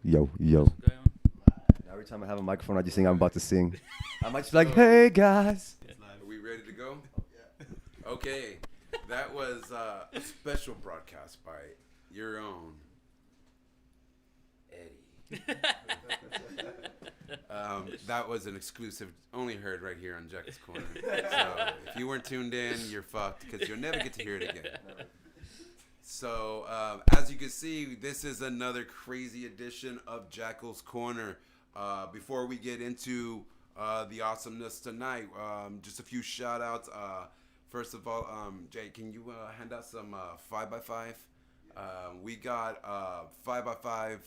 Yo, yo. Guy on? Now every time I have a microphone, I just think I'm about to sing. I might just be like, hey guys. Are we ready to go? Okay, that was a special broadcast by your own Eddie. That was an exclusive, only heard right here on Jack's Corner. So if you weren't tuned in, you're fucked because you'll never get to hear it again. So as you can see, this is another crazy edition of Jackal's Corner. Before we get into the awesomeness tonight, just a few shout outs. First of all, Jay, can you hand out some 5x5? We got 5x5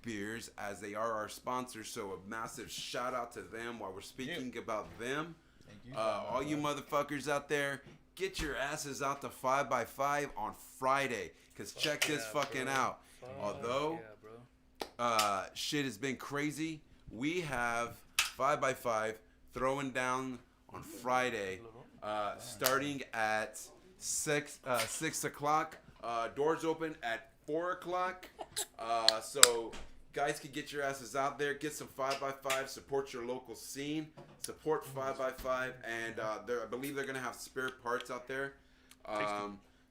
beers as they are our sponsors, so a massive shout out to them while we're speaking about them. Thank you. All you motherfuckers out there, get your asses out to 5x5 on Friday, because check this fucking out. Although shit has been crazy, we have 5x5 throwing down on Friday, starting at 6 o'clock. Doors open at 4 o'clock. So guys can get your asses out there, get some 5x5, support your local scene, support 5x5, and I believe they're going to have spare parts out there.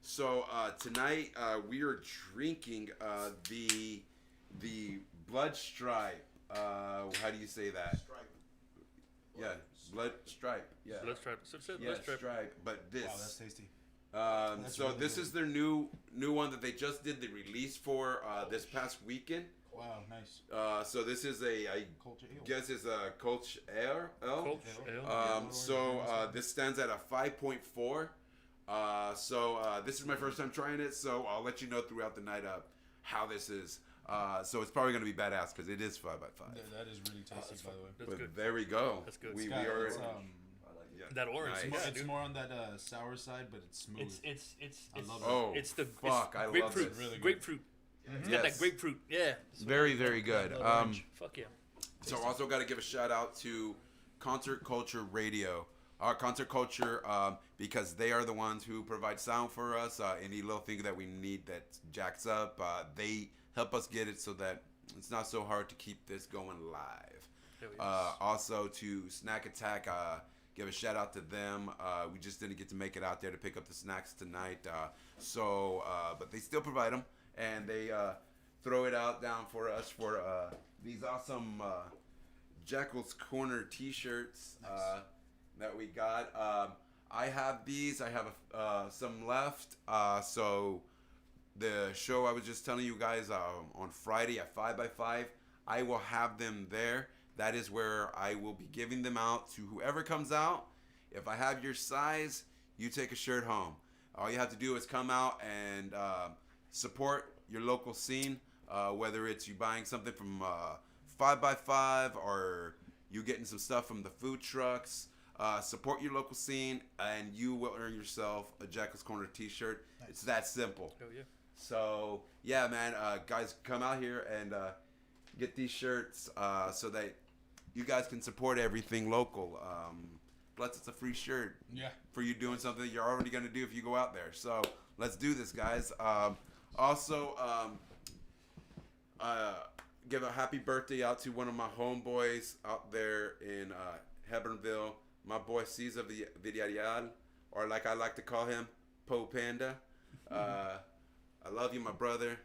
So tonight we are drinking the Blood Stripe. How do you say that? Stripe. Yeah, Blood Stripe. Yeah, Blood stripe. yeah, Blood stripe. Stripe. But this. Wow, that's tasty. So really this good. is their new one that they just did the release for this past weekend. Wow, nice. So this is I Culture ale. guess it's a Colch Ale. Coach Ale. So this stands at a 5.4. So this is my first time trying it, so I'll let you know throughout the night how this is. So it's probably gonna be badass because it is 5x5. That is really tasty, by the way. That's But good. there we go. That's good. We It's got- are. it's, Yeah. That orange. Nice. it's, Yeah, more, it's dude. more on that sour side, but it's smooth. It's I love it. Oh, it's the fuck! I love grapefruit. this. Really good. Grapefruit. It's got Yes. that grapefruit. Yeah. Very, very good. That orange. Fuck yeah. So also got to give a shout out to Concert Culture Radio. Concert Culture, because they are the ones who provide sound for us. Any little thing that we need that jacks up, they help us get it so that it's not so hard to keep this going live. Hell yes. Also to Snack Attack, give a shout out to them. We just didn't get to make it out there to pick up the snacks tonight. But they still provide them, and they throw it out down for us for these awesome Jackal's Corner t-shirts that we got. I have these. I have some left. So the show I was just telling you guys on Friday at 5x5, I will have them there. That is where I will be giving them out to whoever comes out. If I have your size, you take a shirt home. All you have to do is come out and support your local scene, whether it's you buying something from 5x5 or you getting some stuff from the food trucks. Support your local scene, and you will earn yourself a Jackal's Corner t-shirt. Nice. It's that simple. Hell yeah. So, yeah, man, guys, come out here and get these shirts so that you guys can support everything local. Plus, it's a free shirt Yeah. for you doing something that you're already going to do if you go out there. So, let's do this, guys. Give a happy birthday out to one of my homeboys out there in Hebronville. My boy Cesar Villarreal, or like I like to call him, Po Panda. I love you, my brother.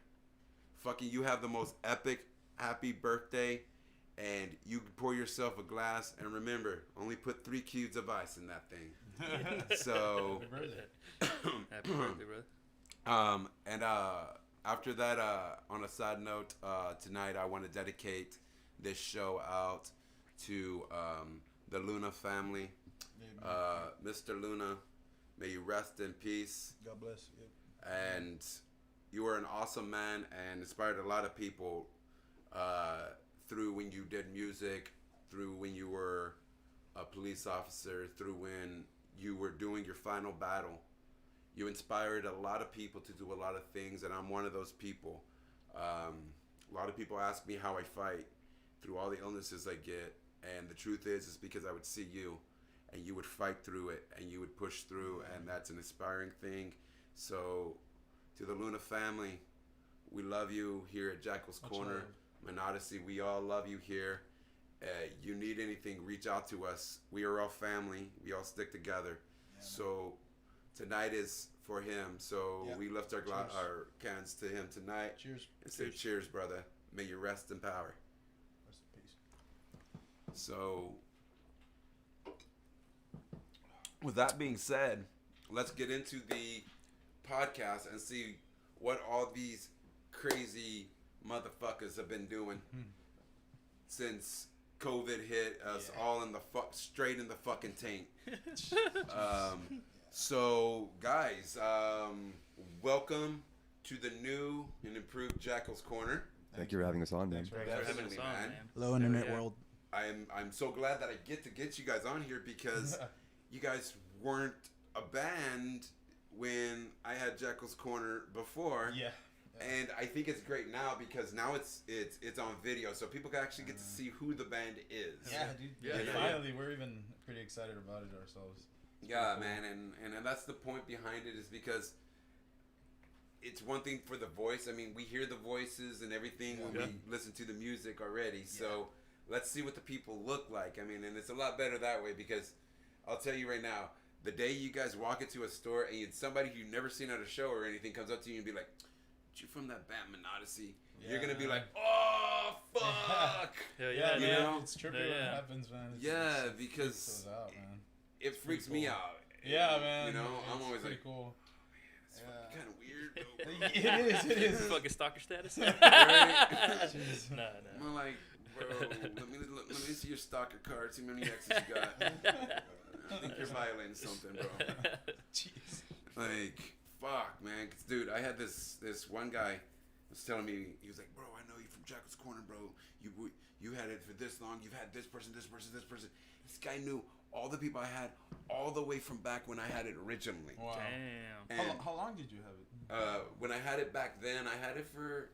Fucking, you have the most epic happy birthday, and you can pour yourself a glass. And remember, only put 3 cubes of ice in that thing. So, Happy birthday. Happy birthday, brother. and after that, on a side note, tonight I want to dedicate this show out to the Luna family. Mr. Luna, may you rest in peace. God bless. Yep. And you were an awesome man and inspired a lot of people through when you did music, through when you were a police officer, through when you were doing your final battle. You inspired a lot of people to do a lot of things, and I'm one of those people. A lot of people ask me how I fight through all the illnesses I get, and the truth is, it's because I would see you, and you would fight through it, and you would push through, and that's an inspiring thing. So, to the Luna family, we love you here at Jackal's Much Corner. love. Monodyssey, we all love you here. You need anything, reach out to us. We are all family. We all stick together. Yeah, so tonight is for him. So we lift our cans to him tonight. Cheers. And say cheers, brother. May you rest in power. Rest in peace. So, with that being said, let's get into the podcast and see what all these crazy motherfuckers have been doing since COVID hit us all in the straight in the fucking tank. So guys, welcome to the new and improved Jackal's Corner. Thank you for having us on, man. Thanks for having us on, man. Hello, internet world. I'm so glad that I get to get you guys on here because you guys weren't a band when I had Jackal's Corner before. Yeah. And I think it's great now because now it's on video, so people can actually get to see who the band is. Yeah, dude. Yeah, finally, we're even pretty excited about it ourselves. Yeah, man, and that's the point behind it is because it's one thing for the voice. I mean, we hear the voices and everything when we listen to the music already. So let's see what the people look like. I mean, and it's a lot better that way because I'll tell you right now, the day you guys walk into a store and somebody you've never seen at a show or anything comes up to you and be like, "You from that band Monodyssey?" You're gonna be like, "Oh fuck!" Yeah, you man. know? It's trippy when it happens, man. Because out, man. it freaks me out. Yeah, man. You know, I'm always pretty like, cool. It's kind of weird. Though, It is. Fucking stalker status. right? Jeez. No. I'm like, bro, let me see your stalker card. See how many exes you got. I think you're violating something, bro. Jeez. Like, fuck, man. 'Cause, dude, I had this one guy was telling me, he was like, "Bro, I know you from Jackal's Corner, bro. You had it for this long. You've had this person, this person, this person." This guy knew all the people I had all the way from back when I had it originally. Wow. Damn. And How long did you have it? when I had it back then, I had it for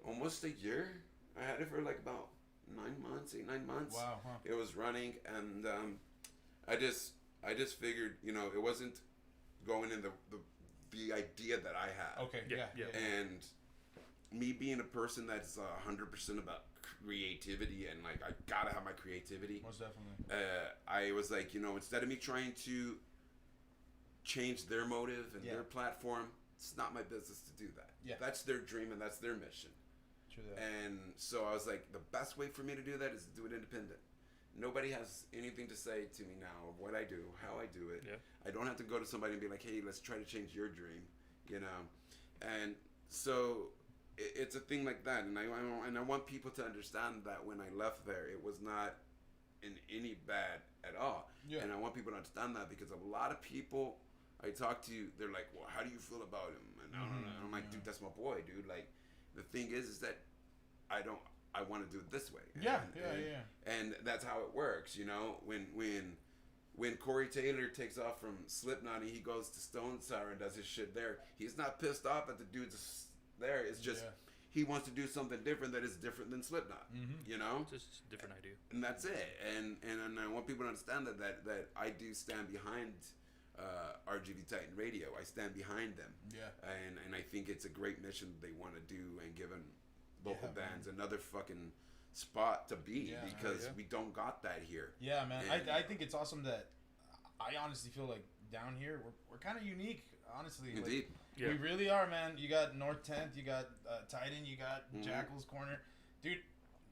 almost a year. I had it for like about 9 months, 9 months. Wow. Huh. It was running, and I just figured, you know, it wasn't going in the idea that I had. Okay. Yeah. And me being a person that's 100% about creativity and like I gotta have my creativity. Most definitely. I was like, you know, instead of me trying to change their motive and their platform, it's not my business to do that. Yeah. That's their dream and that's their mission. True that. And so I was like, the best way for me to do that is to do it independent. Nobody has anything to say to me now of what I do, how I do it. Yeah. I don't have to go to somebody and be like, "Hey, let's try to change your dream," you know. And so it's a thing like that, and I want people to understand that when I left there, it was not in any bad at all. Yeah. And I want people to understand that because a lot of people I talk to, they're like, "Well, how do you feel about him?" And I'm like, "Dude, that's my boy, dude." Like, the thing is that I want to do it this way. Yeah. And that's how it works, you know. When Corey Taylor takes off from Slipknot and he goes to Stone Sour and does his shit there, he's not pissed off at the dudes there. It's just he wants to do something different that is different than Slipknot, you know. Just a different idea. And that's it. And I want people to understand that I do stand behind RGV Titan Radio. I stand behind them. Yeah. And I think it's a great mission that they want to do and giving local bands another fucking spot to be because we don't got that here. Yeah, man. And I think it's awesome that I honestly feel like down here we're kind of unique, honestly. Indeed. Yeah. We really are, man. You got North 10th, you got Titan, you got Jackal's Corner. Dude,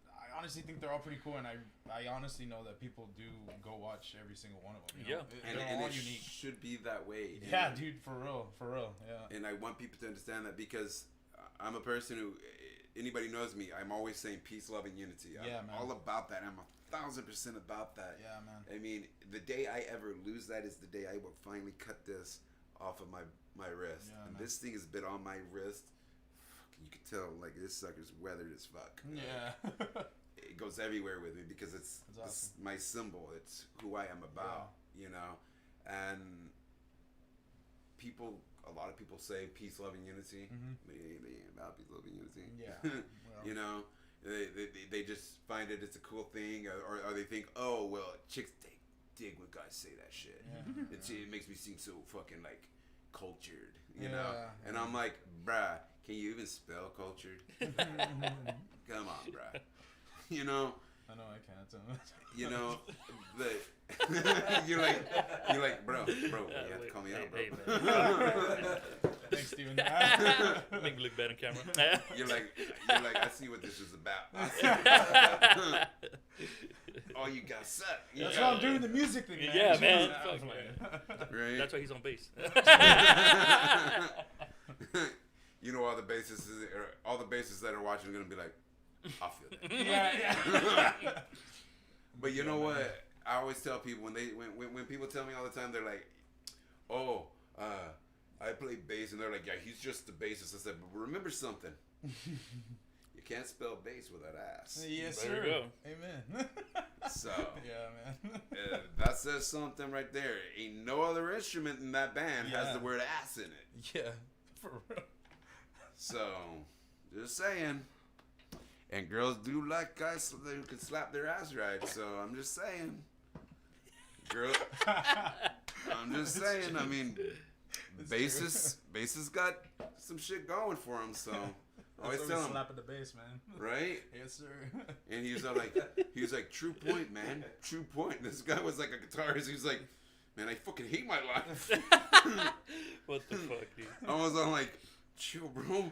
I honestly think they're all pretty cool, and I honestly know that people do go watch every single one of them. You know? And all it unique. should be that way. Yeah, and, dude, for real, yeah. And I want people to understand that because I'm a person who, anybody knows me, I'm always saying peace, love, and unity. I'm all about that. I'm 1,000% about that. Yeah, man. I mean, the day I ever lose that is the day I will finally cut this off of my wrist. Yeah, and man. this thing has been on my wrist. You can tell, like, this sucker's weathered as fuck. Yeah. It goes everywhere with me because it's awesome. my symbol. It's who I am about, you know. And a lot of people say peace, love, and unity. They ain't about peace, love, and unity. Yeah. Well. You know, they just find it's a cool thing, or they think, oh, well, chicks dig when guys say that shit. Yeah. It makes me seem so fucking, like, cultured, you know? And I'm like, bruh, can you even spell cultured? Come on, bro. You know. I know I can't. You know, you're like, bro, you have to call me out, bro. Hey, man. Thanks, Steven. Make me look better on camera. you're like, I see what this is about. I see what this is about. Oh, you got set. That's why I'm doing the music thing, man. Yeah, man. I'm Fuck, playing. Right? That's why he's on bass. You know, all the bassists that are watching are gonna be like, I feel that. Yeah. But you know what? I always tell people when people tell me all the time, they're like, "Oh, I play bass," and they're like, "Yeah, he's just the bassist." I said, "But remember something. You can't spell bass without ass." Yes, There you sir. go. Amen. So Yeah, man. that says something right there. Ain't no other instrument in that band has the word ass in it. Yeah, for real. So, just saying. And girls do like guys who can slap their ass right. So I'm just saying, girl. I'm just saying. I mean, bassists got some shit going for him. So always tell him, slapping the bass, man. right? Yes, sir. And he was like, true point, man, true point. This guy was like a guitarist. He was like, man, I fucking hate my life. What the fuck, dude? I was all like, chill, bro.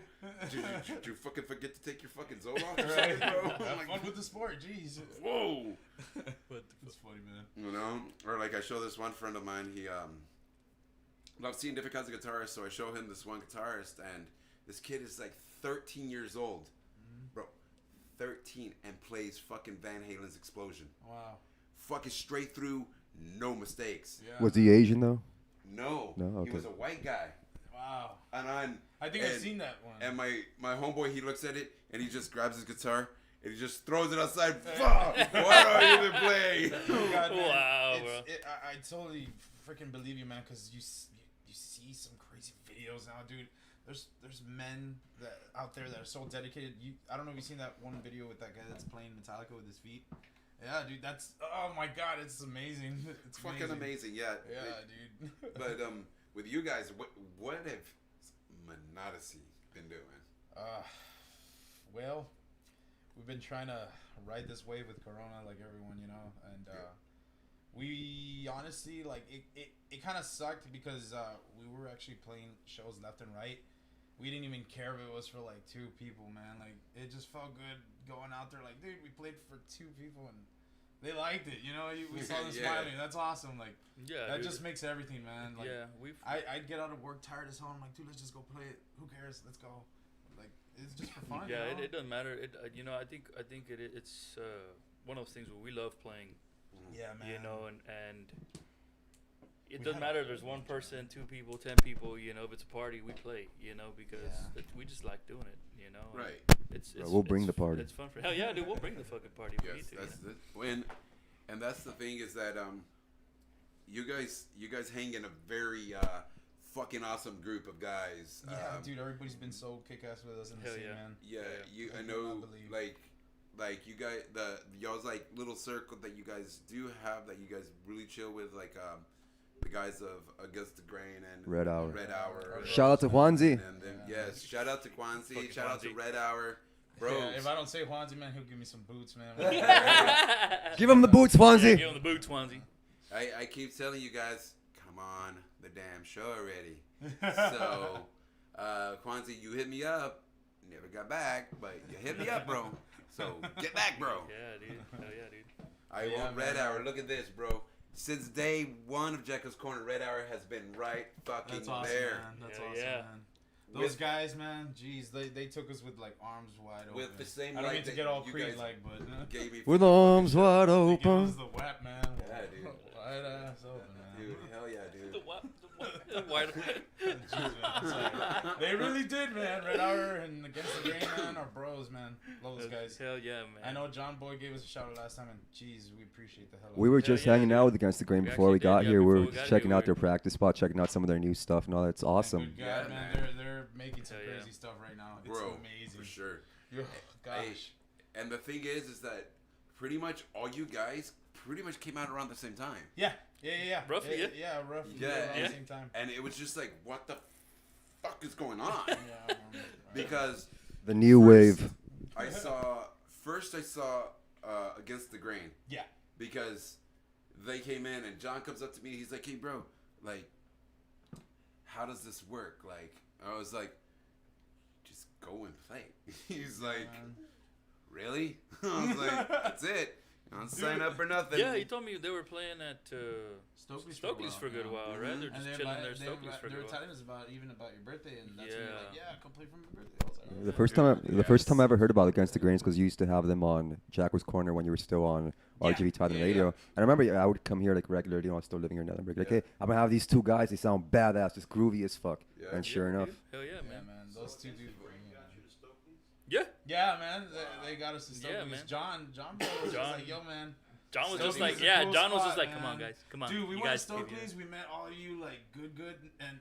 Did you fucking forget to take your fucking Zoloft or Right. something, bro? Have I'm like, fun with the sport, jeez. whoa. What the funny, man. You know, or like I show this one friend of mine. He loves seeing different kinds of guitarists, so I show him this one guitarist, and this kid is like 13 years old, bro, 13, and plays fucking Van Halen's Explosion. Wow. Fucking straight through, no mistakes. Yeah. Was he Asian though? No, No? he Okay. was a white guy, Wow. and I think I've seen that one. And my homeboy, he looks at it and he just grabs his guitar and he just throws it outside. Fuck! Why do I even play? God, man, Wow, it's- bro. I totally freaking believe you, man, because you see some crazy videos now, dude. There's men that out there that are so dedicated. I don't know if you've seen that one video with that guy that's playing Metallica with his feet. Yeah, dude, that's, oh my god, it's amazing. It's Fucking amazing, yeah. Yeah, dude. But with you guys, what have Monodyssey been doing? Well, we've been trying to ride this wave with Corona, like everyone, you know, and we honestly, like, it kind of sucked because we were actually playing shows left and right. We didn't even care if it was for like 2 people, man. Like, it just felt good going out there. Like, dude, we played for 2 people and they liked it. You know, we saw them Yeah. smiling. That's awesome. Like, Yeah, that dude. just makes everything, man. Like, Yeah, we've. I'd get out of work tired as hell. I'm like, dude, let's just go play it. Who cares? Let's go. Like, it's just for fun. Yeah, you know? it doesn't matter. You know, I think it's one of those things where we love playing. Yeah, man. You know, and it We doesn't had- matter if there's 1 person, 2 people, 10 people. You know, if it's a party, we play. You know, because we just like doing it. You know, and Right. It's we'll bring the party. It's fun for hell yeah, dude. We'll bring the fucking party. If we Yes, need to, that's you know? and that's the thing is that you guys hang in a very fucking awesome group of guys. Yeah, dude, everybody's been so kick-ass with us in the Hell scene, yeah. man. Yeah, Yeah. I I do know, not believe. like you guys, y'all's like little circle that you guys do have that you guys really chill with, like the guys of Against the Grain and Red Hour. Red Hour. Shout out to Juanzi. And then, Yeah. yes, shout out to Kwanzi, Fucking shout out to Kwanzi. Red Hour, bros. Yeah, if I don't say Juanzi, man, he'll give me some boots, man. Give him the boots, Yeah, Juanzi. give him the boots, Swansea. I keep telling you guys, come on the damn show already. So, Kwanzi, you hit me up. Never got back, but you hit me up, bro. So, get back, bro. Yeah, dude. Hell yeah, dude. I Yeah, want Red man. Hour. Look at this, bro. Since day 1 of Jekyll's Corner, Red Hour has been right fucking That's awesome, there. man. That's Hell awesome, yeah. man. Those With- guys, man, jeez, they took us with like arms wide open. With the same I don't light mean to that get all you Creed guys like, but Gave me With for the arms fucking wide they give us open. the whap, man. Yeah, dude. Wide ass open, show. man. Dude, hell yeah, The dude. what? The white. Jeez, man, I'm sorry. They really did, man. Red Hour and Against the Grain, man, are bros, man. Love those guys. Hell yeah, man. I know John Boy gave us a shout out last time, and jeez, we appreciate the hell out We of were it. just yeah, hanging dude. out with Against the Grain We before we actually got did, yeah, here. We before were we just got checking here, out we their practice spot, checking out some of their new stuff. No, that's They're awesome. good guys, Yeah, man. man. They're making some Hell yeah. crazy stuff right now. It's Bro, amazing. for sure. Yo, gosh. And the thing is that pretty much all you guys pretty much came out around the same time. Yeah. Roughly, yeah. Roughly. Yeah, Around yeah. the same time. And it was just like, what the fuck is going on? Yeah, Because The new wave. I saw first I saw Against the Grain. Yeah. Because they came in and John comes up to me. He's like, "Hey, bro, like, how does this work?" Like, I was like, "Just go and play." He's like, "Really?" I was like, "That's it. I don't sign up for nothing." Yeah, he told me they were playing at Stokely's for a good while, right? They're And just chilling there, Stokely's for a they were good while. telling us about your birthday, and that's when you're like, Yeah. come play for my birthday. I was like, The first time I ever heard about Against the Grains because you used to have them on Jacko's Corner when you were still on RGV Time and Radio. And I remember I would come here like regularly, I was still living here in Nellenberg. Like, hey, I'm gonna have these two guys. They sound badass, just groovy as fuck. Yeah. And sure enough, Hell yeah, Yeah, man. man. Those two dudes. Yeah. Yeah, man. They got us to Yeah, Stokely's. man. John was just like, yo, man. John was Stokely's just like, is a yeah, cool John was spot, just like, man. come on, guys, come on. Dude, we you went to guys give me Stokely's. this. We met all of you, like, good, and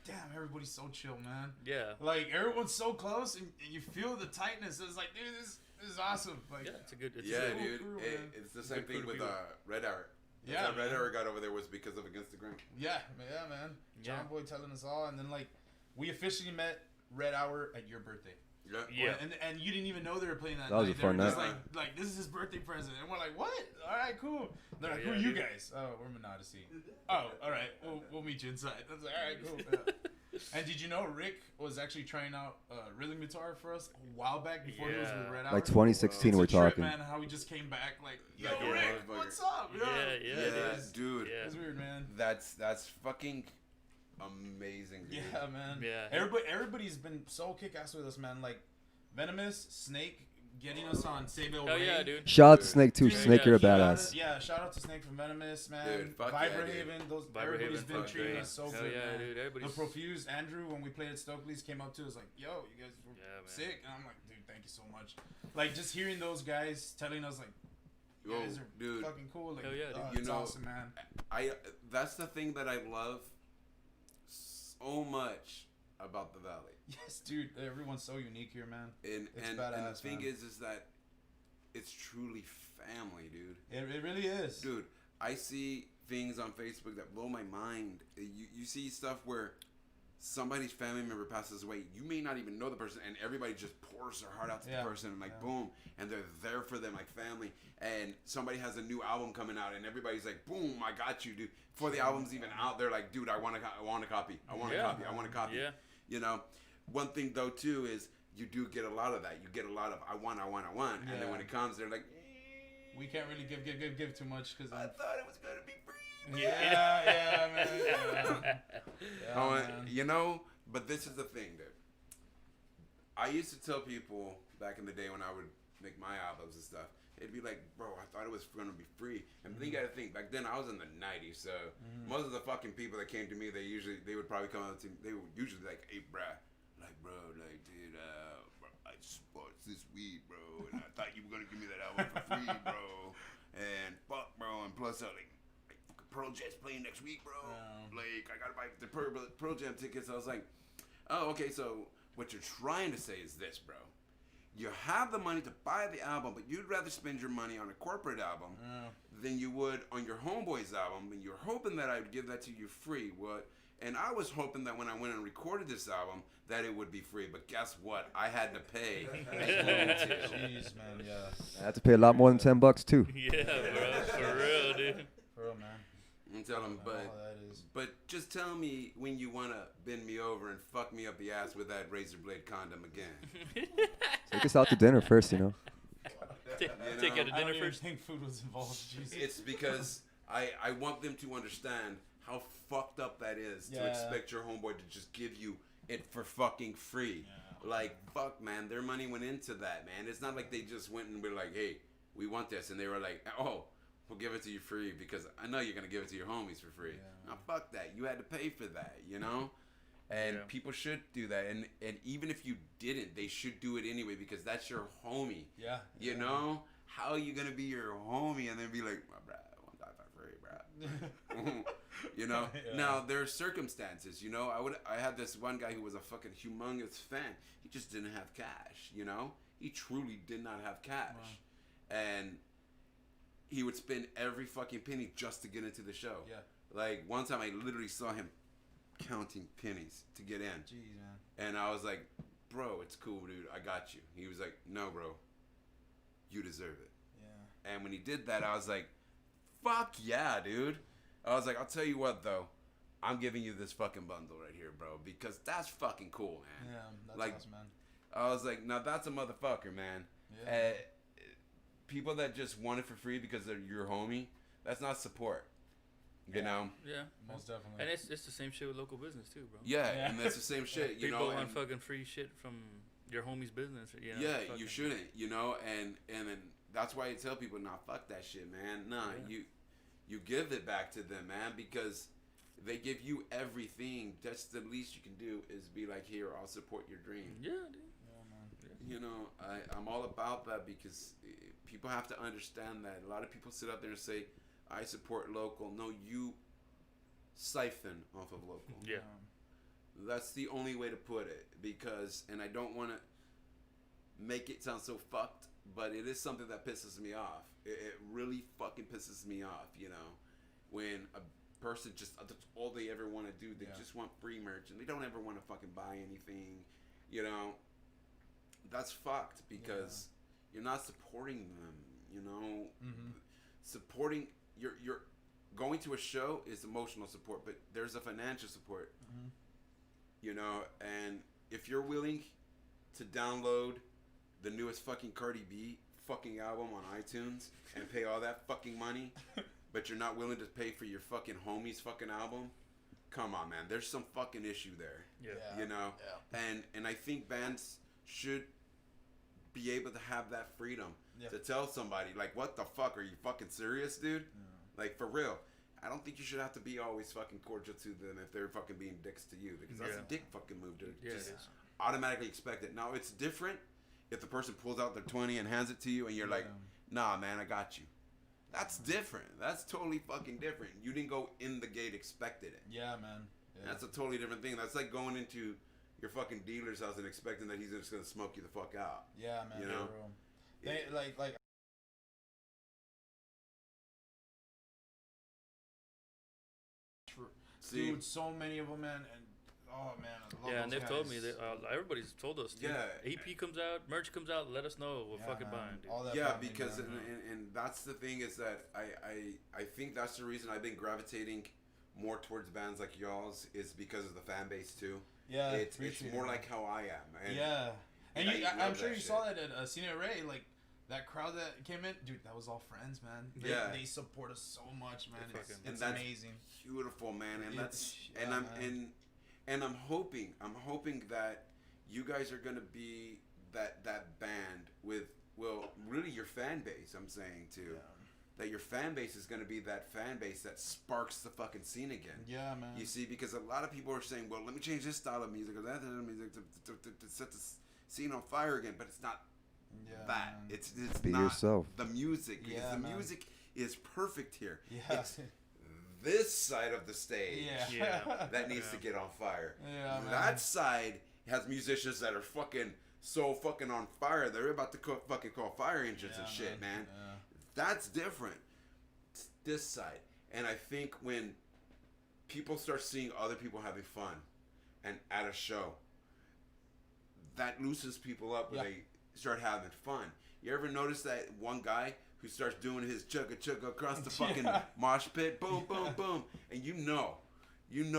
damn, everybody's so chill, man. Yeah. Like, everyone's so close, and you feel the tightness. It's like, dude, this is awesome. Like, Yeah, it's a good. It's Yeah, a good, dude. crew, It, man. it's the same Good thing crew to with be with. Red Hour. Yeah, That's how Red man. Hour got over there was because of Against the Grain. yeah, man. John Yeah. Boy telling us all, and then, like, we officially met Red Hour at your birthday. Yeah. Yeah. And you didn't even know they were playing that. That was night. a fun They were just night. like this is his birthday present, and we're like, what? All right, cool. They're like, Yeah, who are you dude. guys? Oh, we're Monodyssey. Oh, all right, we'll meet you inside. I was like, all right, cool. Yeah. And did you know Rick was actually trying out rhythm guitar for us a while back before he was with Yeah. Red Hour? like 2016, It's we're a trip, talking. man. How we just came back like, yo, Like a Rick, motherfucker. what's up? Yeah, yeah, it Yeah, is. dude. Yeah. It's weird, man. That's fucking amazing, dude. Yeah, man. Yeah. Everybody's been so kick-ass with us, man. Like Venomous, Snake, getting us on Save El Hell Rey. yeah, dude. Shout out to Snake too. Dude, Snake, you're a yeah, badass. Yeah, shout out to Snake from Venomous, man. Dude, fuck yeah, Vibra dude. Haven, Vibra everybody's Haven, been fuck treating great. us so Hell good, yeah, man. dude. The Everybody's. Profused Andrew, when we played at Stokely's, came up to us like, "Yo, you guys were Yeah, man. sick," and I'm like, "Dude, thank you so much." Like just hearing those guys telling us like, "You Yo, guys are dude. fucking cool." Like, Hell yeah, dude. oh, You it's know, awesome, man. That's the thing that I love so much about the Valley. Yes, dude. Everyone's so unique here, man. And It's and the badass, thing man. is that it's truly family, dude. It really is. Dude, I see things on Facebook that blow my mind. You see stuff where somebody's family member passes away. You may not even know the person, and everybody just pours their heart out to Yeah. the person, and like Yeah. boom, and they're there for them like family. And somebody has a new album coming out, and everybody's like, boom, I got you, dude. Before the album's even out, they're like, dude, I want a copy. I want a copy. I want a copy. Yeah. You know, one thing though too is you do get a lot of that. You get a lot of I want, and then Yeah. when it comes, they're like, We can't really give too much because I thought it was gonna be free. yeah, man. Yeah, Oh, man. you know, but this is the thing, dude. I used to tell people back in the day when I would make my albums and stuff, it'd be like, bro, I thought it was gonna be free. And then you gotta think, back then I was in the '90s, so most of the fucking people that came to me, they would probably come up to me, they would usually be like, hey, bruh, dude, bro, I sports this weed, bro, and I thought you were gonna give me that album for free, bro, and fuck, bro, and plus, like Pearl Jam's playing next week, bro. Yeah. Like, I gotta buy the Pearl Jam tickets. I was like, oh, okay, so what you're trying to say is this, bro. You have the money to buy the album, but you'd rather spend your money on a corporate album than you would on your Homeboys album, and you're hoping that I would give that to you free. And I was hoping that when I went and recorded this album, that it would be free. But guess what? I had to pay. Jeez, man. Yeah. I had to pay a lot more than $10 too. Yeah, bro. For real, dude. For real, man. And tell them, All that is. but just tell me when you want to bend me over and fuck me up the ass with that razor blade condom again. Take us out to dinner first, you know. Take know, out a I dinner don't even first. think food was involved. Jesus. It's because I want them to understand how fucked up that is to Yeah. expect your homeboy to just give you it for fucking free. Yeah. Like, fuck, man, their money went into that, man. It's not like they just went and were like, hey, we want this. And they were like, oh, we'll give it to you free because I know you're going to give it to your homies for free. Yeah. Now, fuck that. You had to pay for that, you know? And Yeah. people should do that. And even if you didn't, they should do it anyway because that's your homie. Yeah. You know? How are you going to be your homie and then be like, oh, bro, I want that for free, bro. You know? Yeah. Now, there are circumstances, you know? I had this one guy who was a fucking humongous fan. He just didn't have cash, you know? He truly did not have cash. Wow. And he would spend every fucking penny just to get into the show. Yeah. Like, one time I literally saw him counting pennies to get in. Jeez, man. And I was like, bro, it's cool, dude. I got you. He was like, no, bro. you deserve it. Yeah. And when he did that, I was like, fuck yeah, dude. I was like, I'll tell you what, though. I'm giving you this fucking bundle right here, bro, because that's fucking cool, man. Yeah, that's Like, awesome, man. I was like, now that's a motherfucker, man. Yeah. People that just want it for free because they're your homie, that's not support. You know? Yeah. Most definitely. And it's the same shit with local business too, bro. Yeah, and that's the same shit, you People know? want And, fucking free shit from your homie's business. You know, yeah, fucking, you shouldn't, you know? And then that's why I tell people, nah, fuck that shit, man. Nah, you give it back to them, man, because they give you everything. That's the least you can do is be like, here, I'll support your dream. Yeah, dude. You know, I'm all about that because people have to understand that. A lot of people sit up there and say, I support local. No, you siphon off of local. Yeah. That's the only way to put it because, and I don't want to make it sound so fucked, but it is something that pisses me off. It really fucking pisses me off, you know, when a person just, that's all they ever want to do. They just want free merch and they don't ever want to fucking buy anything, you know. That's fucked because you're not supporting them, you know. Supporting you're going to a show is emotional support, but there's a financial support, you know. And if you're willing to download the newest fucking Cardi B fucking album on iTunes and pay all that fucking money, but you're not willing to pay for your fucking homie's fucking album, come on, man. There's some fucking issue there. Yeah. You know. And I think bands should be able to have that freedom to tell somebody, like, what the fuck, are you fucking serious, dude? Like, for real. I don't think you should have to be always fucking cordial to them if they're fucking being dicks to you, because that's a dick fucking move, dude. Yeah, Just it is. automatically expect it. Now, it's different if the person pulls out their 20 and hands it to you and you're like, nah, man, I got you. That's different. That's totally fucking different. You didn't go in the gate expected it. Yeah, man. Yeah. That's a totally different thing. That's like going into your fucking dealer's house and expecting that he's just gonna smoke you the fuck out. Yeah, man. You know? They like. See, Dude, so many of them, man, and oh man, I love And those they've told me guys. that everybody's told us. Dude, Yeah. AP comes out, merch comes out. Let us know. We're fucking man. buying, dude. All that yeah, family, because man. and that's the thing is that I think that's the reason I've been gravitating more towards bands like y'all's is because of the fan base too. Yeah, it's appreciate more it. like how I am. And Yeah, and I I'm love sure that you shit. saw that at Cine Ray, like that crowd that came in, dude. That was all friends, man. They support us so much, man. And It's that's amazing. beautiful, man. And that's Yeah, and I'm hoping that you guys are gonna be that band with really your fan base. I'm saying too. That your fan base is going to be that fan base that sparks the fucking scene again. Yeah, man. You see, because a lot of people are saying, well, let me change this style of music or that style of music to set the scene on fire again. But it's not that. Man. It's Be not yourself. the music. Because Yeah, the man. music is perfect here. Yeah. It's this side of the stage Yeah. that needs to get on fire. Yeah, man. That side has musicians that are fucking so fucking on fire. They're about to fucking call fire engines and shit, man. Yeah. That's different. It's this side. And I think when people start seeing other people having fun and at a show, that loosens people up when they start having fun. You ever notice that one guy who starts doing his chugga chugga across the fucking mosh pit? Boom, boom, boom. And you know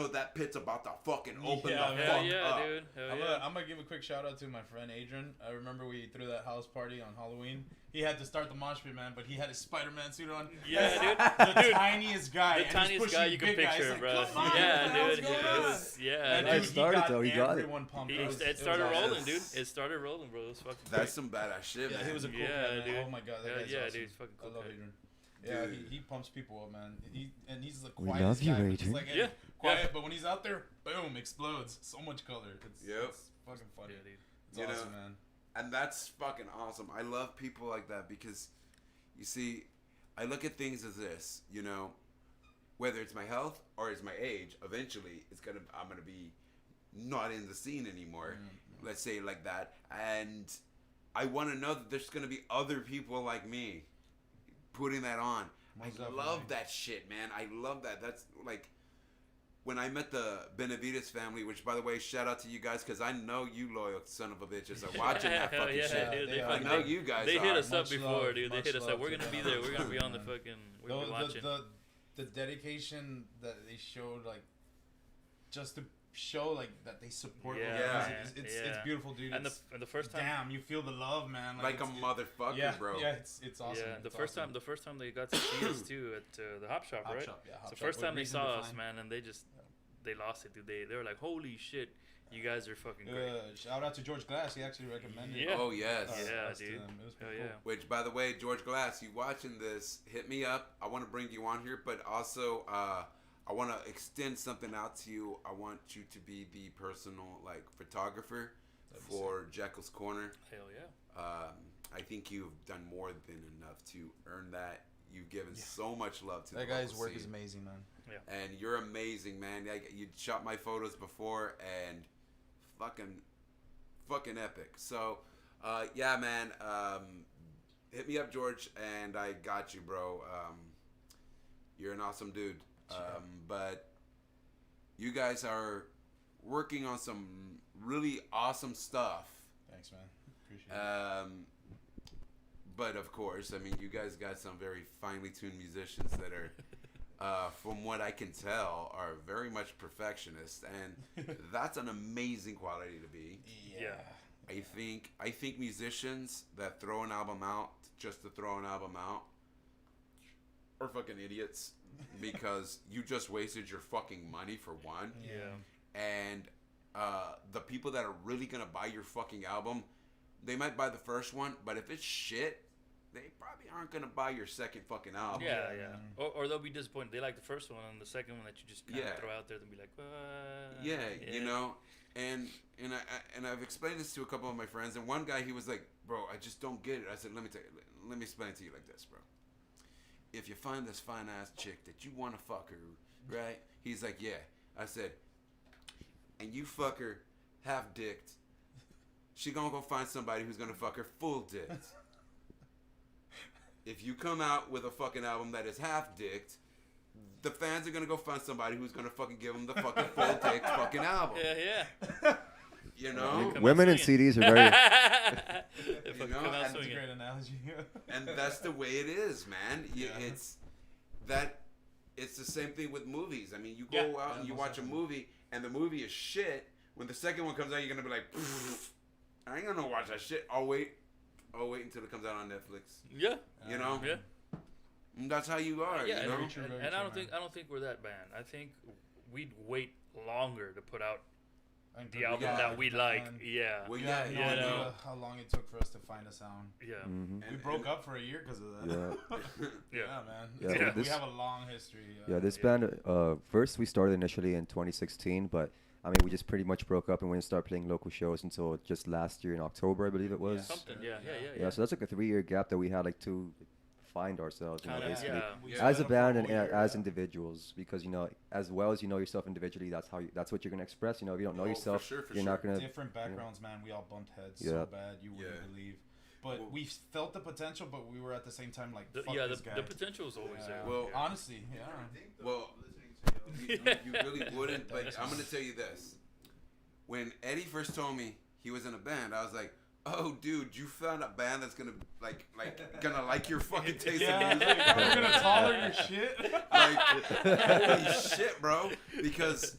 that pit's about to fucking open the Yeah, man. fuck Hell yeah, up. dude. Hell yeah. I'm gonna give a quick shout out to my friend Adrian. I remember we threw that house party on Halloween. He had to start the mosh pit, man, but he had his Spider-Man suit on. Yeah, dude. The Dude. tiniest guy. The and he's tiniest pushing guy you can big guys. picture, Like, bro. come on, Yeah, what the hell's dude. going It on? was, yeah. And It dude, started, though. He got it. everyone pumped. It started awesome. rolling, dude. It started rolling, bro. It was fucking That's some badass shit, Yeah, man. he was a cool Yeah, cat, man. dude. Oh my god, that Yeah, guy's yeah, awesome. dude, he's fucking cool I love cat. Adrian. Yeah, Dude. he pumps people up, man. He's the We quietest love you, guy. But just Adrian. like, Yeah. quiet, Yeah. but when he's out there, boom, explodes. So much color. It's fucking funny. Yeah, dude. It's You know, awesome, man. And that's fucking awesome. I love people like that because, you see, I look at things as this, you know, whether it's my health or it's my age, eventually I'm gonna be not in the scene anymore. Let's say it like that. And I want to know that there's gonna be other people like me putting that on. Most I definitely. love that shit, man. I love that. That's like, when I met the Benavides family, which by the way, shout out to you guys because I know you loyal son of a bitches are watching that Hell fucking yeah, shit. dude, they I are. know you guys They are. hit us up Much before, love, dude. They much hit us love up. We're to gonna be them. there. We're gonna be on the Man. fucking. We're gonna be watching. The dedication that they showed, like, just to show like that they support Yeah, the man. music. It's beautiful, dude. And It's, the first time. damn, you feel the love, man. Like a it's- motherfucker, yeah, bro. Yeah, it's awesome. Yeah, the It's first awesome. time they got to see us too at the Hop Shop, Hop right? Shop, yeah, Hop It's the Shop first with time they Reason saw to us, Find. man, and they lost it, dude. They were like, holy shit, you guys are fucking great. Shout out to George Glass. He actually recommended. Yeah. Oh yes. Yeah, us to dude. them. It was Hell pretty yeah. cool. Which, by the way, George Glass, you watching this? Hit me up. I want to bring you on here, but also I want to extend something out to you. I want you to be the personal like photographer That'd be for Jekyll's Corner. Hell yeah. I think you've done more than enough to earn that. You've given so much love to That the guy's local work scene. is amazing, man. And you're amazing, man. Like, you shot my photos before, and fucking epic. So, yeah, man. Hit me up, George, and I got you, bro. You're an awesome dude. But you guys are working on some really awesome stuff. Thanks, man. Appreciate it. But of course, I mean, you guys got some very finely tuned musicians that are, from what I can tell, are very much perfectionists, and that's an amazing quality to be. Yeah. I think musicians that throw an album out just to throw an album out are fucking idiots because you just wasted your fucking money for one. Yeah. And the people that are really gonna buy your fucking album, they might buy the first one, but if it's shit, they probably aren't gonna buy your second fucking album. Yeah, Yeah, yeah. man. Or they'll be disappointed. They like the first one, and the second one that you just kind of Yeah. throw out there, they'll be like, Yeah, you know, and I've explained this to a couple of my friends, and one guy, he was like, "Bro, I just don't get it." I said, let me explain it to you like this, bro. If you find this fine ass chick that you want to fuck her, right? He's like, "Yeah." I said, "And you fuck her half dicked, she gonna go find somebody who's gonna fuck her full dicked. If you come out with a fucking album that is half dicked, the fans are gonna go find somebody who's gonna fucking give them the fucking full dick fucking album. yeah, yeah. You know? Come Women out and swinging. CDs are very. They fucking know, come out and- That's a swinging. great analogy. And that's the way it is, man. Yeah. It's the same thing with movies. I mean, you Yeah. go out and you most watch a definitely. movie, and the movie is shit. When the second one comes out, you're gonna be like, I ain't gonna watch that shit. I'll wait until it comes out on Netflix. Yeah, You know? yeah. And that's how you are. Yeah, you know? very true, very and true, I don't think man. we're that bad. I think we'd wait longer to put out the Yeah, album that we like. man. Yeah, Well, You yeah, have no you idea know. how long it took for us to find a sound. yeah, Mhm. We broke up for a year because of that. Yeah. yeah. man. Yeah, It's- but we this- have a long history. Yeah, this Yeah. band, first we started initially in 2016, but I mean, we just pretty much broke up and we didn't start playing local shows until just last year in October, I believe it was. Something. Yeah, Yeah, so that's like a 3-year gap that we had like to find ourselves, you know, Kinda, basically. yeah. We Yeah. As a split up for band whole and year, as yeah. individuals, because, you know, as well as you know yourself individually, that's what you're gonna express. You know, if you don't know Oh, for yourself, sure, for you're sure. not gonna. Different backgrounds, man. We all bumped heads Yeah. so bad you wouldn't Yeah. believe. But Well- we felt the potential, but we were at the same time like, The, fuck yeah, this guy. the potential is always there. Well, honestly, yeah. Well, you really wouldn't, but I'm gonna tell you this. When Eddie first told me he was in a band, I was like, "Oh, dude, you found a band that's gonna gonna like your fucking taste Yeah, in like, music." are you gonna tolerate your shit? Like, holy shit, bro. Because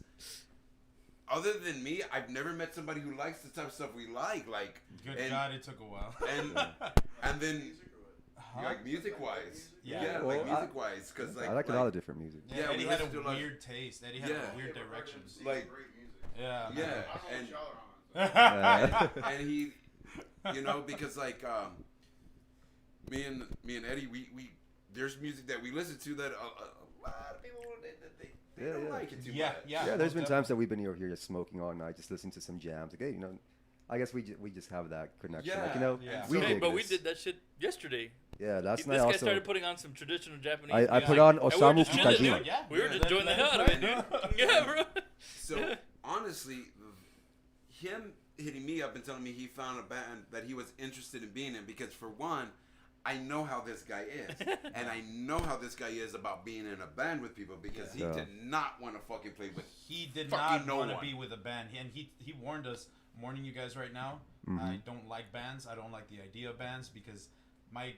other than me, I've never met somebody who likes the type of stuff we like. Like, Good and, God, it took a while. and then Huh? like music wise, Yeah. Well, like music wise, because like I like a lot of different music. Yeah, Yeah, we Eddie had a listen to, like- weird taste. Eddie had Yeah. weird directions. like Yeah, man. yeah, and Yeah. and he, you know, because like me and Eddie, we there's music that we listen to that a lot of people they Yeah, don't yeah. like it too Yeah, much. yeah. Yeah, there's been most times that we've been over here just smoking all night, just listening to some jams. Like, hey, you know, I guess we just have that connection. Like, you know, Yeah. we So- Hey, dig but we this. did that shit yesterday. Yeah, last This night guy also. started putting on some traditional Japanese. I music, put on and we were Osamu just chilling, Kajima. dude. Yeah, We were yeah, just let- enjoying the let hell him out of it, play, dude. Yeah, bro. So honestly, him hitting me up and telling me he found a band that he was interested in being in, because for one, I know how this guy is, and I know how this guy is about being in a band with people because he did not want to fucking play with. He did fucking not want to one. be with a band, and he warned us. I'm warning you guys right now. I don't like bands. I don't like the idea of bands because I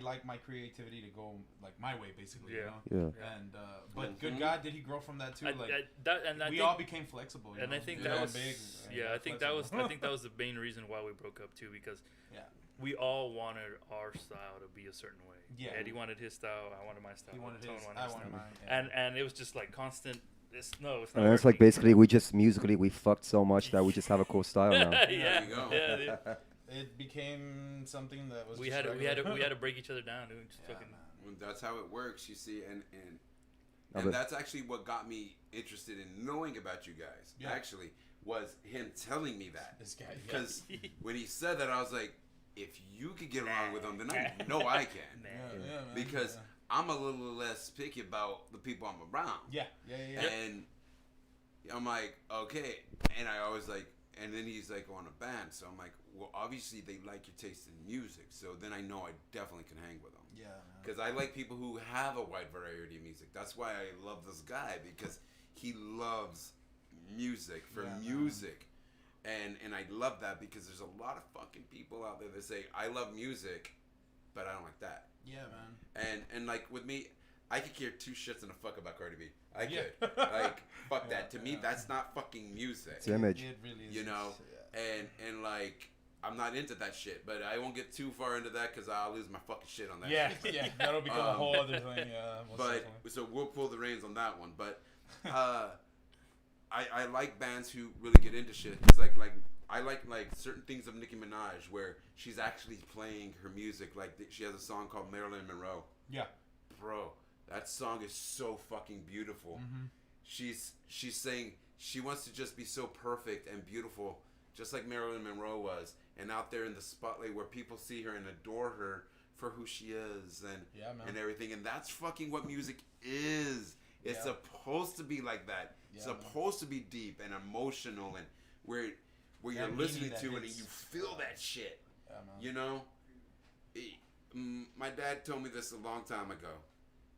like my creativity to go like my way, basically. Yeah. You know? Yeah. And but good God, did he grow from that too? I We think, all became flexible. You and know? I think We that got was big, I think that was the main reason why we broke up too, because we all wanted our style to be a certain way. Yeah. Eddie wanted his style. I wanted my style. He wanted Tone his. wanted I his wanted style. mine. Yeah. And it was just like constant. It's not. And it's like working. basically we just musically we fucked so much that we just have a cool style now. Yeah, There you go. yeah. Dude. It became something that was. We just had to regular. break each other down, dude. Just fucking. man. Well, that's how it works, you see, and but- that's actually what got me interested in knowing about you guys. Yeah. Actually, was him telling me that. This guy. Because when he said that, I was like, if you could get along with him, then I know I can. Yeah, yeah, man. Because I'm a little less picky about the people I'm around. Yeah. And I'm like, okay. And I always like, and then he's like on a band. So I'm like, well, obviously they like your taste in music. So then I know I definitely can hang with them. Yeah, man. Because I like people who have a wide variety of music. That's why I love this guy, because he loves music for music. And I love that because there's a lot of fucking people out there that say, I love music, but I don't like that. Yeah, man. And like with me, I could care two shits and a fuck about Cardi B. I Yeah. could. Like, fuck Yeah, that. To me, that's not fucking music. It's image. It really is. You know? And like, I'm not into that shit, but I won't get too far into that because I'll lose my fucking shit on that Yeah, shit. yeah. That'll become a whole other thing. Yeah. most But definitely. so we'll pull the reins on that one. But I like bands who really get into shit. Cause like I like certain things of Nicki Minaj where she's actually playing her music. Like she has a song called Marilyn Monroe. Yeah. Bro, that song is so fucking beautiful. Mm-hmm. She's saying she wants to just be so perfect and beautiful, just like Marilyn Monroe was, and out there in the spotlight where people see her and adore her for who she is and everything. And that's fucking what music is. It's supposed to be like that. It's supposed to be deep and emotional and where you're listening to it and you feel that shit. Yeah, man. You know? My dad told me this a long time ago.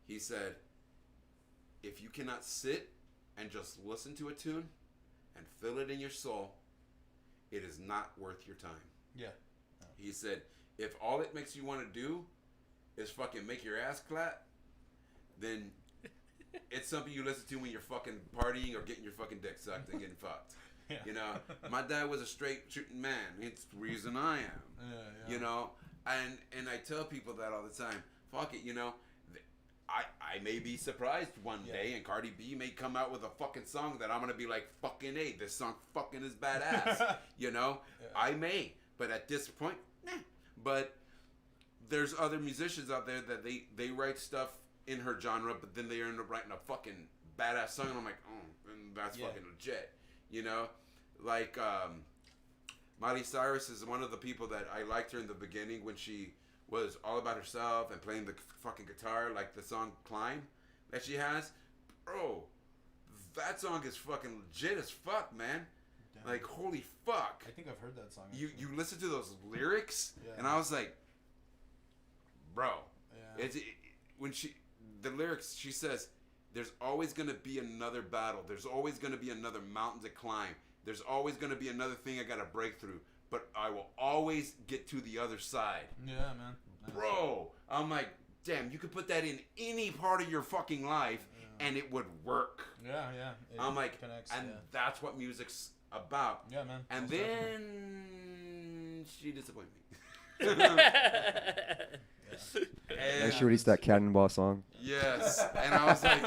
He said, if you cannot sit and just listen to a tune and feel it in your soul, it is not worth your time. Yeah. He said, if all it makes you want to do is fucking make your ass clap, then it's something you listen to when you're fucking partying or getting your fucking dick sucked and getting fucked. Yeah. You know, my dad was a straight shooting man. It's the reason I am. Yeah. You know, and I tell people that all the time. Fuck it, you know. I may be surprised one day and Cardi B may come out with a fucking song that I'm gonna be like, fucking A, this song fucking is badass. You know, I may, but at this point, nah. But there's other musicians out there that they write stuff in her genre, but then they end up writing a fucking badass song, and I'm like, oh, and that's fucking legit. You know, like Miley Cyrus is one of the people that I liked her in the beginning when she was all about herself and playing the fucking guitar, like the song Climb that she has. Bro, that song is fucking legit as fuck, man. Damn. Like, holy fuck. I think I've heard that song. You listen to those lyrics, and I was like, bro. Yeah. When the lyrics, she says, there's always going to be another battle. There's always going to be another mountain to climb. There's always going to be another thing I got to break through. But I will always get to the other side. Yeah, man. Nice. Bro, I'm like, damn, you could put that in any part of your fucking life and it would work. Yeah. I'm like, connects, that's what music's about. Yeah, man. And most then she disappointed me. And she released that Cannonball song. Yes. And I was like,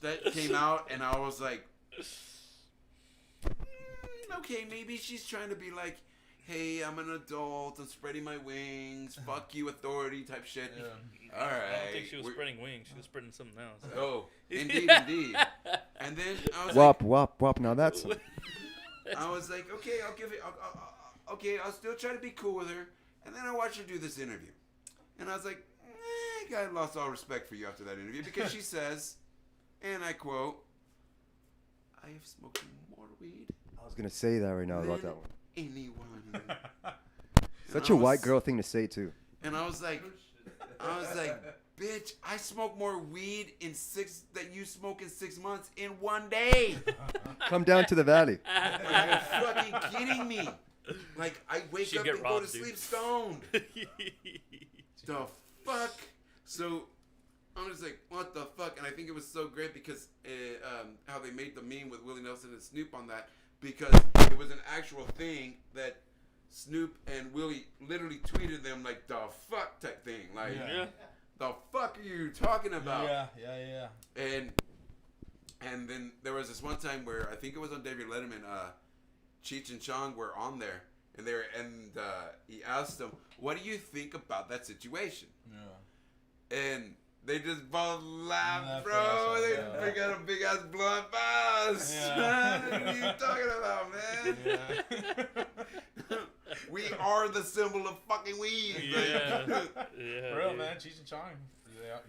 that came out and I was like, okay, maybe she's trying to be like, hey, I'm an adult, I'm spreading my wings, fuck you, authority type shit. Yeah. All right. I don't think she was spreading wings. She was spreading something else. Oh, indeed. And then I was Wop. Now that's. I was like, okay, I'll give it. Okay, I'll still try to be cool with her. And then I watched her do this interview, and I was like, I lost all respect for you after that interview because she says, and I quote, "I have smoked more weed." I was gonna say that right now about that one. Anyone. Such I a was- white girl thing to say too. And I was like, bitch, I smoke more weed that you smoke in 6 months in 1 day. Come down to the valley. Are you fucking kidding me? Like, I wake She'd up get and go robbed, to dude. sleep stoned. The fuck? So I'm just like, what the fuck? And I think it was so great because how they made the meme with Willie Nelson and Snoop on that, because it was an actual thing that Snoop and Willie literally tweeted them like the fuck type thing. Like, Yeah. the fuck are you talking about? Yeah. And then there was this one time where I think it was on David Letterman, Cheech and Chong were on there, and he asked them, "What do you think about that situation?" Yeah. And they just both laughed, Laughed bro. their ass off, They yeah. freak out a big ass blunt buzz. Yeah. What are you talking about, man? Yeah. We are the symbol of fucking weed. Yeah. Like, Yeah. For real, dude. man. Cheech and Chong.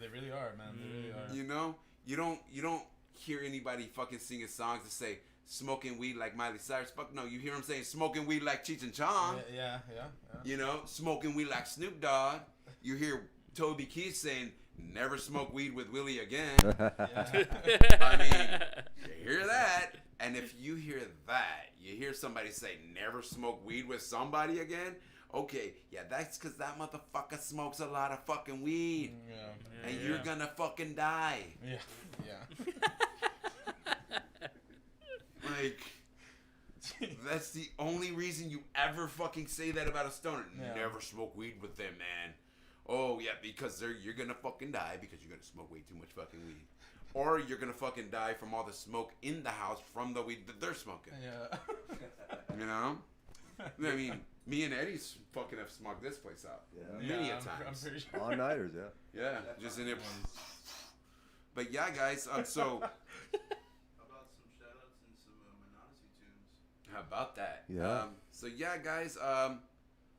They really are, man. They really are. you know, you don't hear anybody fucking singing songs that say smoking weed like Miley Cyrus. Fuck no, you hear them saying smoking weed like Cheech and Chong. Yeah. You know, smoking weed like Snoop Dogg. You hear Toby Keith saying never smoke weed with Willie again. I mean, you hear that, and if you hear that, you hear somebody say never smoke weed with somebody again. Okay, yeah, that's because that motherfucker smokes a lot of fucking weed, Yeah. and you're gonna fucking die. Yeah. Like, that's the only reason you ever fucking say that about a stoner. Yeah. Never smoke weed with them, man. Oh yeah, because you're gonna fucking die because you're gonna smoke way too much fucking weed, or you're gonna fucking die from all the smoke in the house from the weed that they're smoking. Yeah. You know? I mean, me and Eddie's fucking have smoked this place out many a I'm times. pretty sure. All nighters, yeah. Yeah, just in it. But yeah, guys. So How about some shoutouts and some Monodyssey tunes? how about that? Yeah. So yeah, guys.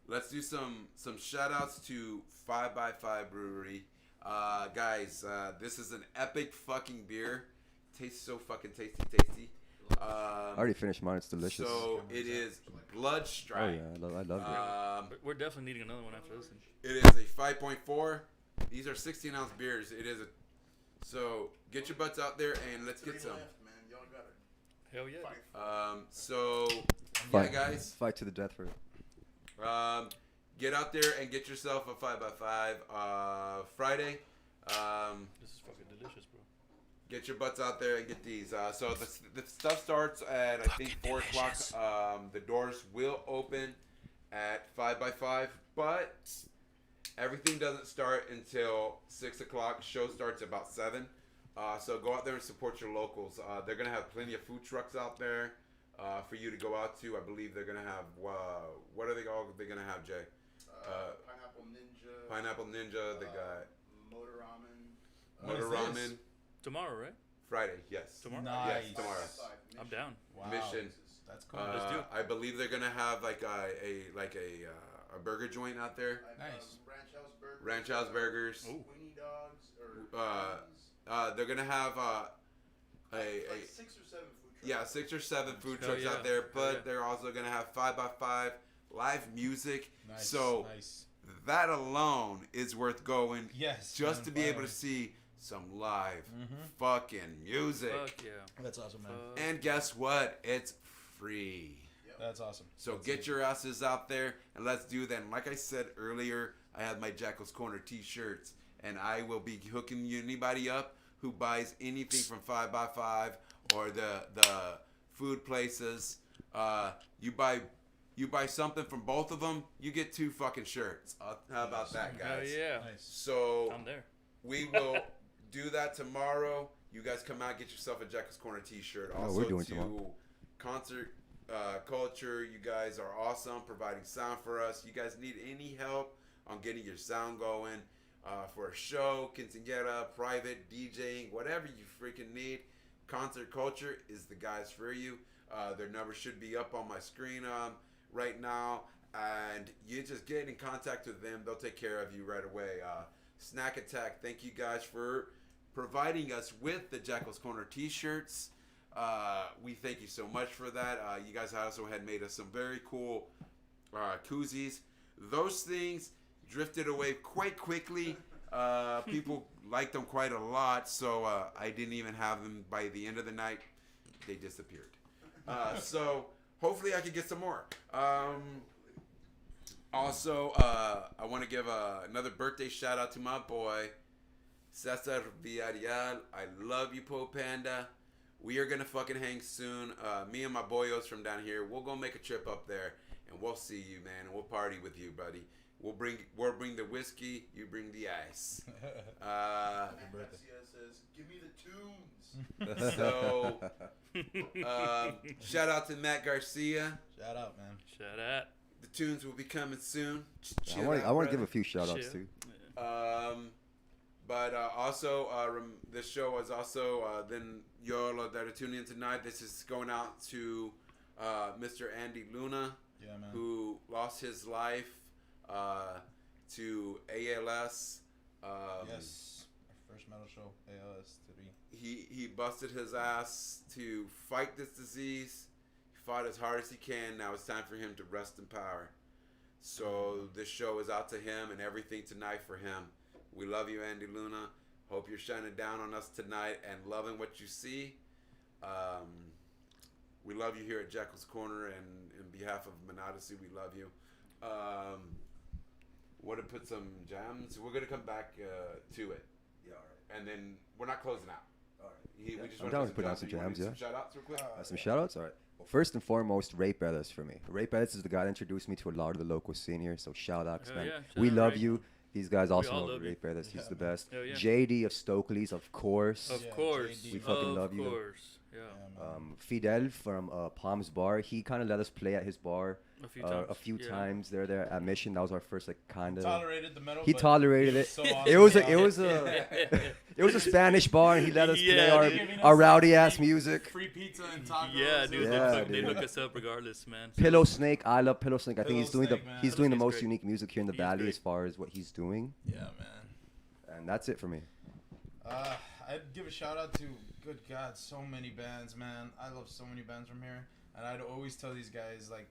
Let's do some shout outs to 5x5 Brewery. Guys, this is an epic fucking beer. Tastes so fucking tasty. I already finished mine. It's delicious. So it is Blood Oh Strike. yeah, I love it. We're definitely needing another one after this. It is a 5.4. These are 16-ounce beers. It is a. So get your butts out there and let's get some. Left, man. Y'all got it. Hell yeah. So yeah, Fight. guys. Fight to the death for it. Get out there and get yourself a 5x5 Friday. This is fucking delicious, bro. Get your butts out there and get these. So the stuff starts at I think 4 o'clock. The doors will open at 5x5, but everything doesn't start until 6 o'clock. Show starts about 7. So go out there and support your locals. They're gonna have plenty of food trucks out there for you to go out to. I believe they're gonna have what are they all? They're gonna have Jay. Pineapple Ninja. Pineapple Ninja. They got Motor Ramen. Motor What is this? Ramen. Tomorrow, right? Friday, yes. Tomorrow. Nice. Yes, tomorrow. I'm down. Wow. Mission. That's cool. Let's do it. I believe they're gonna have like a burger joint out there. Nice. Ranch House Burgers. Ranch House Burgers. Ooh. Queenie Dogs. Or They're gonna have like 6 or 7 food trucks. yeah 6 or 7 food Hell trucks yeah. out there, Hell but yeah. they're also gonna have 5x5 live music. Nice. So nice. that alone is worth going Yes. just man, to be able to finally. see some live Mhm. fucking music. Fuck yeah. That's awesome, man. And guess what? It's free. That's awesome. So That's get it. your asses out there and let's do that. And like I said earlier, I have my Jackal's Corner t-shirts, and I will be hooking anybody up who buys anything from 5x5 or the food places. You buy something from both of them, you get 2 fucking shirts. How about that, Hell guys? yeah. Nice. So I'm there. we will do that tomorrow. You guys come out, get yourself a Jackal's Corner t-shirt. Oh, Also we're doing to tomorrow. concert culture, you guys are awesome providing sound for us. You guys need any help on getting your sound going for a show, quinceañera, private, DJing, whatever you freaking need. Concert culture is the guys for you. Their number should be up on my screen right now, and you just get in contact with them. They'll take care of you right away. Snack Attack, thank you guys for providing us with the Jackal's Corner t-shirts. We thank you so much for that. You guys also had made us some very cool koozies. those things drifted away quite quickly. People liked them quite a lot, so I didn't even have them by the end of the night. They disappeared. So hopefully I can get some more. Also, I want to give another birthday shout out to my boy, Cesar Villarreal. I love you, Po Panda. We are going to fucking hang soon. Me and my boyos from down here, we'll go make a trip up there, and we'll see you, man, and we'll party with you, buddy. We'll bring the whiskey, you bring the ice. Garcia says, "Give me the tunes." So, shout out to Matt Garcia. Shout out, man. Shout out. The tunes will be coming soon. I want to give a few shout outs Chill. too. But also, this show is also, then y'all that are tuning in tonight, this is going out to Mr. Andy Luna, Yeah, man. who lost his life to ALS. Yes. Our first metal show, ALS to be. He busted his ass to fight this disease. He fought as hard as he can. Now it's time for him to rest in power. So this show is out to him and everything tonight for him. We love you, Andy Luna. Hope you're shining down on us tonight and loving what you see. We love you here at Jekyll's Corner, and in behalf of Monodyssey, we love you. Want to put some jams? We're gonna come back to it. Yeah, all right. And then we're not closing out. All right. We just I'm want down to to put down some jams, Some shout outs real quick. Some shout outs? All right. Well, first and foremost, Ray Bellis for me. Ray Bellis is the guy that introduced me to a lot of the local scene here, so shout outs, Hell man. yeah, shout We out love Ray. you. These guys also all know love Ray you. Bellis. He's Yeah, the man. best. Hell yeah. JD of Stokely's, of course. Of Yeah, course. JD. We fucking love you. Of course. Yeah. Yeah, man. Fidel from Palms Bar. He kind of let us play at his bar A few times. times. There at Mission. That was our first kind of. Tolerated the metal. He but tolerated he it. was so It awesome was about it was a it was a Spanish bar, and he let us play Yeah, our, dude. Giving us, our like, rowdy ass free- music. Free pizza and tacos. Yeah, dude. Yeah, they dude. look us up regardless, man. Pillow Snake, I love Pillow Snake. I think he's Pillow doing Snake, man. he's Pillow doing the Snake's most great. unique music here in the He's valley great. as far as what he's doing, Yeah, man. and that's it for me. I'd give a shout out to, good God, so many bands, man. I love so many bands from here, and I'd always tell these guys, like,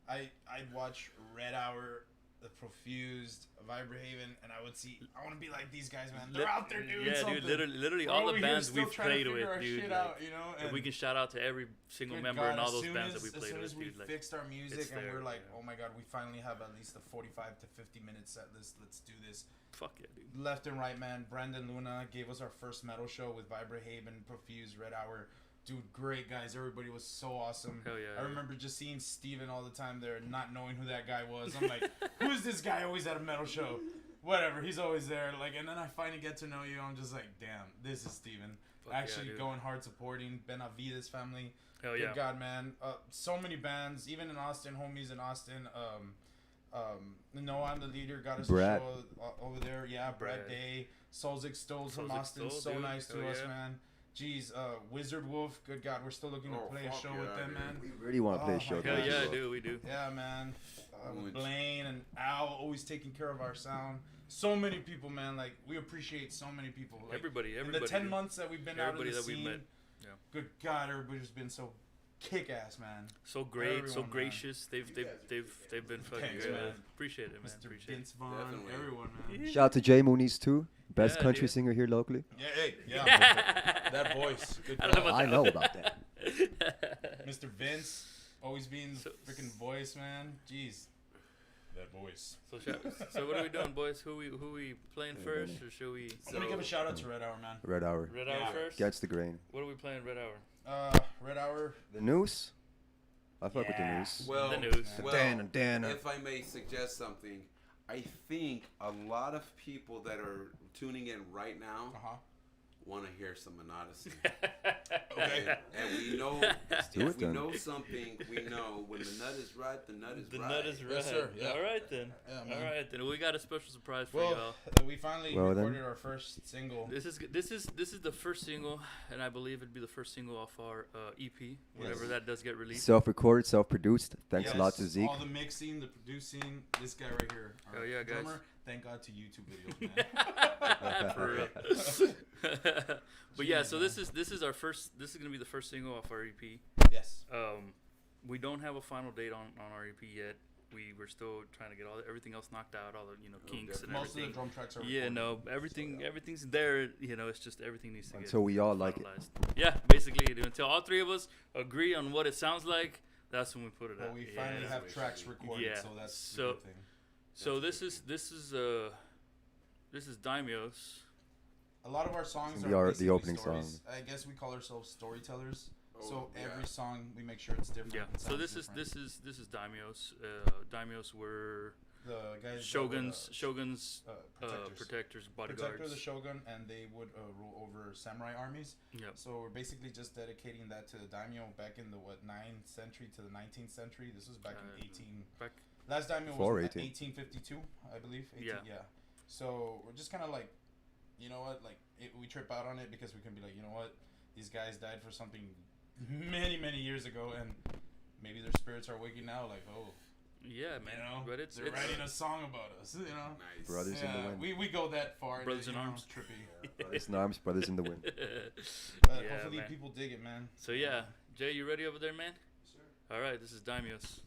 I'd watch Red Hour, The Profused, Vibrahaven, and I would see, I want to be like these guys, man. They're out there doing Yeah, something. dude. Literally We're all over the here bands still we've trying to played figure with, our dude. shit Like, out, you know? and we can shout out to every single Good member God, and all as those soon bands as- that we played As soon with, as we dude. Like, fixed our music it's and there, we're like, yeah. oh my God, we finally have at least a 45 to 50 minute set list. Let's do this. fuck yeah, dude. Left and right, man. Brandon Luna gave us our first metal show with Vibrahaven, Profuse, Red Hour. Dude, great guys. Everybody was so awesome. Hell yeah, I yeah. remember just seeing Steven all the time there, not knowing who that guy was. I'm like, who's this guy always at a metal show? Whatever, he's always there. Like, and then I finally get to know you. I'm just like, damn, this is Steven. Fuck yeah, Actually dude. going hard supporting Benavides family. Hell Good yeah. God, man. So many bands, even in Austin, homies in Austin. Noah, I'm the leader, got us Brad. a show over there. Yeah, Brad Brad. Day. Solzik Stoles from Solzik Austin, Stoll, so dude. nice to Hell us, yeah. man. Jeez, Wizard Wolf, good God, we're still looking to Oh, play a fuck show yeah, with them, dude. man. We really want to play Oh a show. my there Hell as yeah, well. dude. We do. Yeah, man. Which- Blaine and Al always taking care of our sound. So many people, man. Like, we appreciate so many people. Like, Everybody. in the 10 dude. months that we've been out of Everybody the that we've scene, met. Yeah. good God, everybody's been so kick-ass, man. So great, so Everyone, man. gracious. They've been fucking Thanks, good. man. Appreciate it, man. Mr. Appreciate it. Vince Vaughn, Definitely. everyone, man. Shout out to Jay Mooney's too, best Yeah, country dude. singer here locally. Yeah, hey, yeah. That voice. Good I don't know God. about I know about that. Mr. Vince, always being the So- freaking voice, man. Jeez. That voice. So what are we doing, boys? Who we playing first, or should we I'm gonna give a shout out to Red Hour, man. Red Hour Red Yeah. Hour first? gets the grain. What are we playing, Red Hour? Red Hour. The Noose. I fuck with the Yeah. Noose. Well, The news. well, Dan, Dan. if I may suggest something, I think a lot of people that are tuning in right now Uh-huh. want to hear some Monodyssey. Okay. And we know, do if it we then. know something, we know when the nut is right, the nut is The right. nut is right. Yes, sir. Yeah. All right then. Yeah, All man. right then. We got a special surprise for Well, y'all. we finally Well, then. recorded our first single. This is the first single, and I believe it'd be the first single off our EP, whenever Yes. that does get released. Self-recorded, self-produced. Thanks a lot to Yes, Zeke. All the mixing, the producing, this guy right here. Our Oh, yeah, guys. drummer. Thank God to YouTube videos, man. For real. But yeah, Jeez, so man. this is our first. This is gonna be the first single off our EP. Yes. We don't have a final date on our EP yet. we were still trying to get everything else knocked out, all the kinks and Most of the everything. drum tracks are Yeah, recorded. no, everything's there. It's just everything needs to Until get we all like it. finalized. Yeah, basically, until all three of us agree on what it sounds like, that's when we put it But out. we Yeah. finally have tracks recorded, Yeah. so that's So- the good thing. So this is Daimios. A lot of our songs The are the basically opening stories. song. I guess we call ourselves storytellers. Oh, So yeah. every song we make sure it's different. Yeah. it So sounds this different. is Daimios. Daimios were the guys Shogun's protectors. protectors, bodyguards. Protector of the Shogun, and they would rule over samurai armies. Yep. So we're basically just dedicating that to the daimyo back in the 9th century to the 19th century. This was back in 18. Back. Last daimyo Before was 18. 1852, I believe. 18, Yeah. So we're just kind of like, you know what? Like we trip out on it because we can be like, you know what? These guys died for something many years ago, and maybe their spirits are waking now. Like, oh, Yeah, man. you know, But it's they're writing a song about us. You know. Nice. Brothers in the Yeah, wind. we go that far. Brothers you in know, arms. trippy. Brothers in arms, brothers in the wind. But Yeah, hopefully man. people dig it, man. So yeah, Jay, you ready over there, man? All right, this is Daimios.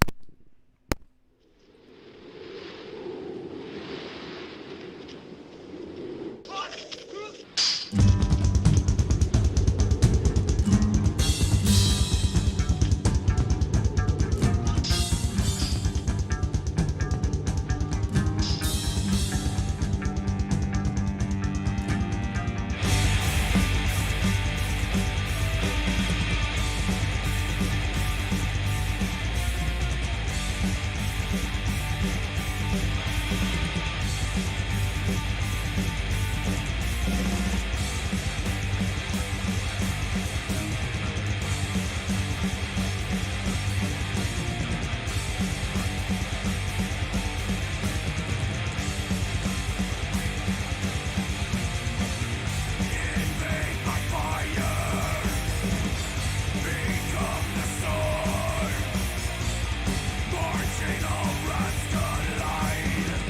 Marching all rest alive,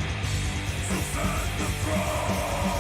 so set the throne.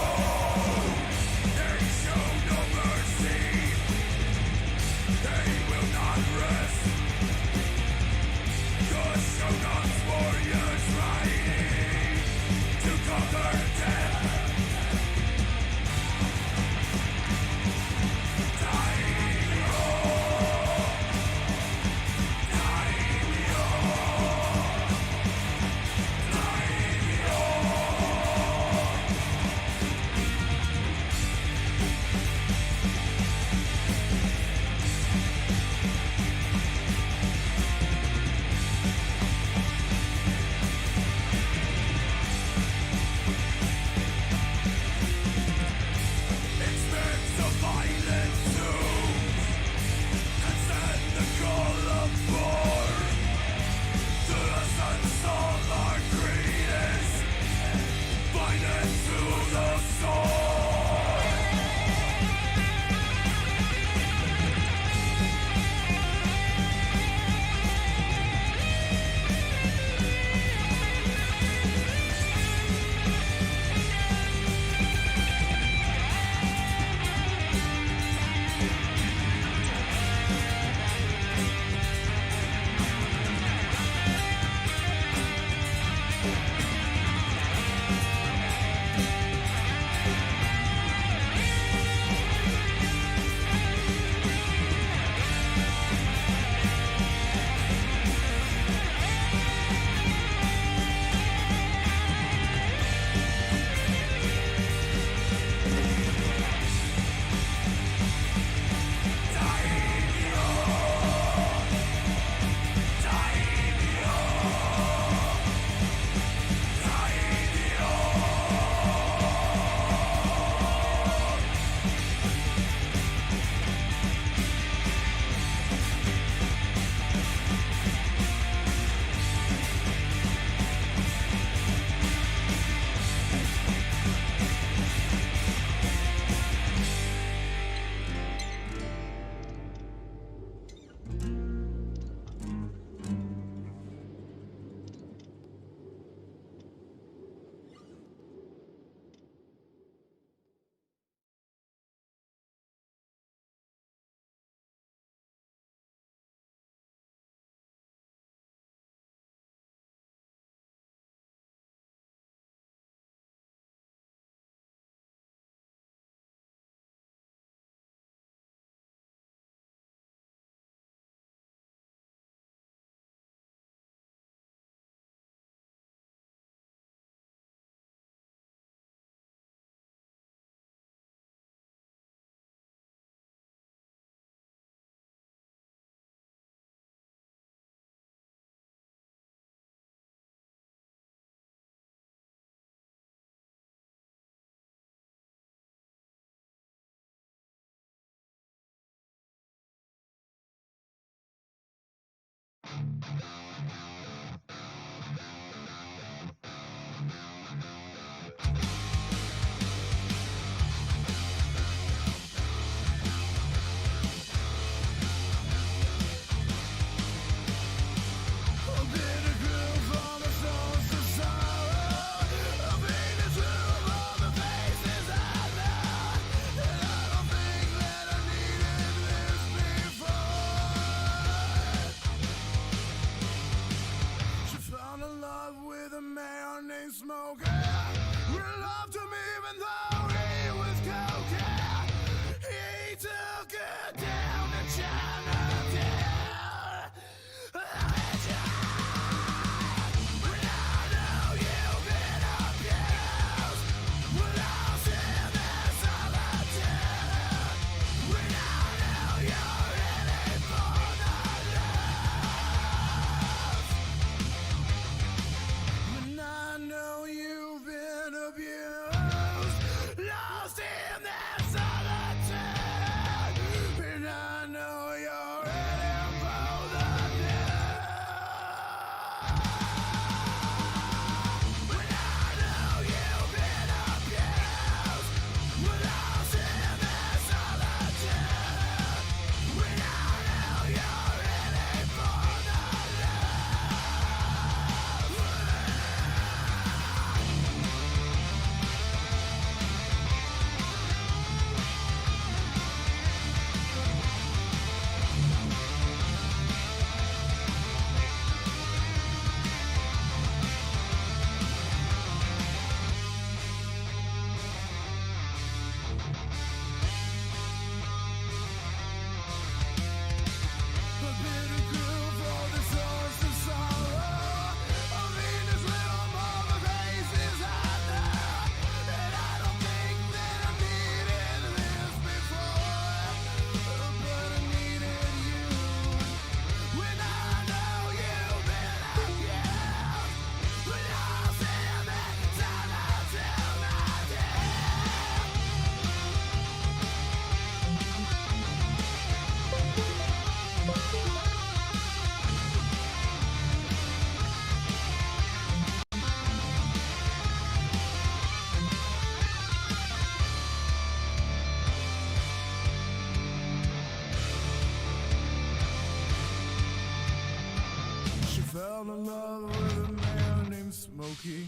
Fell in love with a man named Smokey.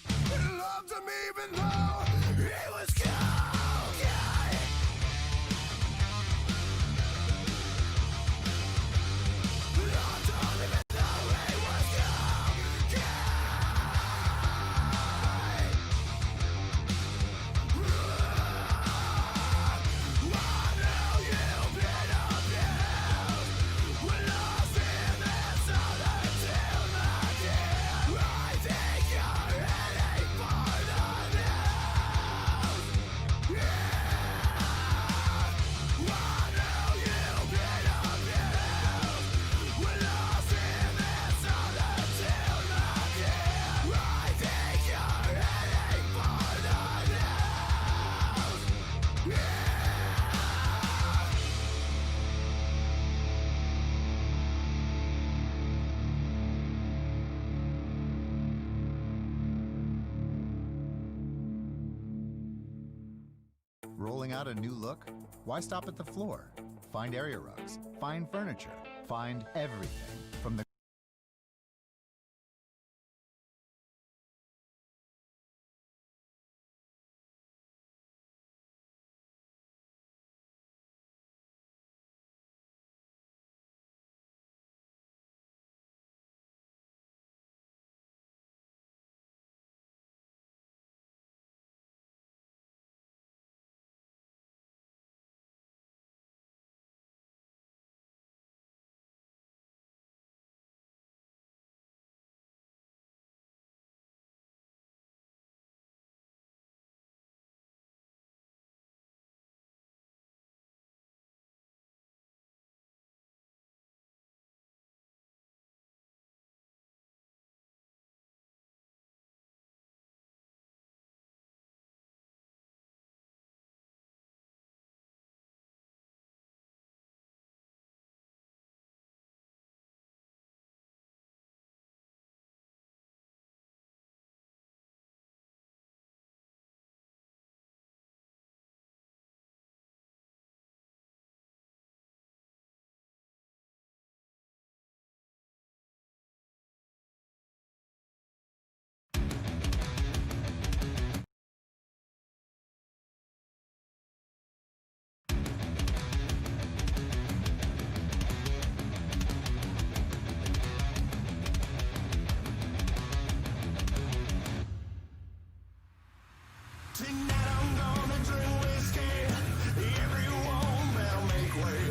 He loved him even though he was cold. Rolling out a new look? Why stop at the floor? Find area rugs, find furniture, find everything from the Tonight I'm gonna drink whiskey. Everyone better make way.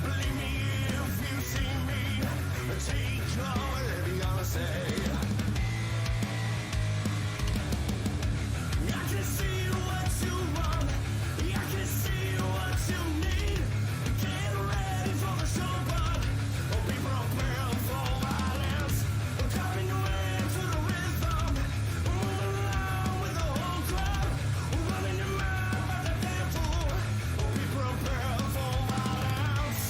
Believe me if you see me. Take whatever you're gonna say. I can see what you want. I can see what you need. Get ready for the show, but be prepared for violence. Coming your way to the rhythm. Moving along with the whole crowd. Running your mouth by the dance floor. Be prepared for violence.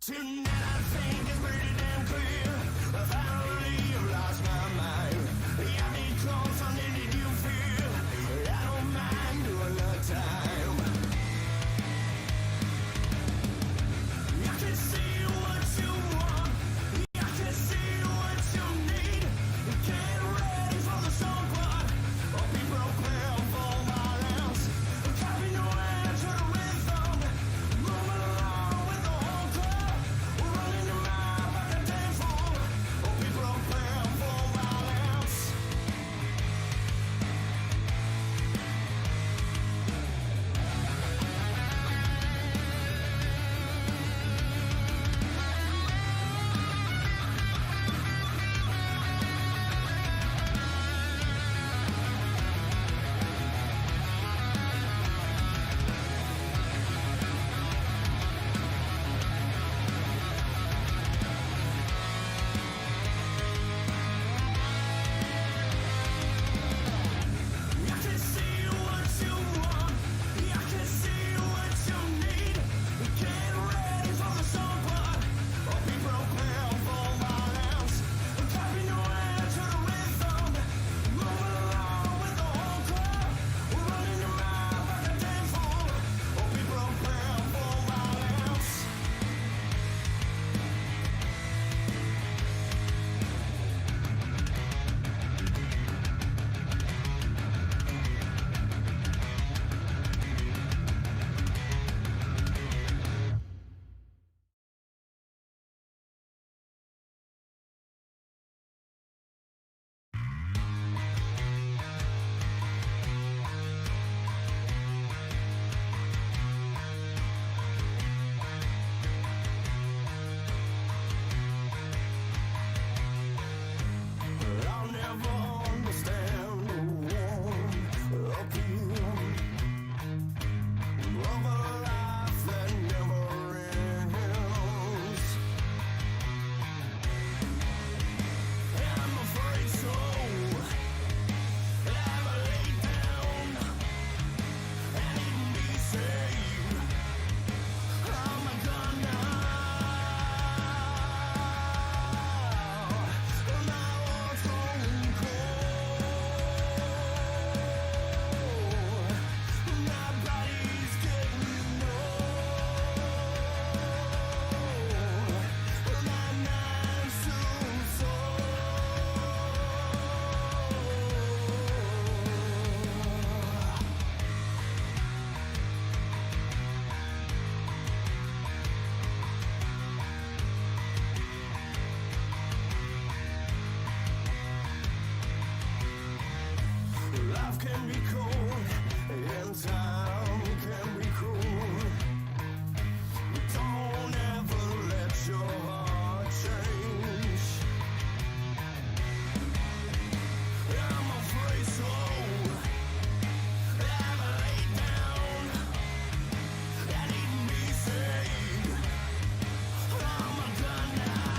Tonight I think it's pretty damn clear. Finally you've lost my mind. I need close, I need you feel. I don't mind doing the time. I can see what you want. I can see what you need. Get ready for the show, but be prepared for violence. Clapping your hands to the rhythm. Moving along with the whole crowd. Running your mouth like a dance floor. Be prepared for violence. I can see what you want. I can see what you need. Get ready for the show, but be prepared for violence. Clapping your hands to the rhythm. Moving along with the whole crowd. Running your mouth like a dance floor. Be prepared for violence. I'll never understand the warmth appeal of a life that never ends. And I'm afraid so. I've laid down and even be saved. I'm gone now. Life can be cold, and time can be cruel. Don't ever let your heart change. I'm afraid so. I've laid down and even be saved. I'm gone now.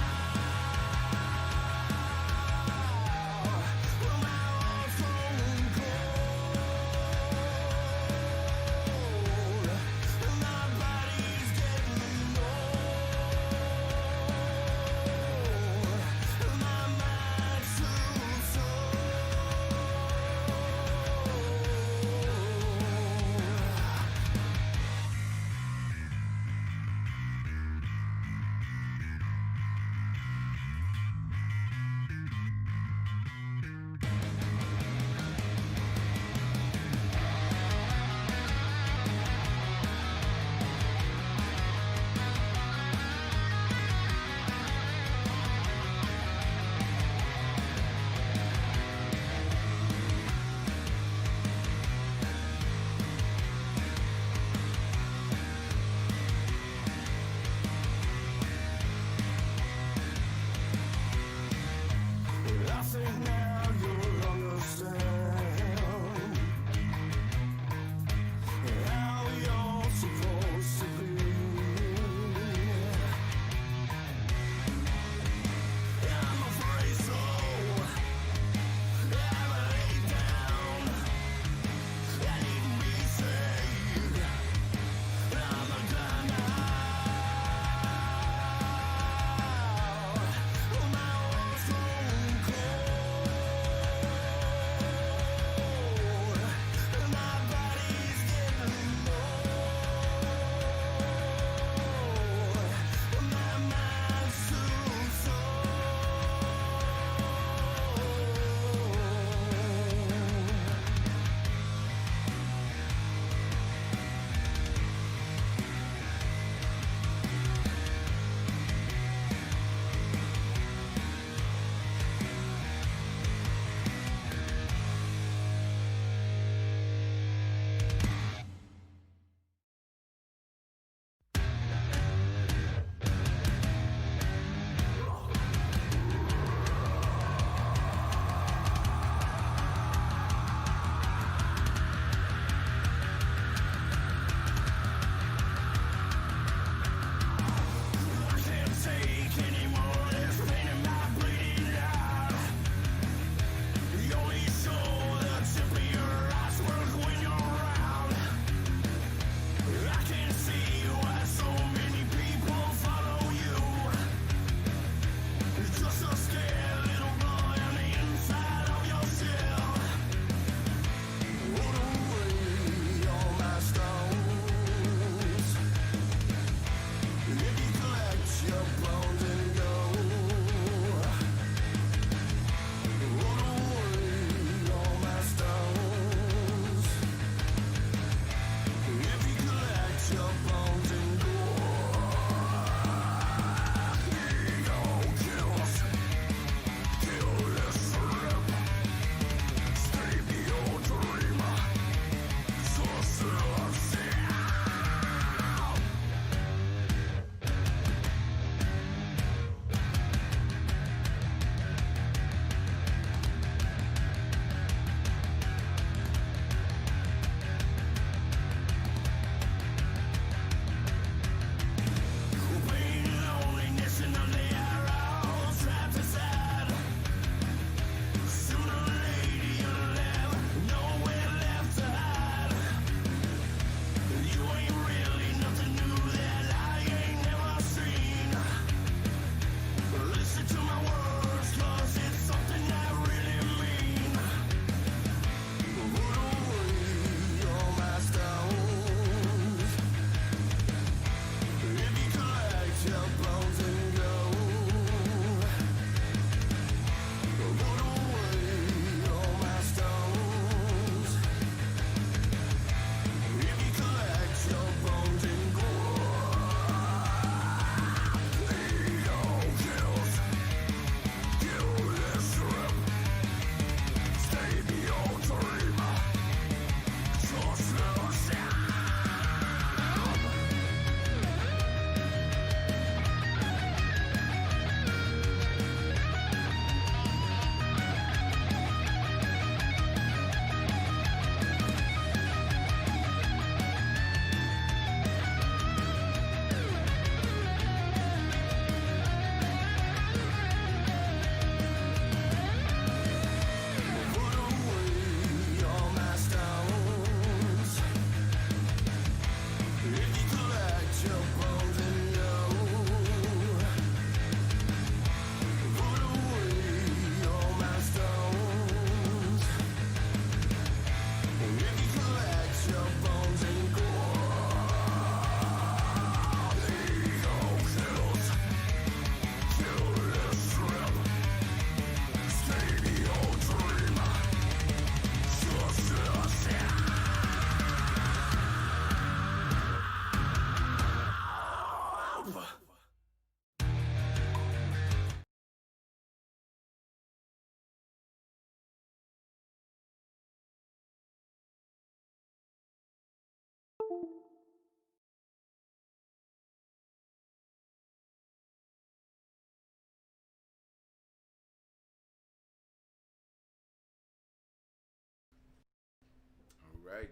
My heart's growing cold.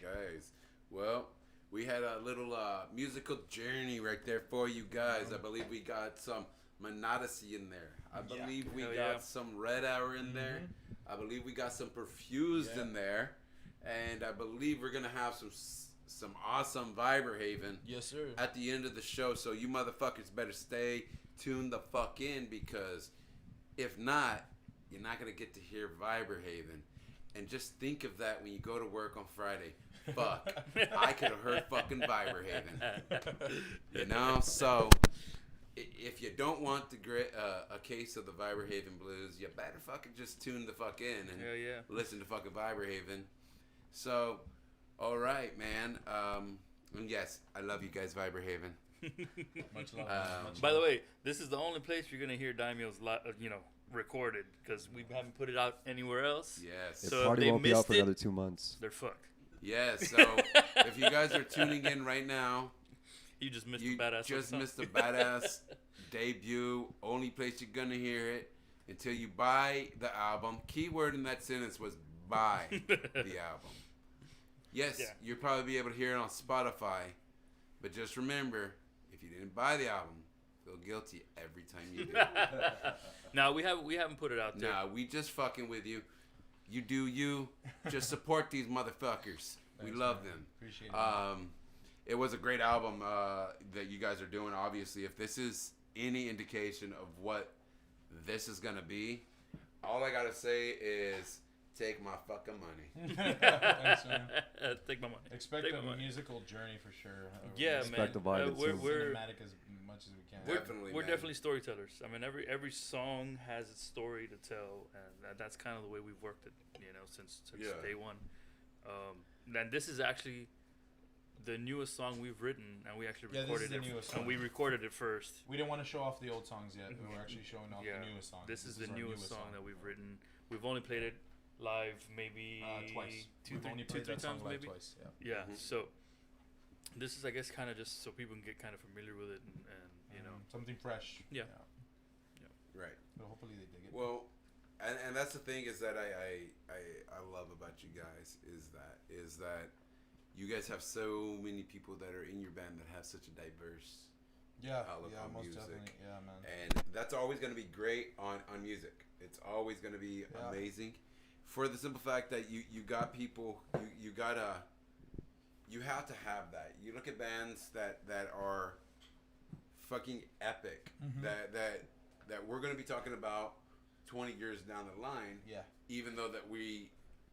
right, guys. Well, we had a little musical journey right there for you guys. I believe we got some Monodyssey in there. I believe we Hell got yeah. some Red Hour in there. I believe we got some Perfused in there. And I believe we're going to have some awesome Viber Haven Yes, sir. at the end of the show. So you motherfuckers better stay tuned the fuck in, because if not, you're not going to get to hear Viber Haven. And just think of that when you go to work on Friday. Fuck, I could have heard fucking Viber Haven. You know? So if you don't want a case of the Viber Haven blues, you better fucking just tune the fuck in and Hell yeah. listen to fucking Viber Haven. So, all right, man. And yes, I love you guys, Viber Haven. Much love. Much By the love. way, this is the only place you're gonna hear Daimyo's, recorded, because we haven't put it out anywhere else. Yes. The So if party they won't be out missed for it- another 2 months. They're fucked. Yes. So if you guys are tuning in right now, You just missed you a badass. just song. missed a badass debut. Only place you're gonna hear it until you buy the album. Keyword in that sentence was buy the album. Yes, Yeah. you'll probably be able to hear it on Spotify, but just remember, if you didn't buy the album, feel guilty every time you do. No, we haven't put it out there. Nah, we just fucking with you. You do you. Just support these motherfuckers. We Thanks, love man. them. Appreciate it. It was a great album that you guys are doing. Obviously, if this is any indication of what this is gonna be, all I gotta say is take my fucking money. Thanks, man. Take my money. Expect Take a my money. musical journey for sure. Yeah, Expect man. the vibe we're too. we're Cinematic as much as we can. Definitely, we're man. definitely storytellers. I mean, every song has its story to tell, and that's kind of the way we've worked it, since Yeah. day one. And this is actually the newest song we've written, and we actually Yeah, this recorded is the it. newest And song. we recorded it first. We didn't want to show off the old songs yet. We were actually showing off Yeah, the newest song. this is the our newest song that we've written. We've only played it live maybe twice. two, We've three, only two, played three that song times live maybe. twice. Yeah. Yeah. So this is, I guess, kind of just so people can get kind of familiar with it, and Something fresh. Yeah. Right. But hopefully they dig it. Well, and that's the thing is that I love about you guys is that you guys have so many people that are in your band that have such a diverse Yeah, outlook on most music. definitely. Yeah, man. And that's always going to be great on music. It's always going to be Yeah. amazing, for the simple fact that you got people, you have to have that. You look at bands that are fucking epic, that we're going to be talking about 20 years down the line, Yeah. even though that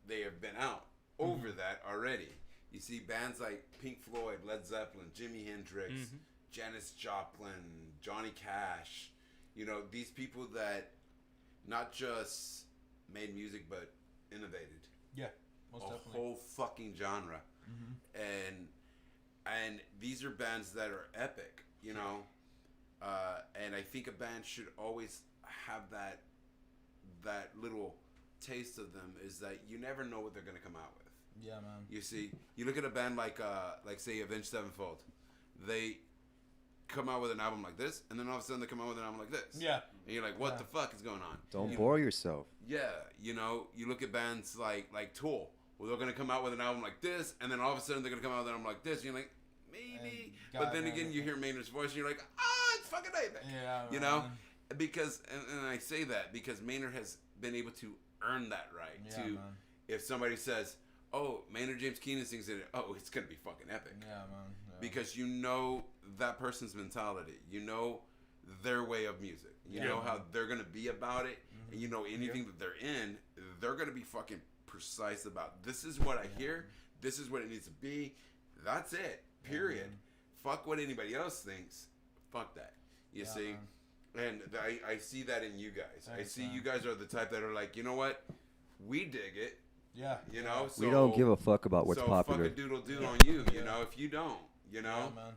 they have been out over that already. You see bands like Pink Floyd, Led Zeppelin, Jimi Hendrix, Janis Joplin, Johnny Cash. These people that not just made music but innovated Yeah, most a definitely. whole fucking genre. And these are bands that are epic, and I think a band should always have that little taste of them, is that you never know what they're going to come out with. Yeah, man. You see, you look at a band like say Avenged Sevenfold, they come out with an album like this, and then all of a sudden they come out with an album like this. Yeah. And you're like, what Yeah. the fuck is going on? Don't bore yourself. Yeah, you look at bands like Tool. Well, they're gonna come out with an album like this, and then all of a sudden they're gonna come out with an album like this. And you're like, maybe, And but then goddamn again, it. you hear Maynard's voice, and you're like, it's fucking epic. Yeah, You know, man. because and I say that because Maynard has been able to earn that right. Yeah, to man. if somebody says, "Oh, Maynard James Keenan sings in it," oh, it's gonna be fucking epic. Yeah, man. Yeah. Because you know that person's mentality, you know their way of music, you Yeah. know how they're gonna be about it, and you know anything that they're in, they're gonna be fucking precise about. This is what I hear. This is what it needs to be. That's it. Period. Fuck what anybody else thinks. Fuck that. You Yeah, see, man. and I see that in you guys. I Thanks, see man. you guys are the type that are like, you know what, we dig it. Yeah. You know, so We don't give a fuck about what's so popular. fuck a doodle do on you. You know, if you don't, you know. Yeah, man.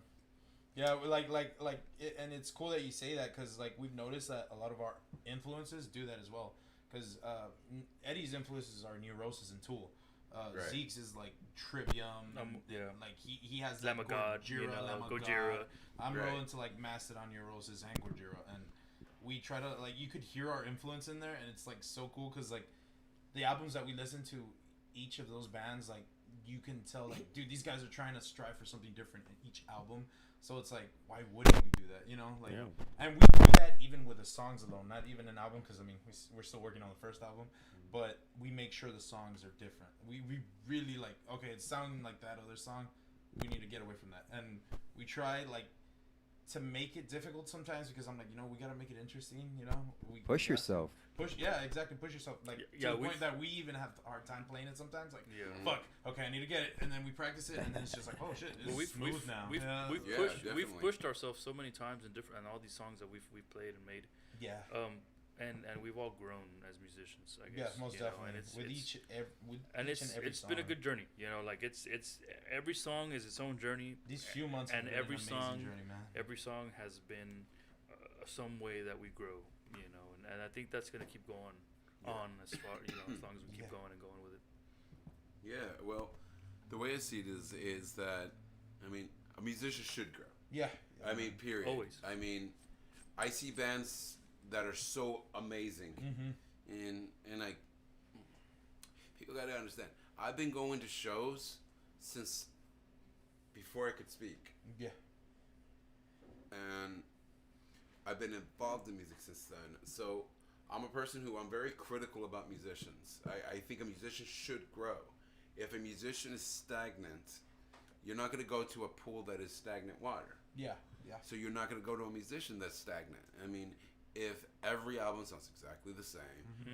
Yeah, and it's cool that you say that because we've noticed that a lot of our influences do that as well. Because Eddie's influences are Neurosis and Tool. Right. Zeke's is Trivium. yeah. He has Lamb of God, Lamb of Gojira. God. I'm Right. rolling to Mastodon, Neurosis, and Gojira, and we try to you could hear our influence in there, and it's so cool because the albums that we listen to, each of those bands you can tell like, dude, these guys are trying to strive for something different in each album. So it's like, why wouldn't we do that? You know, like, and we do that even with the songs alone, not even an album, because I mean, we're still working on the first album, but we make sure the songs are different. We really like, okay, it's sounding like that other song, we need to get away from that, and we try like to make it difficult sometimes because I'm like, you know, we gotta make it interesting. You know, Push yourself. Yeah, exactly. Push yourself. Like to the point that we even have a hard time playing it sometimes. Like, fuck. Okay, I need to get it, and then we practice it, and then it's just like, oh shit, it's smooth now. We've pushed ourselves so many times in different and all these songs that we've played and made. Yeah. And we've all grown as musicians, I guess. Yeah, most definitely. And it's been a good journey, you know. Like it's every song is its own journey. These few months and have been every an song, amazing journey, man. every song has been some way that we grow, you know. And I think that's gonna keep going on as far, you know, as long as we keep going and going with it. Yeah. Well, the way I see it is that, I mean, a musician should grow. Yeah. I mean, period. Always. I mean, I see bands that are so amazing, and like, people gotta understand. I've been going to shows since before I could speak. Yeah. And I've been involved in music since then. So I'm a person who I'm very critical about musicians. I think a musician should grow. If a musician is stagnant, you're not going to go to a pool that is stagnant water. Yeah. Yeah. So you're not going to go to a musician that's stagnant. I mean, if every album sounds exactly the same,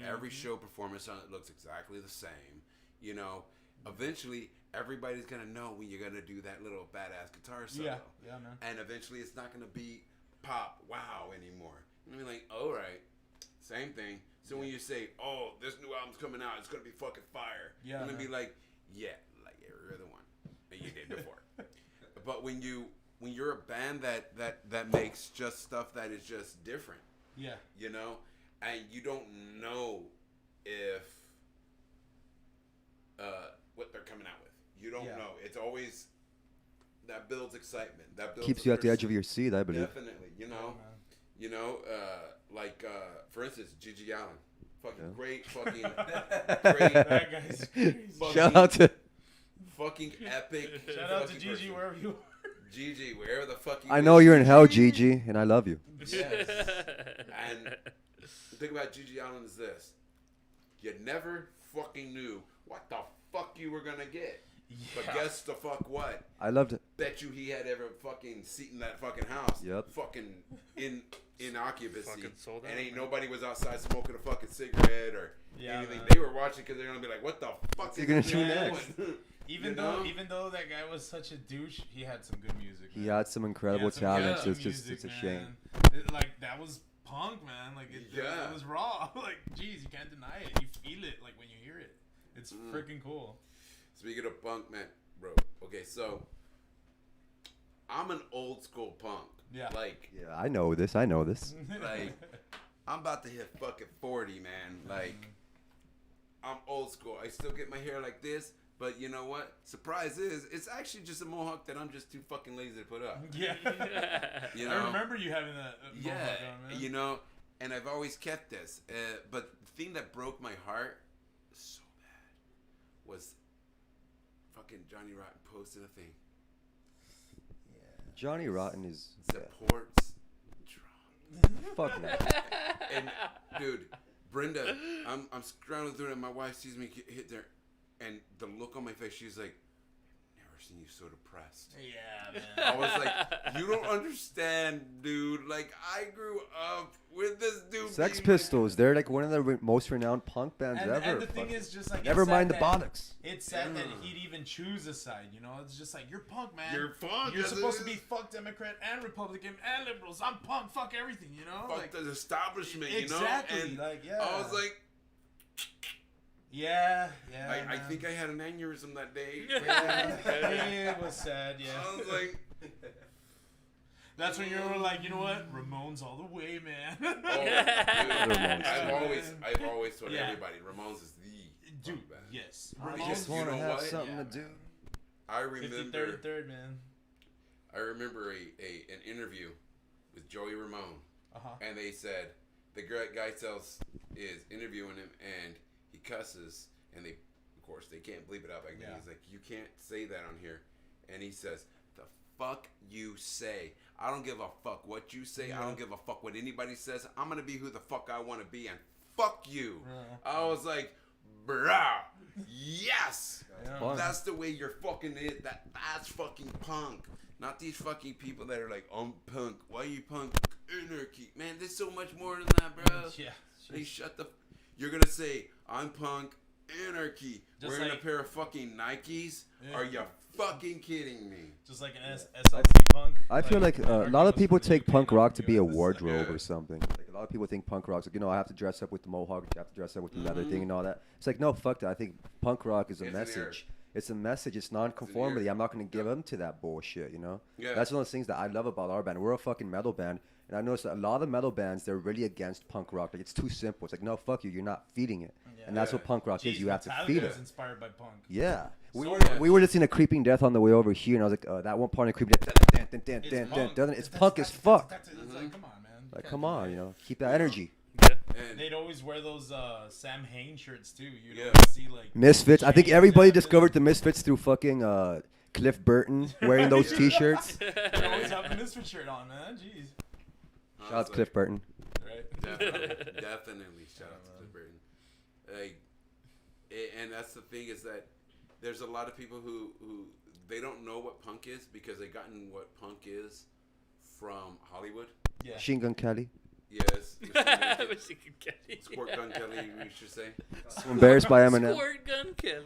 every show performance looks exactly the same, you know, eventually everybody's going to know when you're going to do that little badass guitar solo. Yeah. Yeah, man. And eventually it's not going to be pop wow anymore. And I'm like, all right, same thing. So when you say, oh, this new album's coming out, it's going to be fucking fire. Yeah. I'm going to be like, yeah, like every other one that you did before. But when you're a band that makes just stuff that is just different, yeah, you know, and you don't know if what they're coming out with. You don't know. It's always that builds excitement. That builds Keeps you at the edge of your seat, I believe. Definitely, like for instance, Gigi Allen, fucking great, fucking great. That guy's crazy. Shout out to Fucking epic. Shout out to fucking Gigi person. wherever you are. Gigi, wherever the fuck you I know you're in hell, Gigi, and I love you. Yes. And the thing about Gigi Allen is this: you never fucking knew what the fuck you were gonna get. But guess the fuck what? I loved it. Bet you he had every fucking seat in that fucking house. Yep. Fucking in occupancy. Fucking sold out, and ain't man. nobody was outside smoking a fucking cigarette or anything. Man. They were watching because they're gonna be like, "What the fuck you is gonna this do guy next?" doing?" Even though that guy was such a douche, he had some good music. He man. had some incredible He had some talents. good It's just music, it's a shame. man. Like that was punk, man. Like it was raw. Like, geez, you can't deny it. You feel it, like when you hear it. It's freaking cool. Speaking of punk, man, bro. Okay, so I'm an old school punk. Yeah. Like, Yeah, I know this. I know this. like I'm about to hit fucking 40, man. Like, I'm old school. I still get my hair like this, but you know what? Surprise is, it's actually just a mohawk that I'm just too fucking lazy to put up. Yeah. You know? I remember you having that. Yeah, on, man. you know, and I've always kept this. But the thing that broke my heart so bad was fucking Johnny Rotten posted a thing. Johnny Rotten is Supports Trump. fuck no. And dude, Brenda, I'm scrambling through it, and my wife sees me hit there, and the look on my face, she's like, "Never seen you so depressed." Yeah, I man. was like, "You don't understand, dude. Like, I grew up with this dude." Sex being Pistols. They're like one of the most renowned punk bands And, ever. and the thing Fuck. is, just like, Never it's mind the sad that- bollocks. It's sad that he'd even choose a side. You know, it's just like, you're punk, man. You're punk, You're yes, it supposed to is. be fuck Democrat and Republican and liberals. I'm punk. Fuck everything. You know. Fuck Like, the establishment, exactly, you know? And like, yeah. I was like, yeah. I think I had an aneurysm that day. Yeah, it was sad. Yeah. I was like, That's when you were like, you know what? Ramones all the way, man. oh, dude. Ramones. I've always told Yeah. everybody, Ramones is the Dude, punk band. yes. I Ramones, just you want to know have what? something Yeah, to do. I 53rd remember and 3rd, man. an interview with Joey Ramone, Uh-huh. and they said the guy is interviewing him, and he cusses, and they course, they can't bleep it out back then. Yeah. He's like, you can't say that on here. And he says, the fuck you say. I don't give a fuck what you say. I don't give a fuck what anybody says. I'm going to be who the fuck I want to be, and fuck you. I was like, bruh, yes. Fun. That's the way you're fucking it. That's fucking punk. Not these fucking people that are like, I'm punk. Why you punk? Anarchy. Man, there's so much more than that, bro. Yeah. Hey, shut the... You're going to say, I'm punk, anarchy, Just wearing like- a pair of fucking Nikes? Yeah. Are you fucking kidding me? Just like an SLC punk. I feel like a lot of people take punk rock to be a US. wardrobe Yeah. or something. Like a lot of people think punk rock's like, I have to dress up with the mohawk, I have to dress up with the leather thing and all that. It's like, no, fuck that. I think punk rock is a It's an era. message. It's a message. It's non-conformity. I'm not going to give them to that bullshit, Yeah. That's one of the things that I love about our band. We're a fucking metal band. And I noticed that a lot of metal bands, they're really against punk rock. Like, it's too simple. It's like, no, fuck you. You're not feeding it. Yeah. And that's Yeah. what punk rock is. Jeez, You have to Metallica feed is it. inspired by punk. Yeah. We Sort of. were listening to Creeping Death on the way over here, and I was like, that one part in Creeping Death, it's punk as fuck. It's like, come on, man. Like, come on, keep that energy. Yeah. And They'd always wear those Sam Hain shirts too. You'd Yeah. always see like Misfits. I think chains everybody and- discovered the Misfits through fucking Cliff Burton wearing those T-shirts. They always have a Misfit shirt on, man. Jeez. Shout out to Cliff Burton. Right. Definitely. Shout out to Cliff Burton. And that's the thing is that there's a lot of people who they don't know what punk is because they gotten what punk is from Hollywood. Yeah. Machine Gun Kelly. Yes. Michigan Kelly. Squirt Gun Kelly, we should say. Embarrassed by Eminem. Squirt Gun Kelly.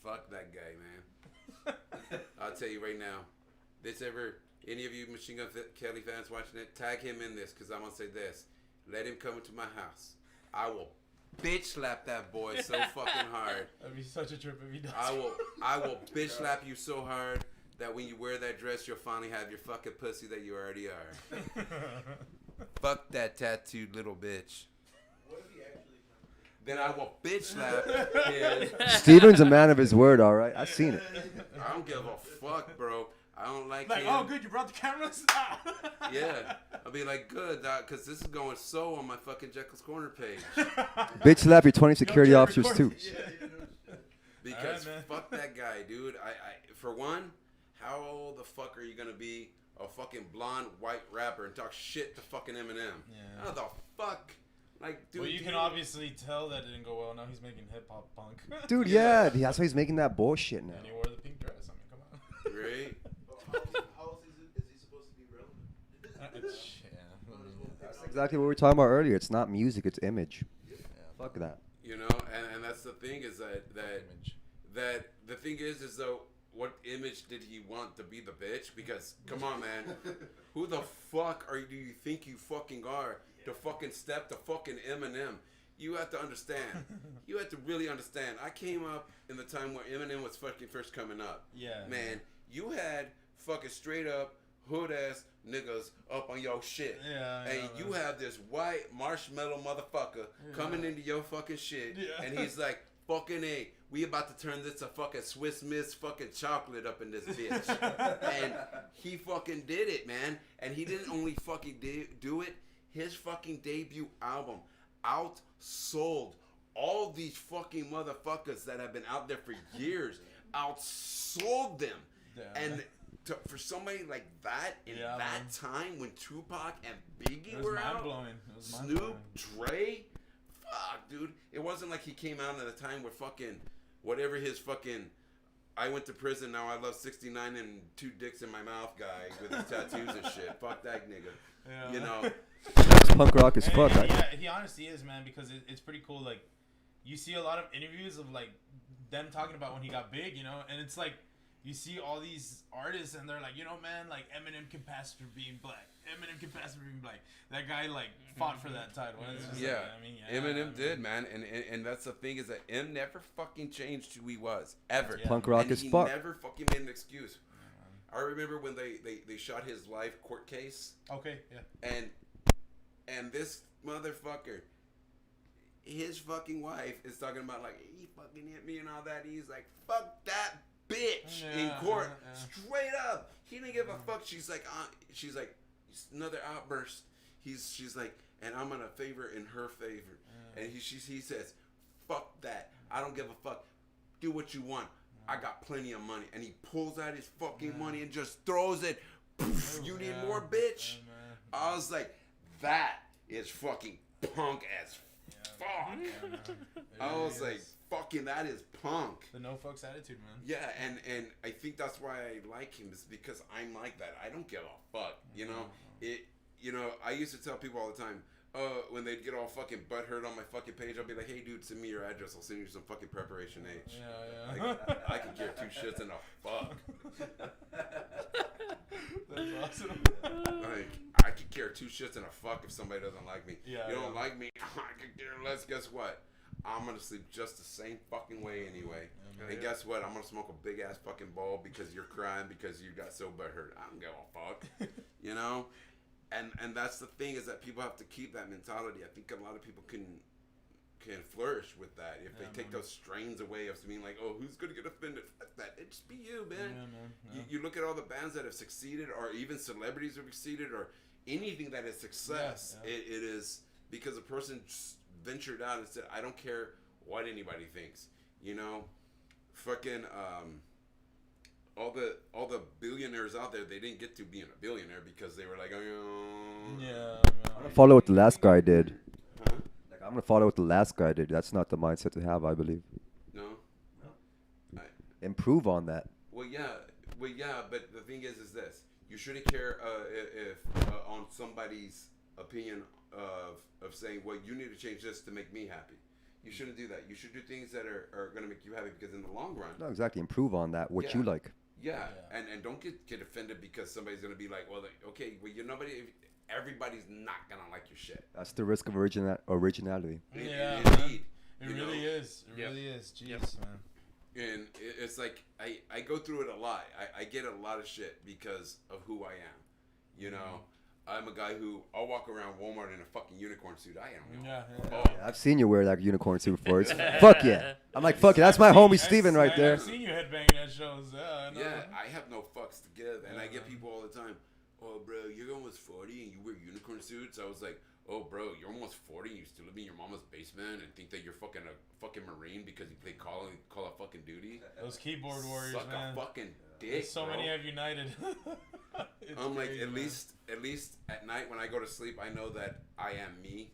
Fuck that guy, man. I'll tell you right now. Any of you Machine Gun Kelly fans watching it, tag him in this because I'm going to say this. Let him come into my house. I will bitch slap that boy so fucking hard. That'd be such a trip if he does. I will bitch slap you so hard that when you wear that dress, you'll finally have your fucking pussy that you already are. Fuck that tattooed little bitch. What if he actually Then I will bitch slap his. Steven's a man of his word, all right? I've seen it. I don't give a fuck, bro. I don't like Like, him. oh, good, you brought the cameras. Yeah. I'll be like, good, because this is going so on my fucking Jekyll's Corner page. Bitch slap your 20 security Yo, officers, record too. this shit. Because Alright, man. fuck that guy, dude. I for one, how the fuck are you gonna be a fucking blonde white rapper and talk shit to fucking Eminem? Yeah. How the fuck? Like, dude. Well, you can obviously tell that didn't go well. Now he's making hip hop punk. Dude, yeah. That's why he's making that bullshit now. And he wore the pink dress. I mean, come on. Right? how else is he supposed to be relevant? That's exactly what we were talking about earlier. It's not music, it's image. Fuck that. You know, and that's the thing is that the thing is though, what image did he want to be the bitch? Because come on, man, who the fuck do you think you fucking are to fucking step to fucking Eminem? You have to understand. You have to really understand. I came up in the time where Eminem was fucking first coming up. Yeah. Man, you had fucking straight up hood ass niggas up on your shit. Yeah, I And know, you man. have this white marshmallow motherfucker coming into your fucking shit. Yeah. And he's like, fucking A, we about to turn this to fucking Swiss Miss fucking chocolate up in this bitch. And he fucking did it, man. And he didn't only fucking do it. His fucking debut album outsold all these fucking motherfuckers that have been out there for years. Outsold them. Yeah. And for somebody like that in Yeah, that man. time when Tupac and Biggie It was were out, mind-blowing. It was Snoop, mind-blowing. Dre, fuck, dude. It wasn't like he came out at a time where fucking whatever his fucking I went to prison, now I love 69 and 2 dicks in my mouth guy with his tattoos and shit. Fuck that nigga. Yeah. You know. That's punk rock as And- fuck. and I- yeah, he honestly is, man, because it's pretty cool. Like, you see a lot of interviews of, like, them talking about when he got big, and it's like, you see all these artists, and they're like, man, like, Eminem can pass for being black. Eminem can pass for being black. That guy, like, fought for that title. And it's just Yeah, like, I mean, yeah, Eminem did, man, and that's the thing is that M never fucking changed who he was ever. Yeah. Punk rock and as he fuck. never fucking made an excuse. I remember when they shot his live court case, Okay, yeah. and this motherfucker, his fucking wife is talking about like he fucking hit me and all that. He's like, fuck that bitch in Yeah, court, yeah. straight up. He didn't give a fuck. She's like another outburst. She's like, and I'm gonna favor in her favor, and he says, fuck that. I don't give a fuck. Do what you want. I got plenty of money. And he pulls out his fucking money and just throws it. Poof, you need more, bitch. I was like, that is fucking punk as fuck. I was like, fucking, that is punk. The no fucks attitude, man. Yeah, and I think that's why I like him, is because I'm like that. I don't give a fuck, you know. I used to tell people all the time, when they'd get all fucking butthurt on my fucking page, I'll be like, hey, dude, send me your address. I'll send you some fucking preparation H. Yeah. Like, I can care two shits and a fuck. That's awesome. Like, I could care two shits and a fuck if somebody doesn't like me. Yeah, you don't like me, I could care less. Guess what? I'm gonna sleep just the same fucking way anyway. And guess what? I'm gonna smoke a big ass fucking bowl because you're crying because you got so butthurt. I don't give a fuck. You know? And that's the thing, is that people have to keep that mentality. I think a lot of people can flourish with that if they take those strains away of being like, oh, who's gonna get offended? Fuck that. It just be you, man. Yeah, man. Yeah. You look at all the bands that have succeeded, or even celebrities have succeeded, or anything that is success. Yeah. It is because a person just ventured out and said, I don't care what anybody thinks. You know, fucking all the billionaires out there, they didn't get to being a billionaire because they were like, oh, Yeah, I'm gonna follow what the last guy did. huh? Like, I'm gonna follow what the last guy did. That's not the mindset to have, I believe. No. Improve on that. Well, yeah, but the thing is this: you shouldn't care if on somebody's opinion of saying, well, you need to change this to make me happy. You shouldn't do that. You should do things that are going to make you happy, because in the long run, No, exactly. Improve on that. What you Yeah. like. yeah, and don't get offended because somebody's going to be like, well, okay, well, everybody's not going to like your shit. That's the risk of originality. Yeah, Indeed. It You really know? is. It Yep. really is. Jeez, Yep. man. And it's like I go through it a lot. I get a lot of shit because of who I am. You know, I'm a guy who I'll walk around Walmart in a fucking unicorn suit. I am. Yeah. I've seen you wear that unicorn suit before. It's fuck yeah. I'm like, fuck it. That's my homie Steven right there. I've seen you headbanging at shows. Yeah, I know. Yeah, I have no fucks to give, and I Yeah, get man. people all the time. Oh, bro, you're almost 40 and you wear unicorn suits. I was like, oh, bro, you're almost 40 and you still live in your mama's basement and think that you're fucking a fucking Marine because you play Call of fucking Duty. Those keyboard warriors, Suck man. a fucking dick, There's so bro. many have united. It's I'm like, crazy, at man. least at night when I go to sleep, I know that I am me,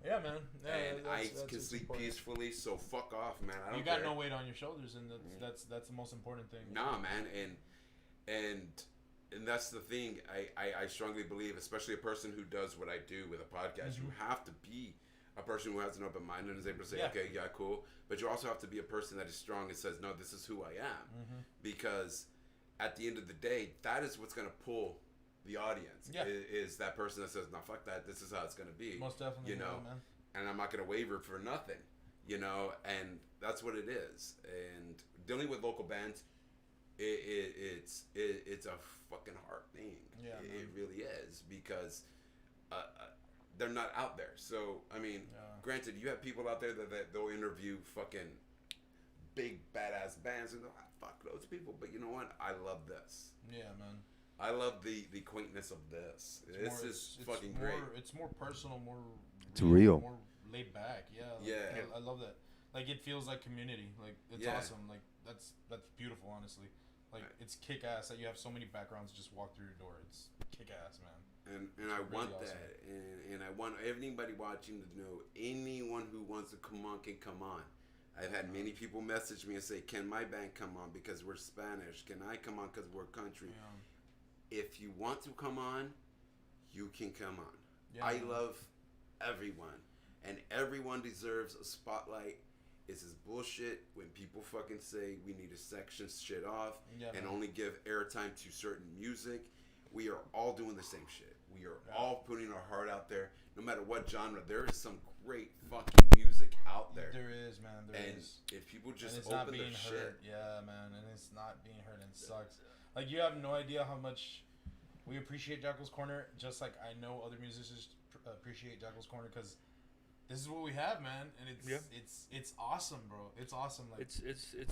Yeah, man. Yeah, and I that's can what's sleep important. peacefully. So fuck off, man. I don't You got care. no weight on your shoulders, and that's the most important thing. Nah, man, and that's the thing. I strongly believe, especially a person who does what I do with a podcast, you have to be a person who has an open mind and is able to say, Yeah. okay, yeah, cool. But you also have to be a person that is strong and says, no, this is who I am. Because at the end of the day, that is what's going to pull the audience. Yeah. Is that person that says, no, fuck that. This is how it's going to be. Most definitely, You know, yeah, man. and I'm not going to waver for nothing. You know, and that's what it is. And dealing with local bands, it's a fucking hard thing. Yeah, It really is, because they're not out there. So I mean, granted, you have people out there that they'll interview fucking big badass bands and they're like, fuck those people. But you know what? I love this. Yeah, man. I love the quaintness of this. This is fucking great. It's more personal, more. It's real. More laid back. Yeah. Like, Yeah. I love that. Like, it feels like community. Like, it's Yeah. awesome. Like, that's beautiful, honestly. Like, Right. it's kick ass that you have so many backgrounds just walk through your door. It's kick ass, man. And I Really want awesome. that, and I want anybody watching to know, anyone who wants to come on can come on. I've had many people message me and say, can my band come on because we're Spanish? Can I come on because we're country? Yeah. If you want to come on, you can come on. Yeah, I man. love everyone, and everyone deserves a spotlight. It's this bullshit when people fucking say we need to section shit off Yeah, and man. only give airtime to certain music. We are all doing the same shit. We are all putting our heart out there. No matter what genre, there is some great fucking music out there. There is, man. There And is. if people And just it's not open their being shit, heard. Yeah, man. And it's not being heard, and it sucks. Like, you have no idea how much we appreciate Jackal's Corner, just like I know other musicians appreciate Jackal's Corner, because this is what we have, man, and it's awesome, bro. It's awesome. Like, It's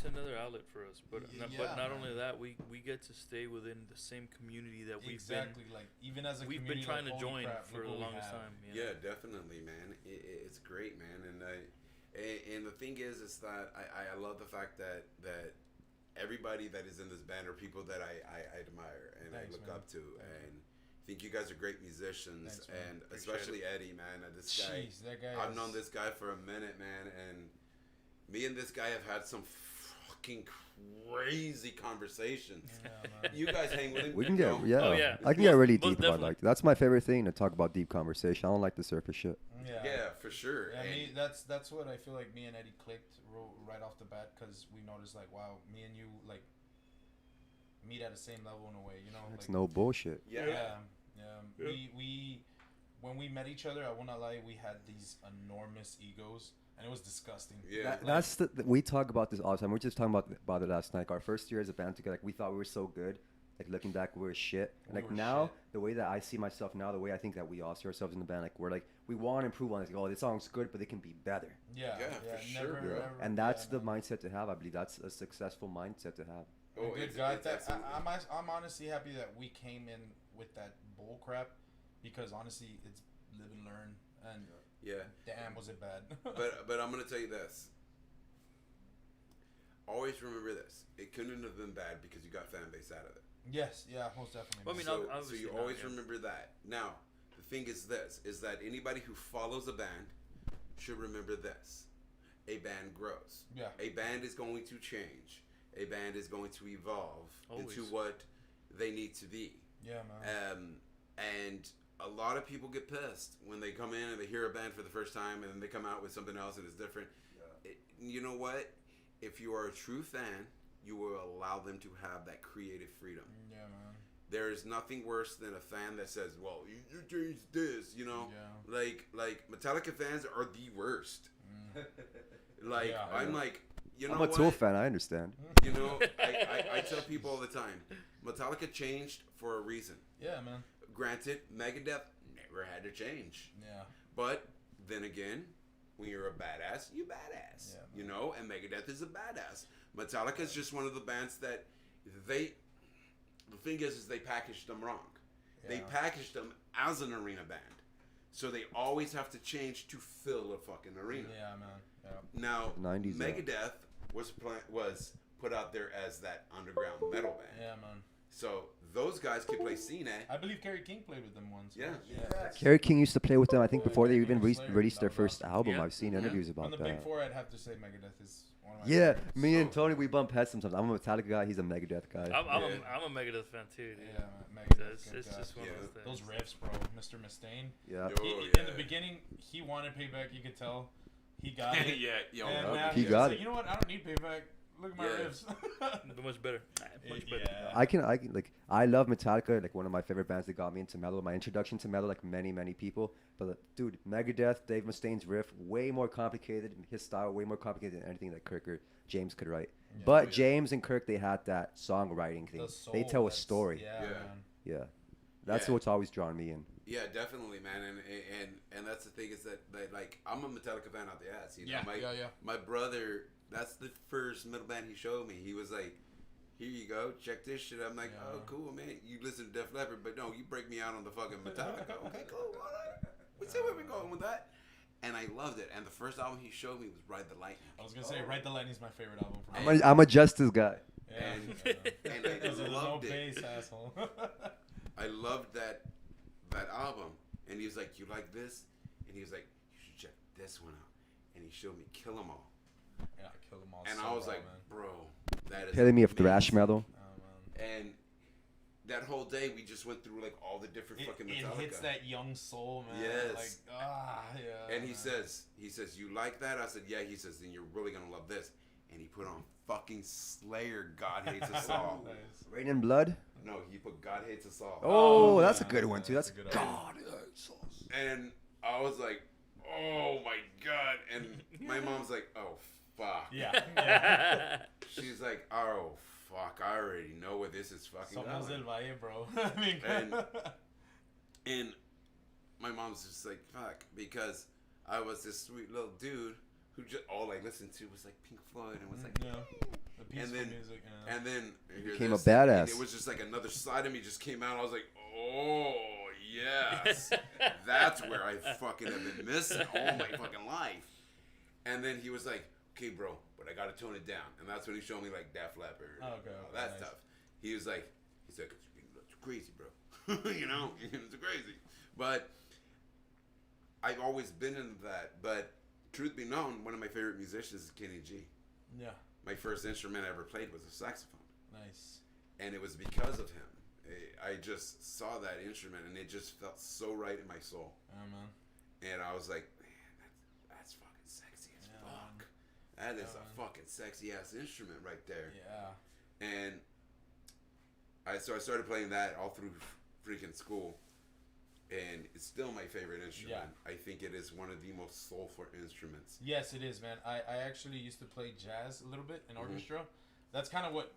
another outlet for us, but Yeah, not man. only that, we get to stay within the same community that exactly, like, even as a we've been community, trying like, to holy join crap, for look the what we longest have. time. You know? yeah, definitely, man. It's great, man. And And the thing is that I love the fact that everybody that is in this band are people that I admire and Thanks, I look man. up to, and I think you guys are great musicians, Thanks, man. and Appreciate especially Eddie, man. This guy, Jeez, that guy. I've known this guy for a minute, man, and me and this guy have had some fucking crazy conversations. Yeah, man. You guys hang with him? We can get, No? yeah. Oh, yeah. I can get really Most deep about definitely. like that's my favorite thing to talk about deep conversation. I don't like the surface shit. Yeah, for sure. Yeah, And- me, that's what I feel like me and Eddie clicked right off the bat, because we noticed like, wow, me and you like meet at the same level in a way, you know. It's like, no bullshit. yeah. Yeah. We when we met each other, I won't lie, we had these enormous egos, and it was disgusting. Yeah. That's we talk about this all the time. We were just talking about it last night. Our first year as a band together, like we thought we were so good. Like looking back, we were shit. And We like were now, shit. the way that I see myself now, the way I think that we all see ourselves in the band, like we're like we want to improve on it. Like, oh, this song's good, but it can be better. Yeah, Yeah, for sure, never, bro. never, And that's yeah, the man. mindset to have. I believe that's a successful mindset to have. A good it's- guy. it's That absolutely- I'm honestly happy that we came in with that bull crap, because honestly, it's live and learn. And Yeah. damn, was it bad. But I'm gonna tell you this. Always remember this. It couldn't have been bad because you got fan base out of it. yes, yeah, most definitely. Well, I mean, So obviously you not, always yeah. remember that. Now, the thing is this, is that anybody who follows a band should remember this. A band grows. Yeah. A band is going to change. A band is going to evolve into Always. what they need to be. yeah, man. And a lot of people get pissed when they come in and they hear a band for the first time and then they come out with something else and it's different. You know what? If you are a true fan, you will allow them to have that creative freedom. Yeah, man. There is nothing worse than a fan that says, "Well, you changed this," you know. Yeah. Like Metallica fans are the worst. Like Yeah. I'm like, you know I'm a what? Tool fan. I understand. You know, I tell people all the time, Metallica changed for a reason. Yeah, man. Granted, Megadeth never had to change. Yeah. But then again, when you're a badass, you badass. Yeah, You know, and Megadeth is a badass. Metallica is just one of the bands that the thing is they packaged them wrong. They Yeah. packaged them as an arena band. So they always have to change to fill a fucking arena. Yeah, man. Yeah. Now, 90s, yeah. Megadeth was put out there as that underground metal band. Yeah, man. So those guys could play scene. I believe Kerry King played with them once. Yeah. Kerry King used to play with them. I think before they King even was Slayer. released their That was first awesome. album. Yeah. I've seen Yeah. interviews On about the that. Big Four, I'd have to say Megadeth is one of my Yeah, favorites. me and So- Tony, we bump heads sometimes. I'm a Metallica guy. He's a Megadeth guy. I'm a Megadeth fan too, dude. Yeah, man. So Megadeth. it's good guy. just one Yeah. of those Those things. riffs, bro. Mr. Mustaine. Yeah. Yo, In the yeah. beginning, he wanted payback. You could tell. He got it. Yeah, yo, And okay. now He he's got like, it. you know what? I don't need payback. Look at my Yeah. riffs. But much better. Much better. Yeah. I can like I love Metallica, like one of my favorite bands that got me into metal. My introduction to metal, like many people. But dude, Megadeth, Dave Mustaine's riff, way more complicated. His style, way more complicated than anything that Kirk or James could write. Yeah. But Yeah. James and Kirk, they had that songwriting thing. The They soul, tell a that's- story. Yeah, Yeah. man. Yeah, that's Yeah. what's always drawn me in. Yeah, definitely, man, and that's the thing is that like I'm a Metallica fan out the ass. You know, Yeah, my brother, that's the first metal band he showed me. He was like, "Here you go, check this shit." I'm like, Yeah. "Oh, cool, man. You listen to Def Leppard, but no, you break me out on the fucking Metallica." Okay, cool. All right. We see where we're going with that. And I loved it. And the first album he showed me was Ride the Lightning. I was gonna say, Ride the Lightning's my favorite album. From I'm a Justice guy. Yeah. and- yeah. and I Because there's no loved it. bass, asshole. I loved that album. And he was like, "You like this?" And he was like, "You should check this one out." And he showed me Kill 'Em All. Yeah, I killed them all. And so I was raw, like, man. "Bro, that is Epitome of amazing." thrash metal. Oh, man. And that whole day, we just went through like all the different fucking It Metallica. hits that young soul, man. Yes. Like, yeah. And he man. says, "You like that?" I said, "Yeah." He says, "Then you're really gonna love this." And he put on fucking Slayer, God Hates Us All. Nice. Rain and Blood. No, he put God Hates Us All. Oh, that's a yeah, good one too. that's That's a good God hates us. And I was like, "Oh my God!" And my mom's like, "Oh fuck." Yeah. yeah. She's like, "Oh fuck! I already know where this is fucking Somos going." del Valle, bro. I mean, And my mom's just like, "Fuck," because I was this sweet little dude who just all I listened to was like Pink Floyd and was like, yeah. The peaceful then- music. Yeah. and then here became a this, badass. and it was just like another side of me just came out. I was like, "Oh yes, that's where I fucking have been missing all my fucking life." And then he was like, okay, bro, but I gotta tone it down. And that's when he showed me like Def Leppard and all that stuff. He was like, he's crazy, bro. You know, it's crazy. But I've always been into that. But truth be known, one of my favorite musicians is Kenny G. Yeah. My first instrument I ever played was a saxophone. Nice. And it was because of him. I just saw that instrument and it just felt so right in my soul. Yeah, man. And I was like, man, that's fucking sexy as fuck. That is a fucking sexy ass instrument right there. Yeah. And I started playing that all through freaking school. And it's still my favorite instrument. Yeah. I think it is one of the most soulful instruments. Yes, it is, man. I actually used to play jazz a little bit in orchestra. That's kind of what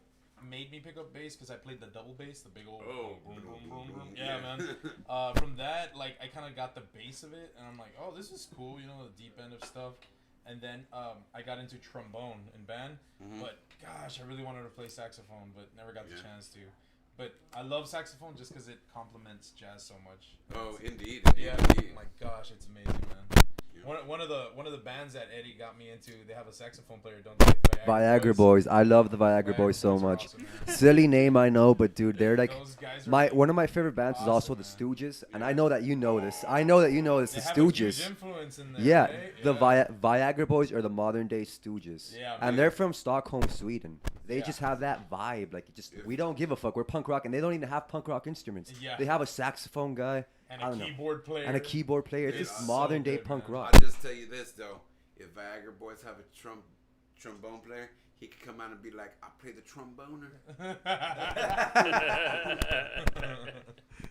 made me pick up bass, because I played the double bass, the big old boom, boom, boom, boom. Yeah, man. From that, like, I kind of got the base of it, and I'm like, oh, this is cool, you know, the deep end of stuff. And then I got into trombone in band, but gosh, I really wanted to play saxophone, but never got the chance to. But I love saxophone just because it complements jazz so much. Oh, indeed. Yeah. Indeed. Oh my gosh, it's amazing, man. Yeah. One of the bands that Eddie got me into, they have a saxophone player, don't they? Viagra Boys. I love the Viagra Boys so Boys are much. awesome, man. Silly name, I know, but dude, they're like Those guys are one of my favorite bands is also awesome, the man. Stooges, and I know that you know this. I know that you know this. They The have a huge Stooges. influence in there, Yeah, right? the Yeah. Viagra Boys are the modern day Stooges. Yeah, man. And they're from Stockholm, Sweden. They Yeah. just have that vibe. Like, we don't give a fuck. We're punk rock, and they don't even have punk rock instruments. Yeah. They have a saxophone guy. And I a don't know. keyboard player. And a keyboard player. It's It's just so modern day good, punk man. rock. I'll just tell you this though: if Viagra Boys have a trombone player, he could come out and be like, "I play the tromboner."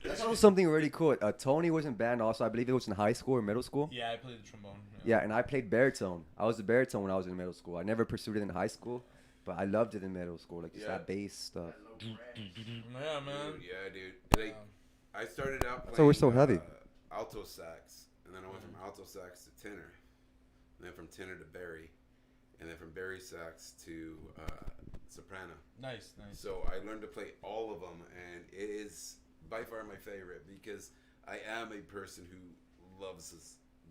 That's also something really cool. Tony was in band also. I believe it was in high school or middle school. Yeah, I played the trombone. Yeah, and I played baritone. I was a baritone when I was in middle school. I never pursued it in high school, but I loved it in middle school. Like, just Yeah. that bass stuff. Yeah, man. Yeah, dude. Like, I started out playing So we're so heavy. Alto sax, and then I went from alto sax to tenor, and then from tenor to bari, and then from bari sax to soprano. Nice, nice. So I learned to play all of them, and it is by far my favorite because I am a person who loves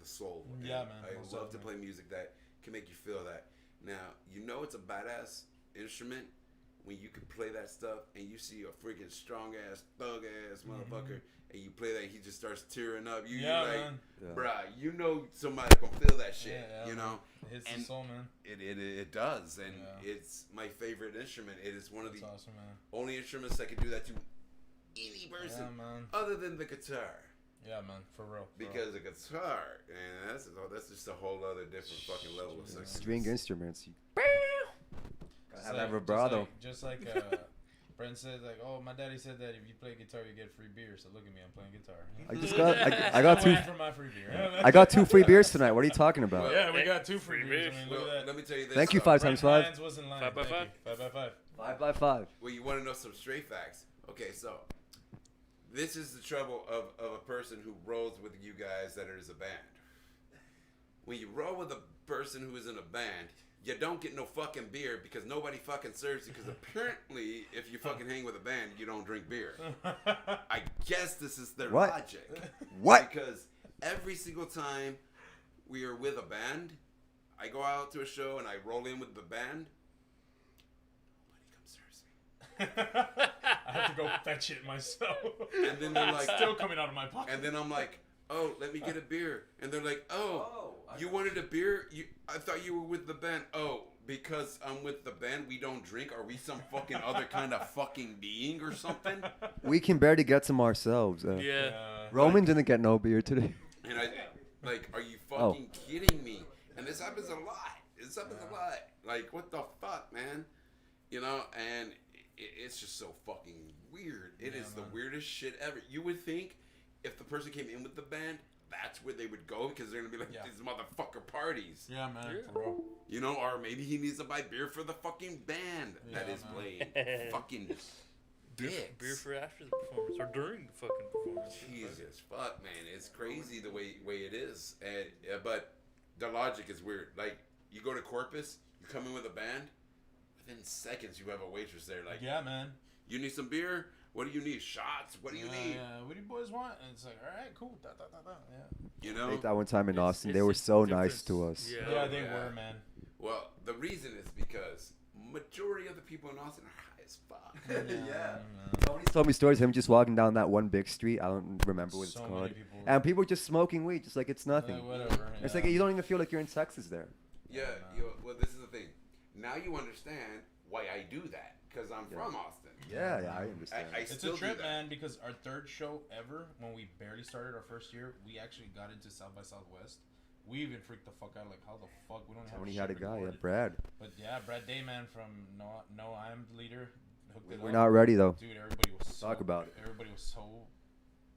the soul. And Yeah, man, I most love to definitely. play music that can make you feel that. Now, you know it's a badass instrument when you can play that stuff and you see a freaking strong ass, thug ass motherfucker, and you play that, he just starts tearing up. You're Yeah, like, man. Yeah. bruh, you know somebody can feel that shit, Yeah, you know? It hits And the soul, man. It does, and Yeah. it's my favorite instrument. It is one of That's the awesome, man. only instruments that can do that to any person Yeah, man. other than the guitar. Yeah, man. For real. Because the guitar, and that's just a whole other different fucking level of sex. String instruments. You Just have like- that vibrato. Just like Brent said, like, oh, my daddy said that if you play guitar, you get free beer. So look at me, I'm playing guitar. I just got I got two waiting for my free beer. I got 2 free beers tonight. What are you talking about? Yeah, we got 2 free Free beers. beers. I mean, look Well, at that. let me tell you this. Thank you, though. 5 Brent times 5. Lyons was in line. 5 by Thank 5? you. 5 by 5. 5 by 5. Well, you want to know some straight facts? Okay, so this is the trouble of a person who rolls with you guys that is a band. When you roll with a person who is in a band, you don't get no fucking beer because nobody fucking serves you. Because apparently, if you fucking hang with a band, you don't drink beer. I guess this is their What? logic. What? Because every single time we are with a band, I go out to a show and I roll in with the band. Nobody comes serves me. I have to go fetch it myself. And then they're like, Still coming out of my pocket. and then I'm like, oh, let me get a beer. And they're like, oh, you wanted a beer? I thought you were with the band. Oh, because I'm with the band, we don't drink? Are we some fucking other kind of fucking being or something? We can barely get some ourselves. Yeah. Roman didn't get no beer today. And I, like, are you Oh. fucking kidding me? And this happens a lot. This happens a lot. Like, what the fuck, man? You know, and it's just so fucking weird. It is the weirdest shit ever. You would think if the person came in with the band, that's where they would go because they're gonna be like these motherfucker parties. Yeah, man. For real. You know, or maybe he needs to buy beer for the fucking band that Yeah, is man. playing. Fucking dicks. Beer for after the performance or during the fucking performance. Jesus, fuck, man, it's crazy the way it is, and but the logic is weird. Like, you go to Corpus, you come in with a band, within seconds you have a waitress there. Like, Yeah, man. you need some beer? What do you need? Shots? What do you need? Yeah, what do you boys want? And it's like, all right, cool. Da, da, da, da. Yeah. You know? Like that one time in It's- Austin, they it's were a so nice to difference. us. Yeah. Yeah, they yeah. were, man. Well, the reason is because majority of the people in Austin are high as fuck. Yeah. Tony told me stories of him just walking down that one big street. I don't remember what it's So called. many people. And people just smoking weed, just like it's nothing. Whatever. It's yeah. like you don't even feel like you're in Texas there. Yeah, Yeah, well, this is the thing. Now you understand why I do that, because I'm from Austin. Yeah, I understand. I It's still a trip, do that. man, because our third show ever, when we barely started our first year, we actually got into South by Southwest. We even freaked the fuck out, like, how the fuck we don't have Tony shit had a guy, yeah, recorded. Brad. But yeah, Brad Dayman from No, I'm the leader. Hooked it We're up. not ready though. Dude, everybody was Talk about it. Everybody was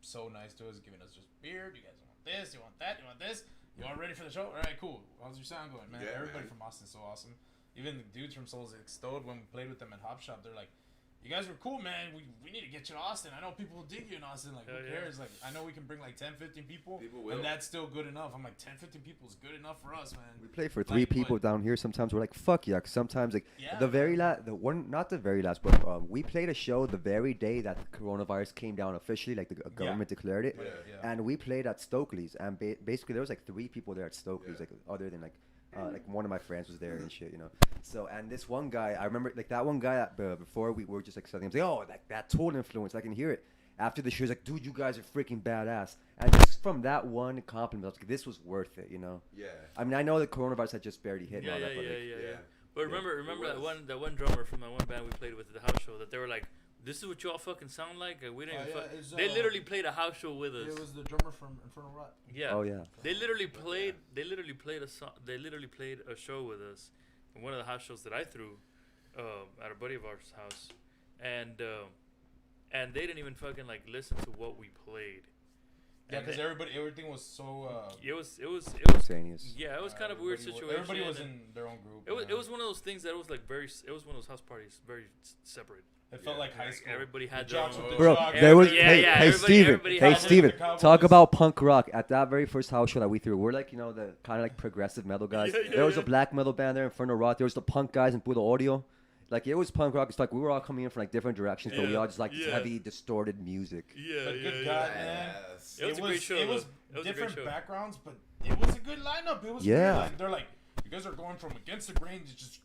so nice to us, giving us just beer. You guys want this? You want that? You want this? You all ready for the show? All right, cool. How's your sound going, man? Yeah, Everybody man. from Austin's so awesome. Even the dudes from Souls Extolled, when we played with them at Hop Shop, they're like, "You guys were cool, man. We need to get you to Austin. I know people dig you in Austin. Like, who Hell yeah. cares? Like, I know we can bring like 10, 15 people, People will. and that's still good enough." I'm like, 10, 15 people is good enough for us, man. We play for three Like, people but- down here. Sometimes we're like, fuck yeah. 'Cause sometimes like Yeah, the very man. last, the one, not the very last, but we played a show the very day that the coronavirus came down officially, like the government declared it. Yeah. And we played at Stokely's, and basically there was like 3 people there at Stokely's, Yeah. like other than like one of my friends was there and shit, you know. So and this one guy, I remember like that one guy before we were just like telling him, like, oh, like that Tool influence, I can hear it. After the show, he's like, dude, you guys are freaking badass. And just from that one compliment, I was like, this was worth it, you know. Yeah. I mean, I know the coronavirus had just barely hit and Yeah, all yeah, that, but yeah, like, yeah, yeah. yeah. But Yeah, remember it that one drummer from that one band we played with at the house show that they were like, "This is what y'all fucking sound like." We didn't. Oh, Even yeah, it's, they literally played a house show with us. It was the drummer from Infernal Rot. Yeah. oh yeah. They literally played. They literally played a song. They literally played a show with us, in one of the house shows that I threw, at a buddy of ours' house, and they didn't even fucking like listen to what we played. Yeah, And because they- everything was so. It was. Spontaneous. Yeah, it was kind of a weird situation. Everybody was and in their own group. It was one of those things that was like very. It was one of those house parties, very separate. It felt Yeah. like high school. Everybody had The their jocks own- with the Bro, jocks. there was Yeah, hey, yeah, hey everybody- Steven, everybody hey had Steven, the Cowboys. talk about punk rock. At that very first house show that we threw, we're like, you know, the kind of like progressive metal guys. Yeah, yeah, there was yeah. a black metal band there, Infernal Rot. There was the punk guys in Budo Audio. Like it was punk rock. It's like we were all coming in from like different directions, but we Yeah, all just like this yeah. heavy distorted music. Yeah, But yeah, good yeah. God, man. Yes. It was a great show, It was though. It was a great different show. backgrounds, but it was a good lineup. It was Yeah. weird. Like, they're like, you guys are going from Against the Grain to just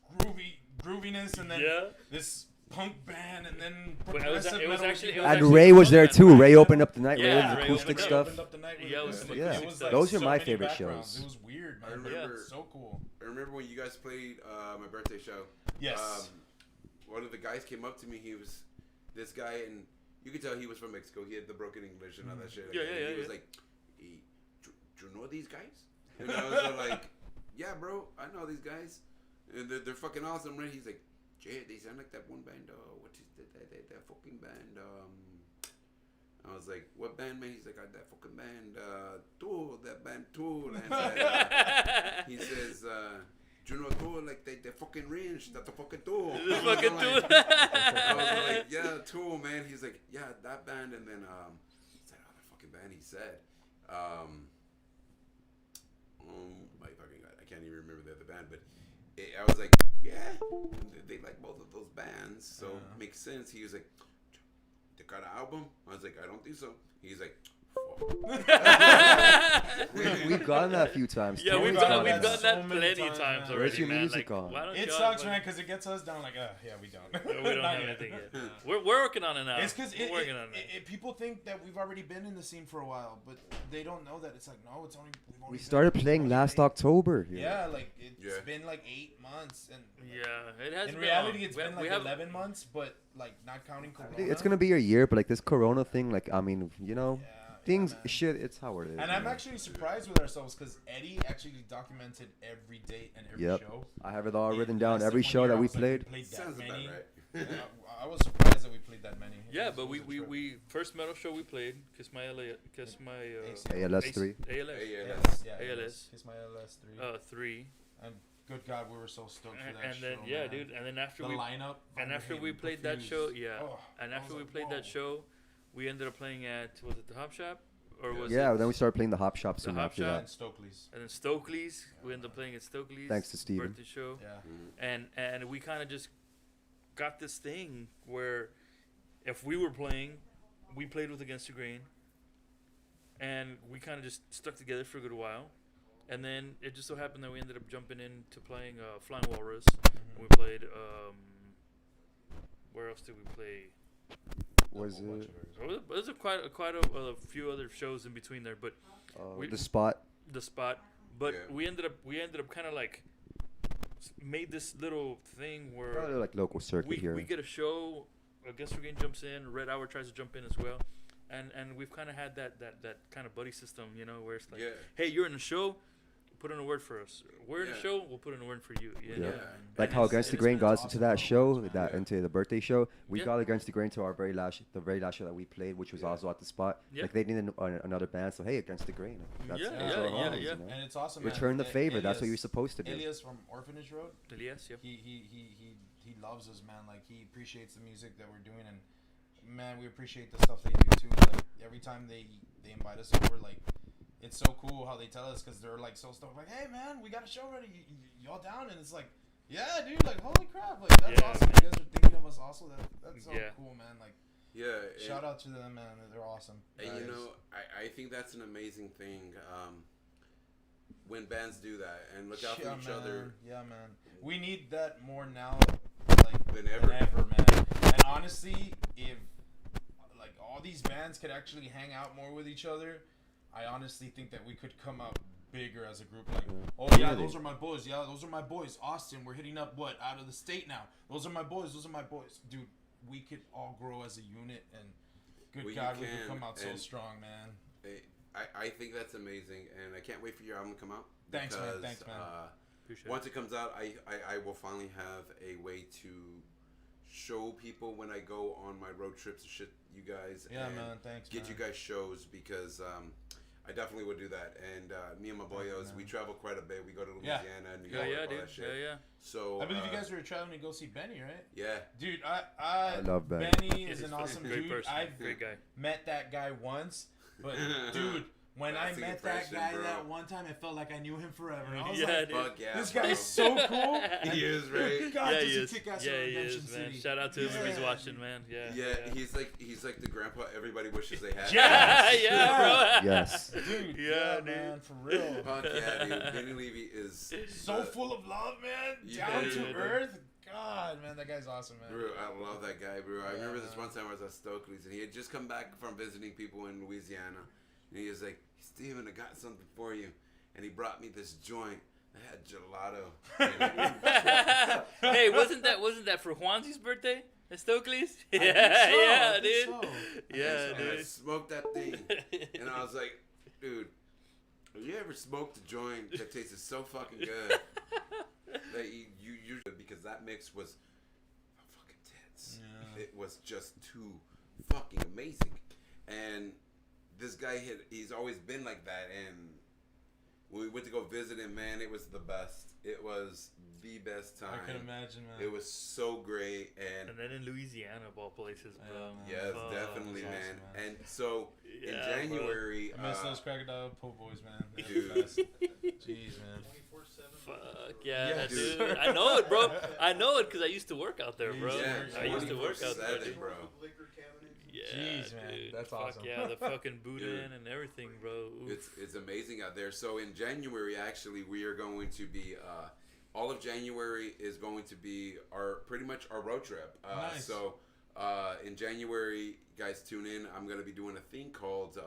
grooviness, and then Yeah. this punk band, and then But it was- progressive it was metal. actually- You it guys- was And actually Ray was fun, there man. too. Ray opened up the night. Yeah, Ray Ray was opened acoustic up. stuff. Opened up the night with Yeah, it it. was some It acoustic was, stuff. like, Those are so my many favorite backgrounds. shows. It was weird, man. I It remember- was so cool. I remember when you guys played my birthday show. Yes. One of the guys came up to me. He was this guy, and you could tell he was from Mexico. He had the broken English and all that shit. Yeah, and yeah, He yeah, was yeah. like, hey, do you know these guys? And I was like, yeah, bro, I know these guys. And they're fucking awesome, right? He's like, Jay, they sound like that one band. What is that fucking band? I was like, what band, man? He's like, that fucking band, Tool, that band Tool. And he says, do you know Tool? Like, they fucking range. That's the fucking Tool. The fucking I was Tool. I was like, yeah, Tool, man. He's like, yeah, that band. And then he said, oh, that fucking band. He said, oh my fucking God, I can't even remember the other band, but I was like, yeah, they like both of those bands, so makes sense. He was like, they got an album? I was like, I don't think so. He's like, We've gotten that a few times. Yeah, Tony's we've done done that that so plenty many times times, man. already, Where's your man. music Like, on? why don't It y'all sucks, fucking- man, because it gets us down like, yeah, we don't. We don't Not have yet. anything yet. We're working on it now. It's because we're working on it. people think that we've already been in the scene for a while, but they don't know that it's like, no, it's only. We've only We been- started playing we've last only- October. Here. Yeah, like it's Yeah. been like 8 months, and like, Yeah, it has in been. reality, it's been we like have 11 months, but like not counting Corona. It's gonna be a year, but like this Corona thing, like I mean, you know, Yeah, things, man. shit, it's how it is. And you I'm know? actually surprised with ourselves because Eddie actually documented every date and every Yep. show. I have it all In written less down. than Every 1 show year, that I we was like, played. that sounds about many. right. I was surprised that we played that many. It Yeah, was- but it was a trip. we first metal show we played, Kiss My ALS3. ALS Yeah, ALS. Kiss My ALS 3. 3. And good God, we were so stoked for that And show. then yeah, man. dude, and then after The we lineup. and after we Vanderhaven, played that show, Confused. yeah, Oh, and I after was we like, played that whoa. show, we ended up playing at, was it the Hop Shop, or was Yeah, it then we started playing the Hop Shop The soon Hop after Shop? that. And Stokely's. and then Stokely's. We ended up playing at Stokely's. Thanks to Steven. Birthday show, Yeah. and we kind of just got this thing where if we were playing, we played with Against the Grain, and we kind of just stuck together for a good while. And then it just so happened that we ended up jumping into playing Flying Walrus. And we played, where else did we play? Was it There's quite a few other shows in between there, but the spot? the spot. But Yeah. we ended up kind of like made this little thing where Probably like local circuit here. we get a show, Against the Grain jumps in, Red Hour tries to jump in as well, and we've kind of had that kind of buddy system, you know, where it's like, Yeah. hey, you're in a show, put in a word for us. We're in Yeah. a show, we'll put in a word for you. You Yeah. know? Like And how it's- Against the it's Grain been got us awesome into that for show, us, man. that Yeah. into the birthday show. We Yeah. got Against the Grain to our very last show that we played, which was also at the spot. Yeah. Like they needed another band, so hey, Against the Grain. That's Yeah, our yeah, homies, yeah. you know? And it's awesome. Return the man. favor. That's what you're Elias- supposed to do. Elias from Orphanage Road. Yes, yep. He loves us, man. Like he appreciates the music that we're doing, and man, we appreciate the stuff they do too. Like every time they invite us over, like it's so cool how they tell us because they're like so stoked. Like, hey man, we got a show ready. Y'all down? And it's like, yeah, dude. Like holy crap, like that's Yeah, awesome. man. You guys are thinking of us also. That's so Yeah. cool, man. Like Yeah. shout out to them, man. They're awesome. And guys. you know, I think that's an amazing thing when bands do that and look out for each other Yeah, man. We need that more now, like than ever. man. And honestly, if like all these bands could actually hang out more with each other, I honestly think that we could come up bigger as a group. Like, oh yeah, Really? those are my boys. Yeah, those are my boys. Austin, we're hitting up out of the state now. Those are my boys. Those are my boys, dude. We could all grow as a unit, and good Well, you God, we can, could come out so and- strong, man. I think that's amazing, and I can't wait for your album to come out. Thanks, man. because, Thanks, man. Appreciate Once it comes out, I will finally have a way to show people when I go on my road trips and shit, you guys. Yeah, and man. Thanks, Get man. you guys shows because I definitely would do that. And me and my boyos, man. we travel quite a bit. We go to Yeah. Louisiana and New Yeah, York, yeah, all dude. that shit. Yeah, yeah. So I believe you guys were traveling to go see Benny, right? Yeah. Dude, I love Benny. Benny He's is an a awesome great dude. person. I've Great guy. met that guy once, but dude, when I Lasting met that impression, guy bro. that one time, it felt like I knew him forever. I was Yeah, like, dude. Fuck yeah. this bro. guy's so cool. He is, right? Good God, Yeah, does he he is. kick ass Yeah, at he Redemption is, man. City. Shout out to him if he's Yeah. watching, man. Yeah. Yeah, he's like the grandpa everybody wishes they had. Yeah, yeah, bro. Yes. Dude, Yeah, yeah, dude. man, for real. Fuck yeah, dude. Benny Levy is So full of love, man. Yeah, Down dude. to earth. God, man, that guy's awesome, man. Bro, I love that guy, bro. I Yeah, remember this man. one time I was at Stokely's and he had just come back from visiting people in Louisiana. And he was like, Steven, I got something for you. And he brought me this joint that had gelato. in it. Hey, wasn't that for Juanzi's birthday at Stokely's? I think so, Yeah, I think dude. so. Yeah, And I dude. smoked that thing. And I was like, dude, have you ever smoked a joint that tasted so fucking good that you because that mix was fucking tits. Yeah. It was just too fucking amazing. And this guy he's always been like that. And when we went to go visit him, man, it was the best. It was the best time. I can imagine, man. It was so great. And And then in Louisiana, of all places, bro. Yeah, man. yes, Fuck. definitely, That's man. awesome, man. And so in Yeah, bro. January, I miss those crocodile po' boys, man. They're the Dude. best. Jeez, man. 24/7. Fuck yeah, Yes, dude. sir. I know it, bro. I know it because I used to work out there, bro. yeah, I used to work out there, 24/7, dude. bro. Liquor cabinets. Yeah, Jeez, man. dude. That's Fuck awesome. yeah, the fucking Buddha Dude. in and everything, bro. Oof. It's amazing out there. So in January, actually, we are going to be all of January is going to be pretty much our road trip. Nice. So in January, guys, tune in. I'm going to be doing a thing called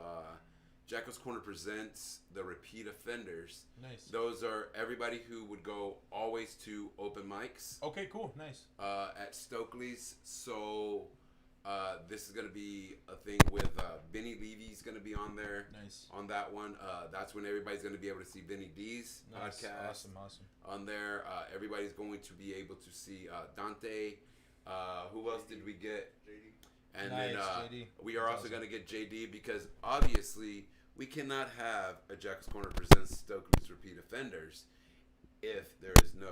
Jackal's Corner presents the Repeat Offenders. Nice. Those are everybody who would go always to open mics Okay, cool. Nice. at Stokely's. So this is going to be a thing with Vinny Levy's going to be on there. Nice. On that one, that's when everybody's going to be able to see Vinny D's Nice. podcast. Awesome. On there, everybody's going to be able to see Dante. Who else did we get? JD. And Nice, then JD. we are That's also awesome. going to get JD because obviously we cannot have a Jack's Corner presents Stokely's Repeat Offenders if there is no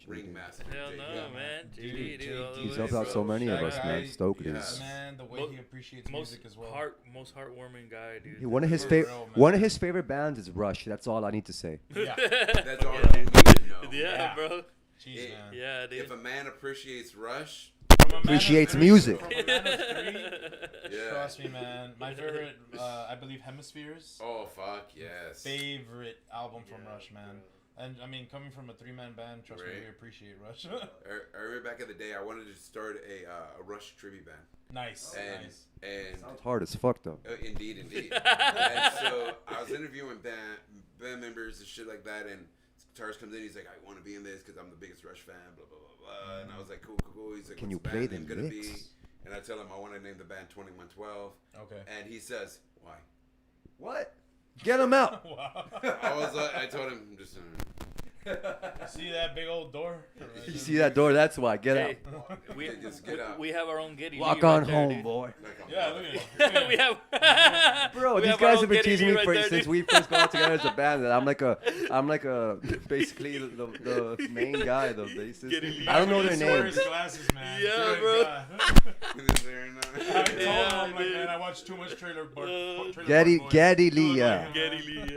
ringmaster. Hell JD. no, Yeah, man. man. JD, Dude, dude, all the He's way, helped out bro. so many of That us, man. guy- Stokely's. Man, the way Mo- he appreciates Most music as well. most heartwarming guy, dude. One of his For favorite real, man. one of his favorite bands is Rush. That's all I need to say. Yeah. That's all Yeah. you need to know. Yeah, Yeah. bro. Jeez, man. Yeah, dude. If a man appreciates Rush, From a man of Appreciates three- music. From a man of three lost me, man. My favorite, I believe, Hemispheres. Oh fuck yes. Favorite album from Yeah, Rush, man. bro. And I mean, coming from a 3-man band, trust me, Right. we appreciate Rush. I remember back in the day, I wanted to start a Rush tribute band, Nice, and nice. and Sounds hard as fuck though. indeed. And so I was interviewing band members and shit like that, and guitarist comes in, he's like, I want to be in this because I'm the biggest Rush fan, blah blah blah blah. And I was like, cool. He's like, Can what's you the play band the name gonna be? licks? And I tell him I want to name the band 2112, Okay. and he says, why? What? Get him out. Wow. I told him just. See that big old door? You see that door? That's why. Get Hey, out. we, Just get out. we have our own Geddy Walk Lee on right there, home, dude. boy. Yeah, look at it. we have. Bro, we these have our guys own have been Geddy teasing Lee me right for there, since dude. we first got together as a band. That I'm like a basically the main guy, the bassist. Geddy Lee. I don't know their He wears names. glasses, man. Yeah, Good bro. God. I told Yeah, him, I'm like, dude. man, I watch too much Trailer Park Geddy Boys. Geddy Too Lee, yeah. annoying, Geddy man. Lee.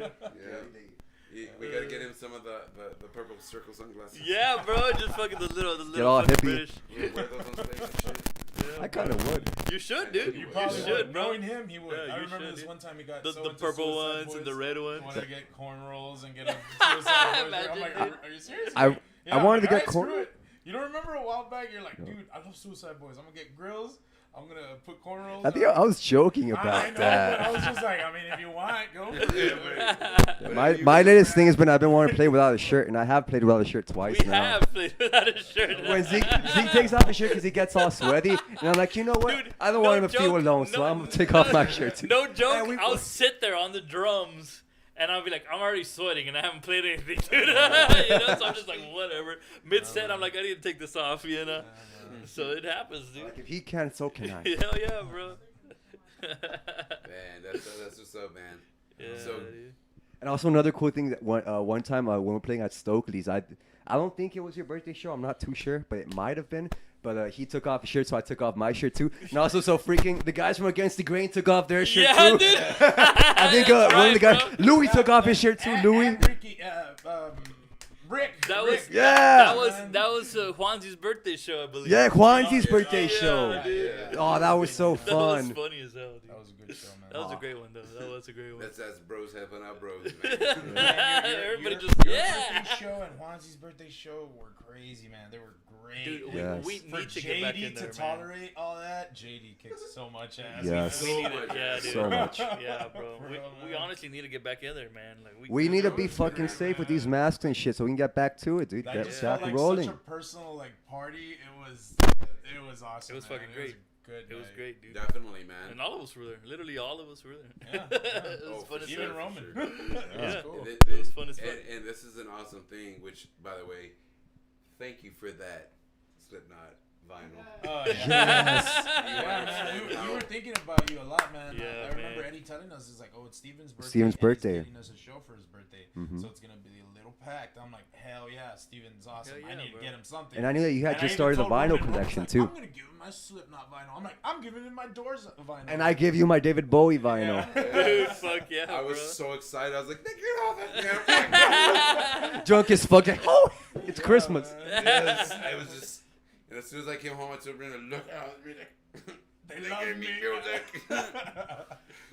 Yeah. We gotta get him some of the purple circle sunglasses. Yeah, bro, just fucking the little all fucking hippie. British. We'll wear those on stage and shit. Yeah, I kind of would. You should, dude. You probably should, would. bro. Knowing him, he would. Yeah, I you remember should, this dude. one time he got The so into purple Suicide ones Boys, and the red ones. wanted to get cornrows and get a Suicide Boys. I'm like, Imagine, are you serious? I Yeah, wanted to I'm like, get "Alright, screw corn. it." You don't remember a while back? You're like, dude, I love Suicide Boys. I'm gonna get grills. I'm gonna put cornrows. I think I was joking I about know, but I was that. just like, I mean, if you want, go for it. My latest thing has been I've been wanting to play without a shirt, and I have played without a shirt twice We now. have played without a shirt. When Zeke takes off his shirt because he gets all sweaty, and I'm like, you know what? Dude, I don't no want him to feel joke, alone, so no- I'm gonna take off my shirt too. No joke. Man, we- I'll sit there on the drums and I'll be like, I'm already sweating and I haven't played anything, dude. You know, so I'm just like, whatever. Mid set, I'm like, I need to take this off, you know. So it happens, dude. Like if he can, so can I. Hell yeah, bro. Man, that's what's up, man. Yeah, So- dude. And also another cool thing that one time when we were playing at Stokely's, I don't think it was your birthday show. I'm not too sure, but it might have been. But he took off his shirt, so I took off my shirt too. And also, so freaking the guys from Against the Grain took off their shirt Yeah, too. dude. I think That's one of the right, guys, bro. Louis, took off his shirt too. Louis. And Ricky, Rick. That Rick. was Yeah. that was Juanzi's birthday show, I believe. Yeah, Juanzi's Yeah, birthday yeah, show. dude. Oh, that was so That was fun. funny as hell, dude. That was a good show, man. That was a great one, though. That was a great one. That's bros helping out bros, man. Everybody your just birthday yeah. show and Juanzi's birthday show were crazy, man. They were great. Dude, Yes. we For need to get back in JD there, to man. tolerate all that, JD kicks so much ass. Yes. We need it, yeah, dude. So much. Yeah, bro. For We real, we man. honestly need to get back in there, man. Like We need to be fucking safe with these masks and shit, so we can get back to it, dude. That Get just back felt like rolling. such a personal like party. It was awesome. It was man. fucking It great. Good. It was night. great, dude. Definitely, man. And all of us were there. Literally, all of us were there. Yeah, it was Oh, fun for as sure, Even hell. Roman. for sure. Yeah. Cool. It was fun as fuck. And this is an awesome thing, which, by the way, thank you for that Slipknot vinyl. Oh, yeah. Yes. Yeah, man. We were thinking about you a lot, man. Yeah, I remember man. Eddie telling us, it's like, oh, it's Steven's birthday. Steven's and birthday. He's getting us a show for his birthday. Mhm. So it's going to be a little packed. I'm like, hell yeah, Steven's awesome. Hell I yeah, need bro. to get him something. And I knew that you had And just I started the even told vinyl Roman, collection Roman's too. like, I'm going to give him my Slipknot vinyl. I'm like, I'm giving him my Doors vinyl. And I give you my David Bowie vinyl. Dude, fuck yeah, I was bro. so excited. I was like, Nick, get off that damn thing. Drunk as fuck. Like, oh, it's Christmas. Yes, I was just. And as soon as I came home, I told Brenda, look out, They love gave me. music.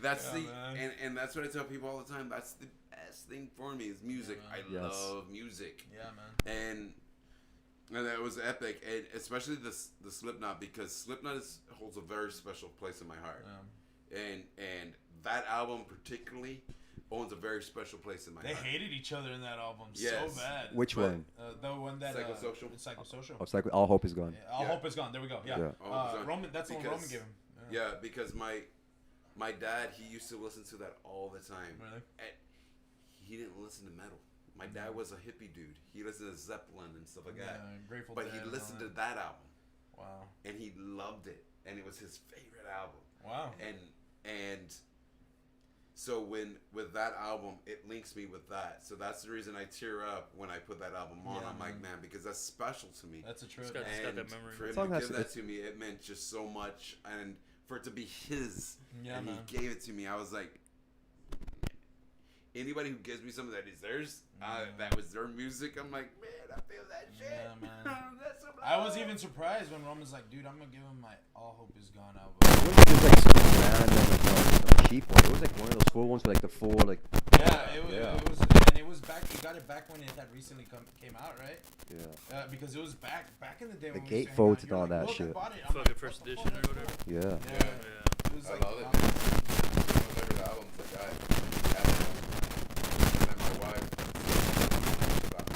That's Yeah, the man. and that's what I tell people all the time. That's the best thing for me is music. Yeah, I man. Yes. love music, Yeah, man. and that was epic, and especially the Slipknot, because Slipknot holds a very special place in my heart, and that album particularly owns a very special place in my They heart. hated each other in that album Yes. so bad. Which But- one? The one that Psychosocial? It's Psychosocial. Oh, it's like All Hope Is Gone. Yeah, All Yeah. Hope is gone. There we go. Yeah. Yeah. All Hope Is Gone. Roman. That's the one Roman Because- gave him. Yeah, because my dad, he used to listen to that all the time. Really? And he didn't listen to metal. My dad was a hippie dude. He listened to Zeppelin and stuff like Yeah, that. Grateful But Dead he and listened all to that album Wow. and he loved it, and it was his favorite album. Wow. And so with that album, it links me with that. So that's the reason I tear up when I put that album on. Yeah, I'm like, man, because that's special to me. That's a trip. It's got And that memory. for him Song to has- give that it's- to me, it meant just so much. And for it to be his, Yeah, and man. he gave it to me, I was like, anybody who gives me something that is theirs, that was their music, I'm like, man, I feel that shit. Yeah, man. That's so I was even surprised when Roman's like, dude, I'm gonna give him my All Hope Is Gone album. Just like Superman cheap one. It was like one of those full ones with like the full like. Yeah, it was. Yeah. It was, and it was back. You got it back when it had recently came out, right? Yeah. Because it was back in the day. The when we used to hang gatefolds out, and you're all like, that "Look, I shit. bought it." I'm Fucking like, first "What the edition fuck?" or whatever. Yeah. Yeah. Yeah. It was I like, love it. One of my favorite albums I got. And then my wife about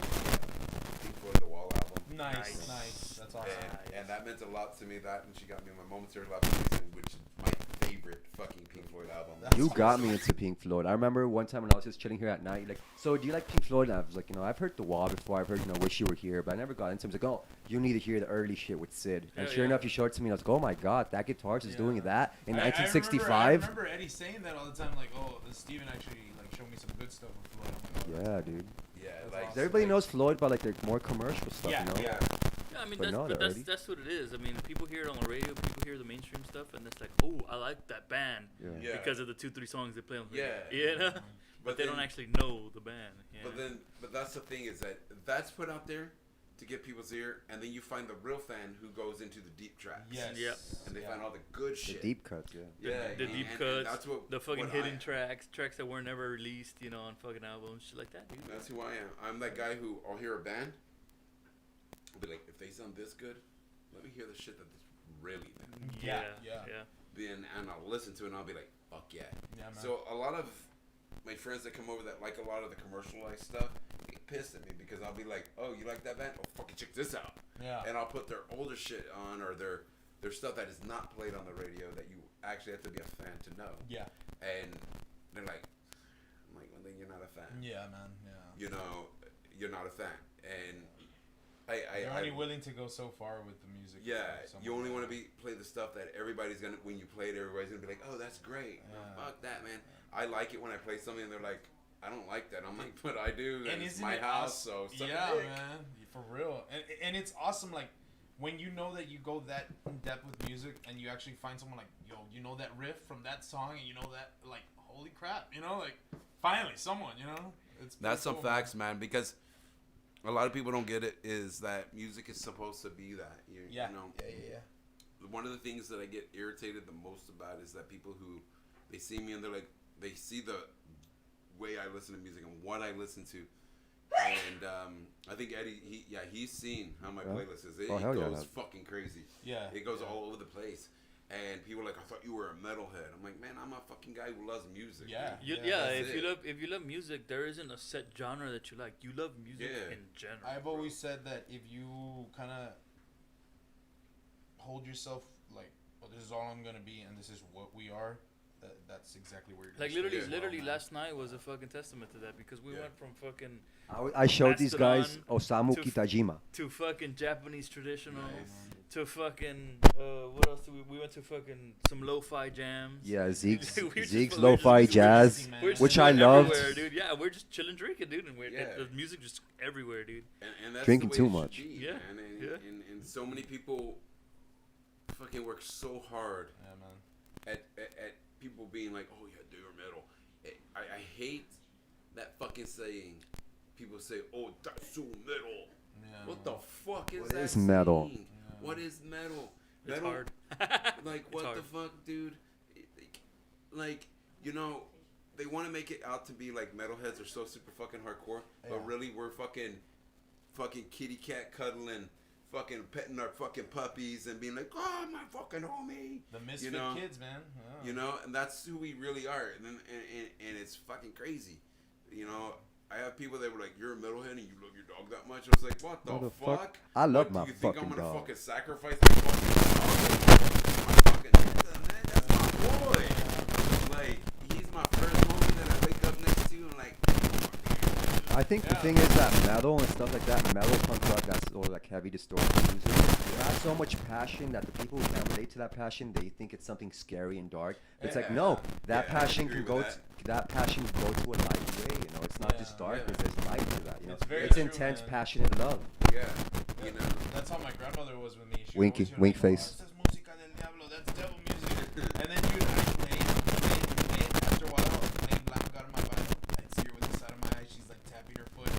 Pink Floyd The Wall album. Nice, nice. That's awesome. And that meant a lot to me. That and she got me my Momentary Lapse of Reason, which is my favorite fucking Pink Floyd album. You got me into Pink Floyd. I remember one time when I was just chilling here at night, like, so do you like Pink Floyd? And I was like, I've heard The Wall before. I've heard, Wish You Were Here, but I never got into it. I was like, oh, you need to hear the early shit with Sid. And Yeah, sure yeah. enough, you showed it to me. And I was like, oh my god, that guitarist is doing that in I 1965. remember Eddie saying that all the time, like, "Oh, this Steven actually like showed me some good stuff with Floyd." I'm like, "Oh, Yeah, dude. Yeah, That's like awesome. 'Cause everybody knows Floyd, but like the more commercial stuff, Yeah, yeah. Yeah, I mean, But that's, no, but they're that's, early. that's what it is. I mean, people hear it on the radio, people hear the mainstream stuff, and it's like, oh, I like that band Yeah. Yeah. because of the 2-3 songs they play on the Yeah. radio. You know? But But they then- don't actually know the band. Yeah. But that's the thing is that that's put out there to get people's ear, and then you find the real fan who goes into the deep tracks. Yes. Yep. And they Yeah. find all the good The shit. deep cuts, yeah. Yeah. the and- deep and cuts, that's what, the fucking what hidden I, tracks that were never released, on fucking albums, shit like that, dude. That's who I am. I'm that guy who I'll hear a band. I'll be like, if they sound this good, let me hear the shit that is really them. Yeah, Yeah. yeah. And I'll listen to it and I'll be like, fuck yeah. Yeah, man. So a lot of my friends that come over that like a lot of the commercialized stuff get pissed at me because I'll be like, oh, you like that band? Oh, fucking check this out. Yeah. And I'll put their older shit on or their stuff that is not played on the radio that you actually have to be a fan to know. Yeah. And they're like, I'm like, well, then you're not a fan. Yeah, man. Yeah. You're not a fan. And You're only willing to go so far with the music. yeah, of someone you only like want to that. play the stuff that everybody's gonna. When you play it, everybody's gonna be like, "Oh, that's great." No, Yeah. fuck that, man. I like it when I play something and they're like, "I don't like that." I'm like, "But I do." And it's isn't my it house, awesome? so suck a yeah, dick. man, for real. And it's awesome, like when you know that you go that in depth with music, and you actually find someone like, yo, you know that riff from that song, and you know that, like, holy crap, like finally someone, It's That's pretty some cool, man. facts, man. Because a lot of people don't get it is that music is supposed to be that. Yeah. You know, Yeah. one of the things that I get irritated the most about is that people who they see me and they're like, they see the way I listen to music and what I listen to. And I think Eddie, he's seen how my Yeah. playlist is. It Oh, hell yeah, goes man. fucking crazy. Yeah. It goes all over the place. And people are like, I thought you were a metalhead. I'm like, man, I'm a fucking guy who loves music. Yeah. dude." If that's you love music, there isn't a set genre that you like. You love music Yeah. in general. I've always said that if you kind of hold yourself like, well, this is all I'm gonna be, and this is what we are. That's exactly where you're. Like gonna stay as literally, well, man. last night was a fucking testament to that because we Yeah. went from fucking I showed these guys Mastodon Osamu to- Kitajima. to fucking Japanese traditional Nice. to fucking what else? We went to fucking some lo-fi jams. Yeah, Zeke's We were just- Zeke's we were just- lo-fi we were just- jazz, man. We're just which I going loved. everywhere, dude. Yeah, we're just chilling, drinking, dude, and Yeah. the music just everywhere, dude. And that's Drinking the way too it should much. be, Yeah, man. And, yeah. and so many people fucking work so hard Yeah, man. at people being like, oh, yeah, do your metal. I hate that fucking saying. People say, oh, that's so metal. Yeah. What the fuck is What that is metal? saying? What is metal? It's Metal, hard. like, It's what hard. the fuck, dude? Like, they want to make it out to be like metalheads are so super fucking hardcore, Yeah. but really we're fucking kitty cat cuddling, fucking petting our fucking puppies and being like, oh, my fucking homie. The misfit know, kids, man. Yeah. And that's who we really are. And it's fucking crazy. I have people that were like, you're a metalhead and you love your dog that much. I was like, what the fuck? I love What, my do you think I'm fucking gonna dog. fucking sacrifice my fucking dog? Man, that's my boy. Like, he's my first homie that I wake up next to and like, I think the thing is that metal and stuff like that, metal punk rock, that's all like heavy distorted music. It has so much passion that the people who can't relate to that passion, they think it's something scary and dark. It's like, Yeah. no, that Yeah, I passion agree can with go that. that passion can go to a light way, It's not just Yeah, darkness, yeah. there's light to that, It's very It's true, intense, man. passionate love. yeah, That's how my grandmother was with me. She Winky, always wink would be like, face. "Oh, that's música del diablo. That's devil music." And then dude, I played. After a while, I was playing Lamb of God on my vinyl. I'd see her with the side of my eye. She's like tapping her foot.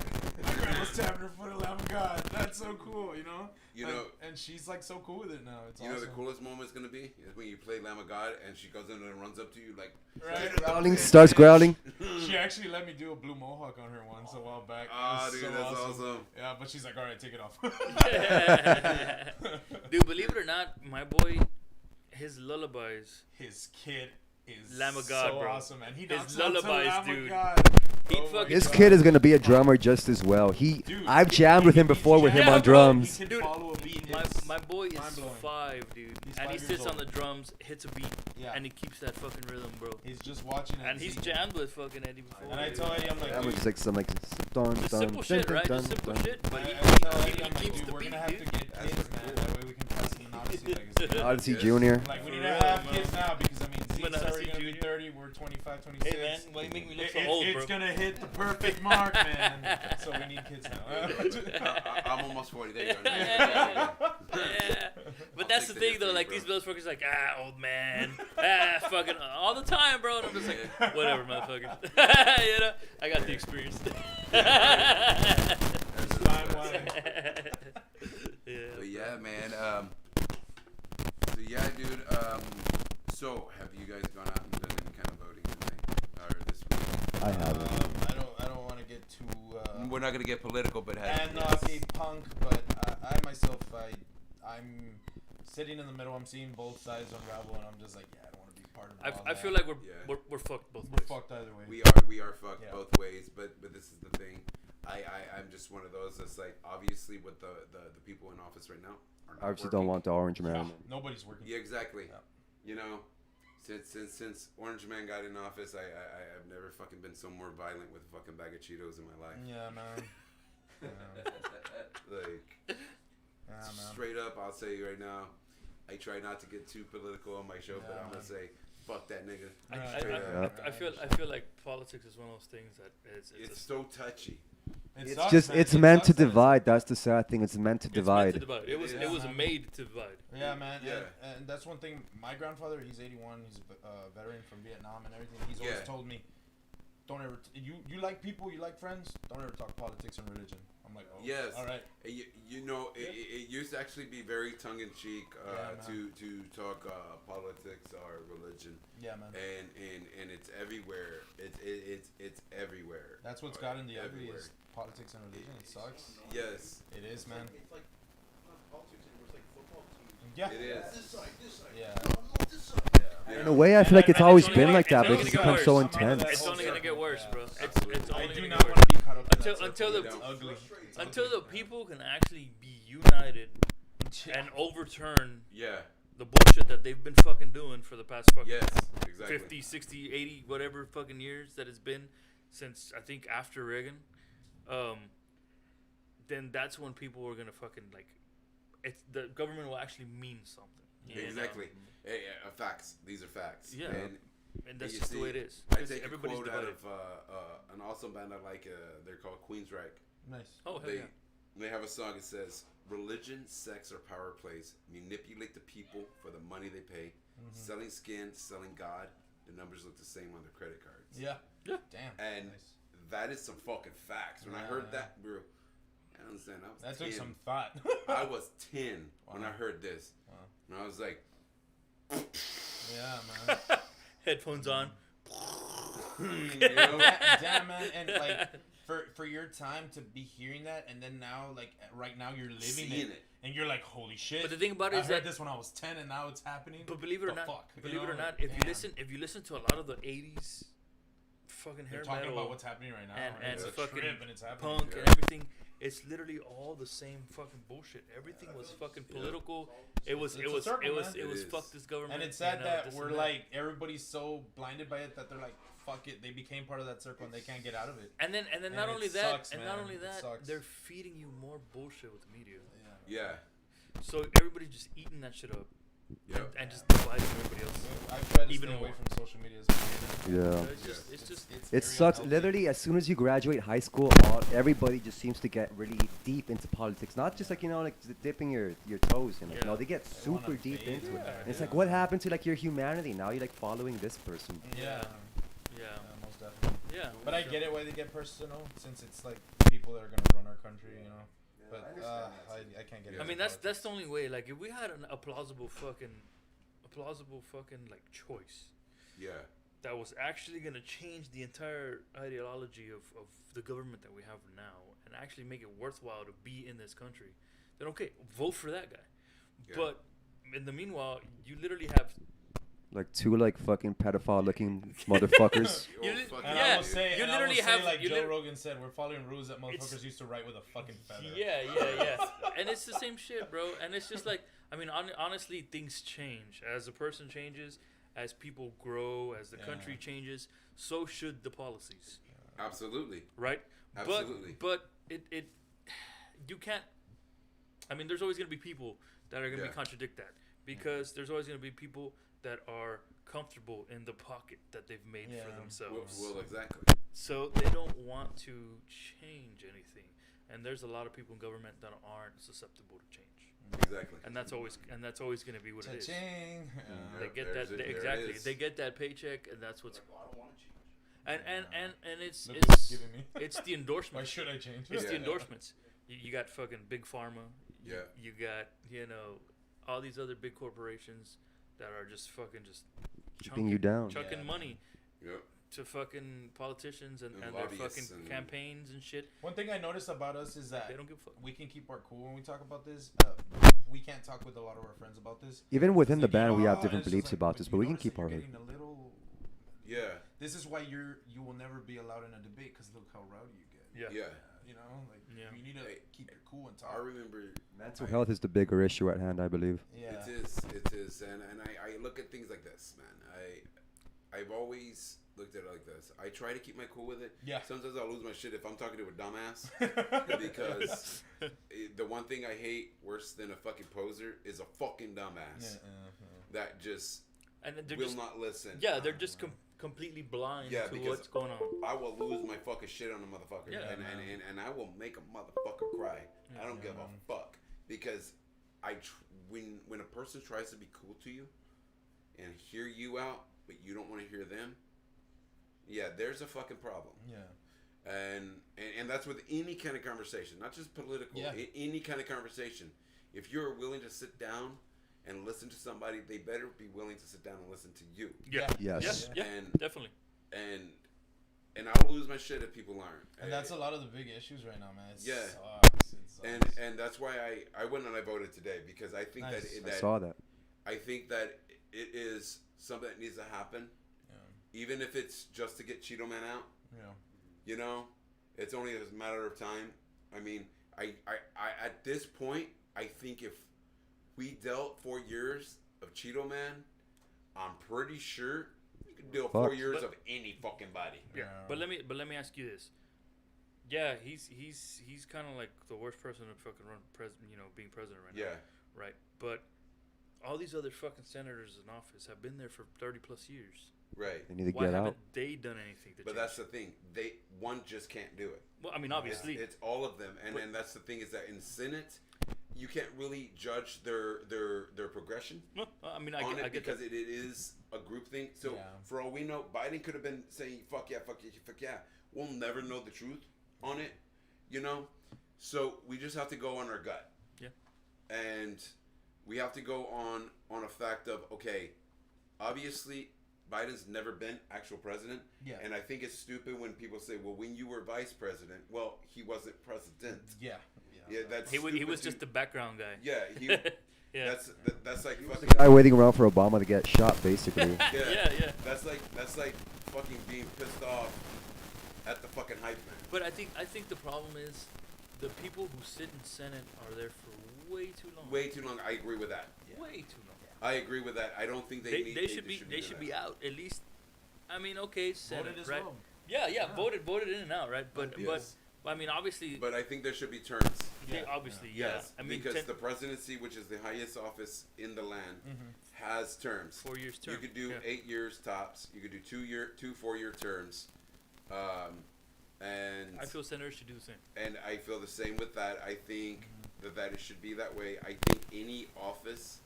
My grandma's tapping her foot at Lamb of God. That's so cool, You know- And and she's like so cool with it now. It's You awesome. know the coolest moment is gonna be is when you play Lamb of God and she goes in and runs up to you like. Right. Growling, starts growling. She actually let me do a blue mohawk on her once a while back. It Ah, was dude, so that's awesome. Yeah, but she's like, all right, take it off. Dude, believe it or not, my boy, his lullabies. His kid is Lamb of God, so bro. awesome, man. He His dances to lullabies, Lamb of dude. God. He'd Oh my fucking- This God. kid is gonna be a drummer just as well. Dude, I've jammed with him he's before with him jamming, on bro. drums. He can Dude, follow a beat. My, It's my boy is mind-blowing. 5, dude. He's And he 5 years sits on old. the drums, hits a beat, Yeah. and he keeps that fucking rhythm, bro. He's just watching it. And he's jammed with fucking Eddie before. And I tell Eddie, I'm like, That was dude, like some like dun Just dun simple dun shit, dun right? dun Just simple dun. shit, but I he tell Eddie, he I'm like, keeps dude, the we're beat, gonna have to dude. get That's kids, pretty man. cool. That way we can pass the Monodyssey legacy. Odyssey Yes. Junior. Like, we For need to real, have man. kids now because, I mean, Zeke's Monodyssey already going to be Junior. 30. We're 25, 26. Hey, man, why you make me look so It- old, it's bro? going to hit the perfect mark, man. So we need kids now. I'm almost 40 days. Yeah. But that's the take the thing, hit though. for you, Like, bro. these motherfuckers, like, old man. Fucking all the time, bro. And I'm just like, whatever, motherfucker. You know, I got the experience. Timeline. Yeah. But yeah, man. So yeah, dude. So have you guys gone out and done any kind of voting tonight or this week? I haven't. I don't want to get too We're not gonna get political, but have anarchy punk, but I myself, I'm sitting in the middle. I'm seeing both sides unravel, and I'm just like, yeah, I don't want to be part of all I that. feel like Yeah. we're fucked both we're ways. fucked either way. we are fucked Yeah. both ways. But this is the thing. I'm just one of those that's like obviously with the people in office right now are not Obviously, working. don't want the orange man. Nobody's working. Yeah, exactly. Yeah. You know, since Orange Man got in office, I've never fucking been so more violent with a fucking bag of Cheetos in my life. Yeah, man. Like Yeah, man. straight up, I'll say right now, I try not to get too political on my show, but Yeah, I'm gonna man. say fuck that nigga. Right. I feel like politics is one of those things that It's so touchy. It It's sucks, just man. it's It meant to sucks that it's- divide. That's the sad thing. It's meant to it's meant to divide. divide. It was It it is. was Yeah, man. made to divide. Yeah, man. Yeah. And that's one thing. My grandfather, he's 81. He's a veteran from Vietnam and everything. He's always Yeah. told me, don't ever. You like people, you like friends. Don't ever talk politics and religion. I'm like, oh, Yes. all right. You know, it used to actually be very tongue in cheek Yeah, man. to talk politics or religion, Yeah, man. and it's everywhere. It's everywhere. That's what's gotten the ugly Everywhere. is politics and religion. It sucks. Yes, It is, man. It's like not politics anymore. It's like football teams. Yeah. it is. This side. Yeah. No, no, this side. Yeah. In a way, I feel like it's And always it's been only- like that, it's but only it's gonna become get so worse. intense. That It's whole only gonna get circle, worse, yeah. bro. It's Absolutely. only I do gonna not get want worse. to be caught up in Until- that until circle. the- It's No. ugly. It's Until ugly. the people can actually be united and overturn Yeah. the bullshit that they've been fucking doing for the past fucking Yes. Exactly. 50, 60, 80, whatever fucking years that it's been since I think after Reagan, then that's when people are gonna fucking like, it's the government will actually mean something. you know? Exactly. Facts. These are facts. Yeah. And that's you just the see, way it is. I 'Cause take a everybody's quote out divided. of an awesome band I like. They're called Queensryche. Nice. Oh hell They yeah. they have a song. It says, "Religion, sex, or power plays manipulate the people for the money they pay. Selling skin, selling God. The numbers look the same on their credit cards." Yeah. Yeah. Damn. And nice. that is some fucking facts. When I Yeah, heard yeah. that, bro, I understand. I was That 10. took some thought. I was 10 when Wow. I heard this, Wow. and I was like, Yeah, man. Headphones on. you know, Damn, man. And like for your time to be hearing that, and then now, like right now, you're living Seeing it. and you're like, holy shit. But the thing about it I is heard that, this when I was 10, and now it's happening. but believe it or The not, fuck, believe you it or know? not, Damn. if you listen to a lot of the '80s, fucking hair They're talking metal, about what's happening right now, and it's a fucking trip, and it's happening. punk Yeah. and everything, it's literally all the same fucking bullshit. Everything was fucking political. It was It's a circle, man. it was It fuck is. this government. And it's sad you know, that this we're and like everybody's so blinded by it that they're like, fuck it. They became part of that circle and they can't get out of it. and then and not it only that, sucks, and man. not only It that, sucks. they're feeding you more bullshit with the media. yeah, So everybody's just eating that shit up yep. and just dividing everybody else. I've tried to Even stay away more. from social media. Yeah. So it's just It very sucks. unhealthy. Literally, as soon as you graduate high school, everybody just seems to get really deep into politics. Not just like like dipping your toes in. Like, Yeah. No, they get They wanna super deep fade into it. with And it's yeah. like, what happened to like your humanity? Now you're like following this person. Yeah. yeah, Most definitely. yeah. But I get it why they get personal, since it's like people that are gonna run our country, you know. but I can't get. I mean, that's the only way. Like, if we had a plausible fucking like choice Yeah. that was actually gonna change the entire ideology of the government that we have now and actually make it worthwhile to be in this country, then okay, vote for that guy. Yeah. But in the meanwhile, you literally have Like two like fucking pedophile-looking motherfuckers. You Oh, li- fuck And yeah, I will say, you and I will literally say, have like you Joe lit- Rogan said, we're following rules that It's- motherfuckers used to write with a fucking feather. Yeah, and it's the same shit, bro. And it's just like, I mean, honestly, things change as a person changes, as people grow, as the country changes. So should the policies, Absolutely. right? Absolutely. But it you can't. I mean, there's always gonna be people that are gonna Yeah. be contradict that, because there's always gonna be people that are comfortable in the pocket that they've made for Well, themselves. well, exactly. So they don't want to change anything, and there's a lot of people in government that aren't susceptible to change, Exactly. and that's always going to be what it is. Cha-ching. They get There's that it, there it exactly. is. They get that paycheck, and that's what's. I don't want to change. And it's Look what it's you're giving me. it's the Why endorsements. should I change? It's the Yeah. endorsements. You got fucking big pharma. Yeah. You got all these other big corporations that are just fucking just Keeping you down. chucking Yeah, money Yep. to fucking politicians and their lobbyists fucking and- campaigns and shit. One thing I noticed about us is that They don't give a fuck. we can keep our cool when we talk about this. We can't talk with a lot of our friends about this. Even within the It's like, band, we have and different it's just beliefs like, about this, but you we can notice keep that our. you're getting a little. Yeah. This is why you will never be allowed in a debate, because look how rowdy you get. Yeah. Yeah. You know, like Yeah. you need to Hey, keep your cool and talk. I remember. Mental health is the bigger issue at hand, I believe. Yeah. It is, and I look at things like this, man. I've always looked at it like this. I try to keep my cool with it. Yeah. Sometimes I'll lose my shit if I'm talking to a dumbass, because the one thing I hate worse than a fucking poser is a fucking dumbass that just And they're will just not listen. yeah, they're just completely blind Yeah, to because what's going on. I will lose my fucking shit on a motherfucker, Yeah. and I will make a motherfucker cry. I don't give a fuck, because when a person tries to be cool to you and hear you out, but you don't want to hear them, yeah, there's a fucking problem. Yeah. And that's with any kind of conversation, not just political. Yeah. Any kind of conversation. If you're willing to sit down and listen to somebody, they better be willing to sit down and listen to you. Yeah. Yes. Yeah. And Definitely. and I'll lose my shit if people aren't. And that's a lot of the big issues right now, man. It Yeah. sucks. It sucks. And that's why I went and I voted today, because I think Nice. that I saw that. I think that it is something that needs to happen, even if it's just to get Cheeto Man out. Yeah. You know, it's only a matter of time. I mean, I at this point, I think if we dealt 4 years of Cheeto Man, I'm pretty sure you could deal 4 Fuck. years But- of any fucking body. Yeah. But let me ask you this. Yeah, he's kind of like the worst person to fucking run being president right Yeah. now. Right. But all these other fucking senators in office have been there for 30 plus years. Right. They need to Why get haven't out. they done anything to But change? that's the thing. One just can't do it. Well, I mean, obviously. It's all of them, and that's the thing, is that in Senate, you can't really judge their progression No, I mean, on I it, get because that. it is a group thing. So Yeah. for all we know, Biden could have been saying fuck yeah, fuck yeah, fuck yeah. We'll never know the truth on it, you know. So we just have to go on our gut. Yeah. And we have to go on a fact of, okay, obviously Biden's never been actual president. Yeah. And I think it's stupid when people say, well, when you were vice president, well, he wasn't president. Yeah. Yeah, that's He was stupid just to- the background guy. Yeah, he. Yeah. That's like fucking. Guy waiting around for Obama to get shot, basically. Yeah. That's like fucking being pissed off at the fucking hype man. But I think the problem is the people who sit in Senate are there for way too long. Way too long. I agree with that. Way too long. I agree with that. I don't think They need. should be doing that. out at least. I mean, okay, Senate, Voted as right? well. Yeah, voted in and out, right? But Yes. I mean, obviously, But I think there should be terms. obviously, Yes, I mean, because the presidency, which is the highest office in the land, has terms. 4 years term. You could do 8 years tops. You could do 2 4-year terms, and I feel senators should do the same. and I feel the same with that. I think that it should be that way. I think any office,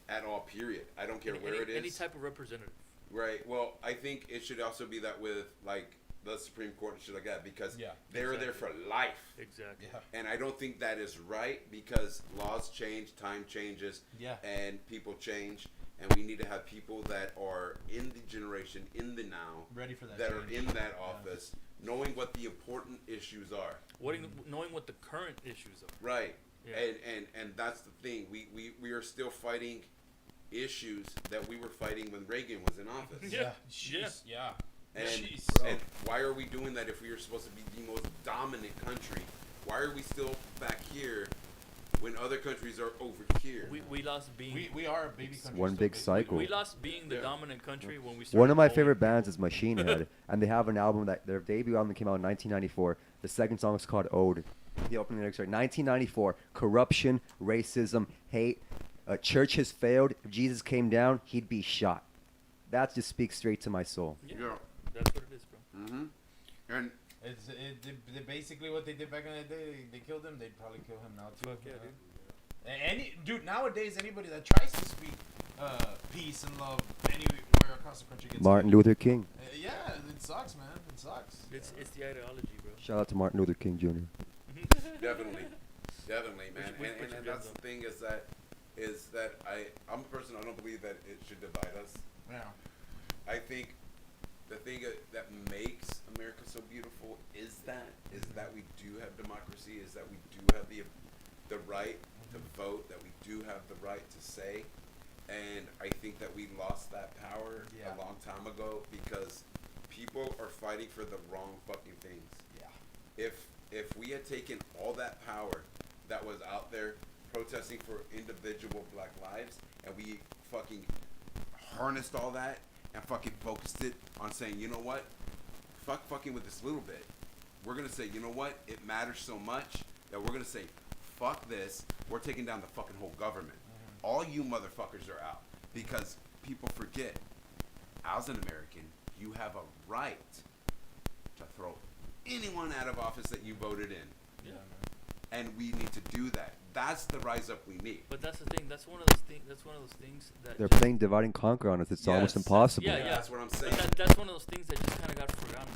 at all, period. I don't care where it is. Any type of representative. Right. Well, I think it should also be that with like the Supreme Court and shit like that because Yeah, they're there for life. Exactly. Yeah. And I don't think that is right because laws change, time changes, Yeah. and people change. And we need to have people that are in the generation, in the now, Ready for that that are change. in that office, knowing what the important issues are. Knowing what the current issues are. Right. Yeah. And that's the thing. We are still fighting issues that we were fighting when Reagan was in office. Yeah. Jeez. Yeah. And, Jeez. and why are we doing that if we are supposed to be the most dominant country? Why are we still back here when other countries are over here? We lost being We are a baby country. one still, big baby. cycle. we lost being the Yeah. dominant country when we started. One of my owning favorite people. bands is Machine Head, and they have an album that their debut album came out in 1994. The second song is called Ode. The opening lyrics are 1994: corruption, racism, hate. Church has failed. If Jesus came down, he'd be shot. That just speaks straight to my soul. Yeah. Yeah. That's what it is, bro. Mm-hmm. And They basically what they did back in the day. They killed him. They'd probably kill him now too. Fuck yeah, Dude, nowadays anybody that tries to speak peace and love anywhere across the country gets Martin killed. Luther King. Yeah, it sucks, man. It sucks. It's the ideology, bro. Shout out to Martin Luther King Jr. definitely, man. We And put your that's guns the thing is that I'm a person. I don't believe that it should divide us. Yeah. I think the thing that makes America so beautiful is that we do have democracy, is that we do have the right to vote, that we do have the right to say, and I think that we lost that power Yeah. a long time ago because people are fighting for the wrong fucking things. Yeah. If we had taken all that power that was out there protesting for individual black lives and we fucking harnessed all that and fucking focused it on saying, you know what, fuck fucking with this little bit. We're gonna say, you know what, it matters so much that we're gonna say, fuck this, we're taking down the fucking whole government. All you motherfuckers are out because people forget, as an American, you have a right to throw anyone out of office that you voted in. Yeah. And we need to do that. That's the rise up we need. But that's the thing. That's one of those things. That's one of those things that They're just- playing divide and conquer on us. It's almost Yes. impossible. Yeah, yeah. That's what I'm But saying. that's one of those things that just kind of got forgotten.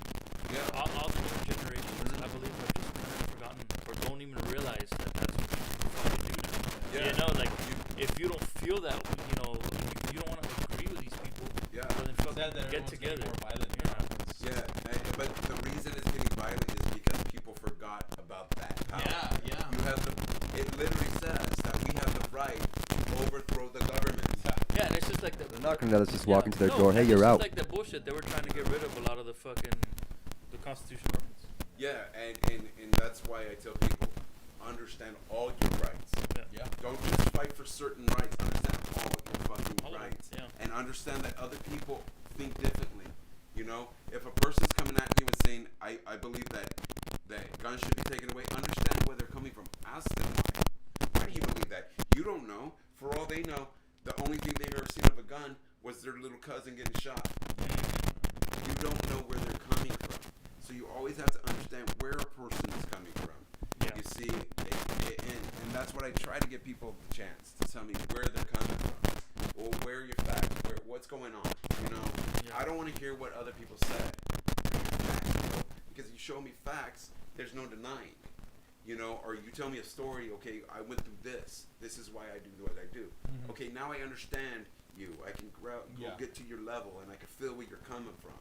Yeah. All the newer generations, I believe, have just kind of forgotten or don't even realize that that's what you fucking do now. Yeah. You know, like if you don't feel that, you know, you don't want to agree with these people. Yeah. Well, then fucking Sad that get everyone's getting together. more violent. Yeah. Yeah, but the reason it's getting violent is because people forgot about that power. Yeah. You have it literally says that we have the right to overthrow the government. Yeah, and it's just like the. They're not gonna let us just walk into their no, door. Hey, and you're it's just out. like the bullshit. They were trying to get rid of a lot of the fucking the constitutional rights. Yeah, and that's why I tell people, understand all your rights. Yeah. Don't just fight for certain rights. Understand all your fucking All of them, rights. yeah. And understand that other people think differently. You know, if a person's coming at you and saying, I believe that guns should be taken away, understand where they're coming from. Ask them why. Why do you believe that? You don't know. For all they know, the only thing they've ever seen of a gun was their little cousin getting shot. You don't know where they're coming from. So you always have to understand where a person is coming from. Yeah. You see, and that's what I try to give people the chance to tell me where they're coming from. Or where your facts, what's going on. You know, Yeah. I don't want to hear what other people say. You know, because you show me facts, there's no denying. You know, or you tell me a story, okay, I went through this. This is why I do what I do. Mm-hmm. Okay, now I understand you. I can go get to your level and I can feel where you're coming from.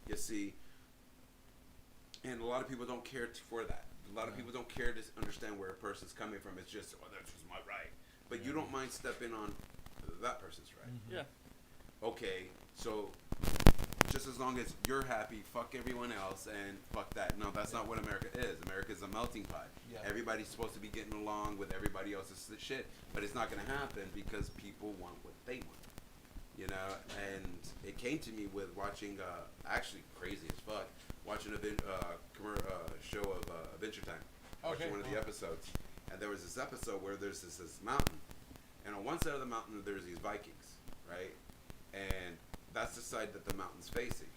You see, and a lot of people don't care for that. A lot of people don't care to understand where a person's coming from. It's just, oh, that's just my right. But you don't mind stepping on that person's right. Yeah. Okay, so just as long as you're happy, fuck everyone else and fuck that. No, that's not what America is. America is a melting pot. Yeah. Everybody's supposed to be getting along with everybody else's shit, but it's not going to happen because people want what they want. You know, and it came to me with watching, actually crazy as fuck, watching a show of Adventure Time. Okay. Watching one of the episodes. And there was this episode where there's this mountain. And on one side of the mountain, there's these Vikings, right? And that's the side that the mountain's facing.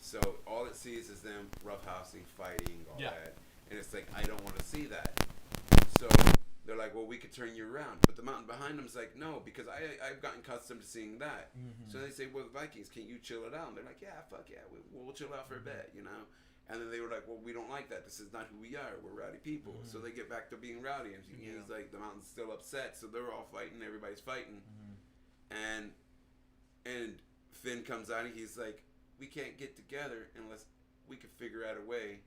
So all it sees is them roughhousing, fighting, all Yeah. that. And it's like, I don't want to see that. So they're like, well, we could turn you around. But the mountain behind them's like, no, because I've gotten accustomed to seeing that. Mm-hmm. So they say, well, Vikings, can you chill it out? And they're like, yeah, fuck yeah, we'll chill out for a bit, you know? And then they were like, well, we don't like that. This is not who we are. We're rowdy people. So they get back to being rowdy. And he's like, the mountain's still upset. So they're all fighting. Everybody's fighting. And Finn comes out and he's like, we can't get together unless we can figure out a way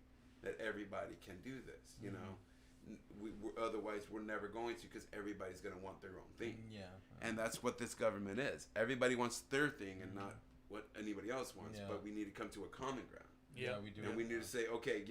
that everybody can do this, you know? Otherwise, we're never going to, because everybody's going to want their own thing. Yeah. And that's what this government is. Everybody wants their thing and not what anybody else wants. Yeah. But we need to come to a common ground. Yeah, we do. And we need to say, okay,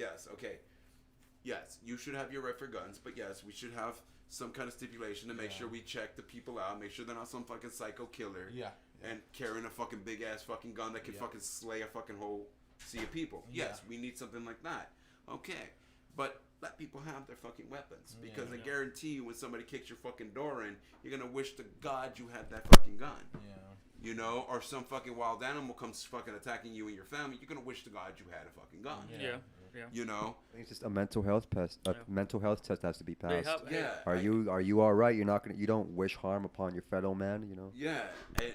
yes, you should have your right for guns, but yes, we should have some kind of stipulation to make sure we check the people out, make sure they're not some fucking psycho killer. Yeah. And carrying a fucking big ass fucking gun that can fucking slay a fucking whole sea of people. Yes, we need something like that. Okay. But let people have their fucking weapons. Because I guarantee you when somebody kicks your fucking door in, you're gonna wish to God you had that fucking gun. Yeah. You know, or some fucking wild animal comes fucking attacking you and your family, you're gonna wish to God you had a fucking gun. Yeah. You know? I think it's just a mental health test. A mental health test has to be They passed. have, Are you all right? You don't wish harm upon your fellow man, you know? Yeah,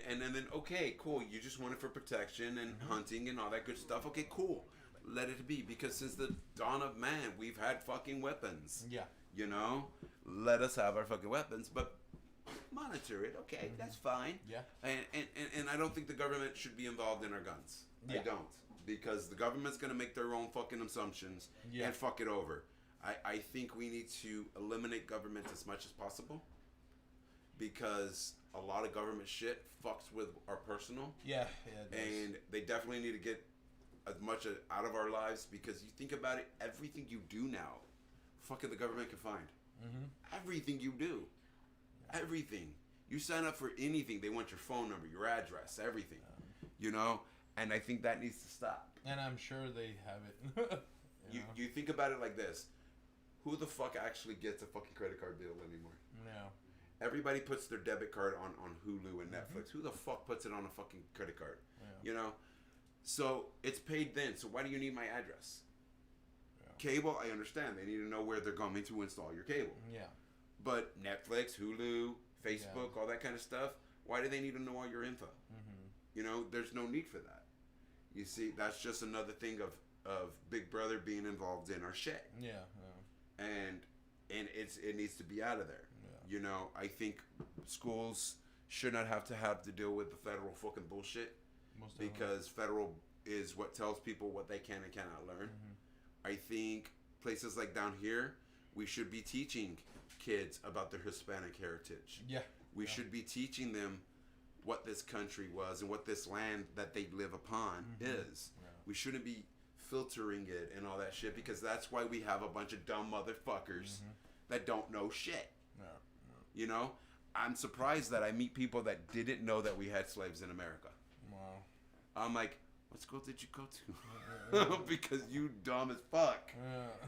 and then okay, cool. You just want it for protection and hunting and all that good stuff. Okay, cool. Let it be, because since the dawn of man, we've had fucking weapons. Yeah. You know, let us have our fucking weapons, but monitor it. Okay, that's fine. Yeah. And I don't think the government should be involved in our guns. Yeah. I don't, because the government's gonna make their own fucking assumptions and fuck it over. I think we need to eliminate government as much as possible, because a lot of government shit fucks with our personal. Yeah, it does. And they definitely need to get as much out of our lives, because you think about it, everything you do now, fucking the government can find. Everything you do. Everything. You sign up for anything, they want your phone number, your address, everything. You know? And I think that needs to stop. And I'm sure they have it. You think about it like this. Who the fuck actually gets a fucking credit card bill anymore? No. Everybody puts their debit card on Hulu and Netflix. Who the fuck puts it on a fucking credit card? Yeah. You know? So it's paid then. So why do you need my address? Cable, I understand. They need to know where they're going to install your cable. Yeah. But Netflix, Hulu, Facebook, all that kind of stuff, why do they need to know all your info? You know, there's no need for that. You see, that's just another thing of Big Brother being involved in our shit. Yeah. And it needs to be out of there. Yeah. You know, I think schools should not have to deal with the federal fucking bullshit. Because federal is what tells people what they can and cannot learn. I think places like down here, we should be teaching kids about their Hispanic heritage. Yeah. We should be teaching them what this country was and what this land that they live upon is. Yeah. We shouldn't be filtering it and all that shit, because that's why we have a bunch of dumb motherfuckers that don't know shit. Yeah. You know? I'm surprised that I meet people that didn't know that we had slaves in America. Wow. I'm like, what school did you go to? Because you dumb as fuck.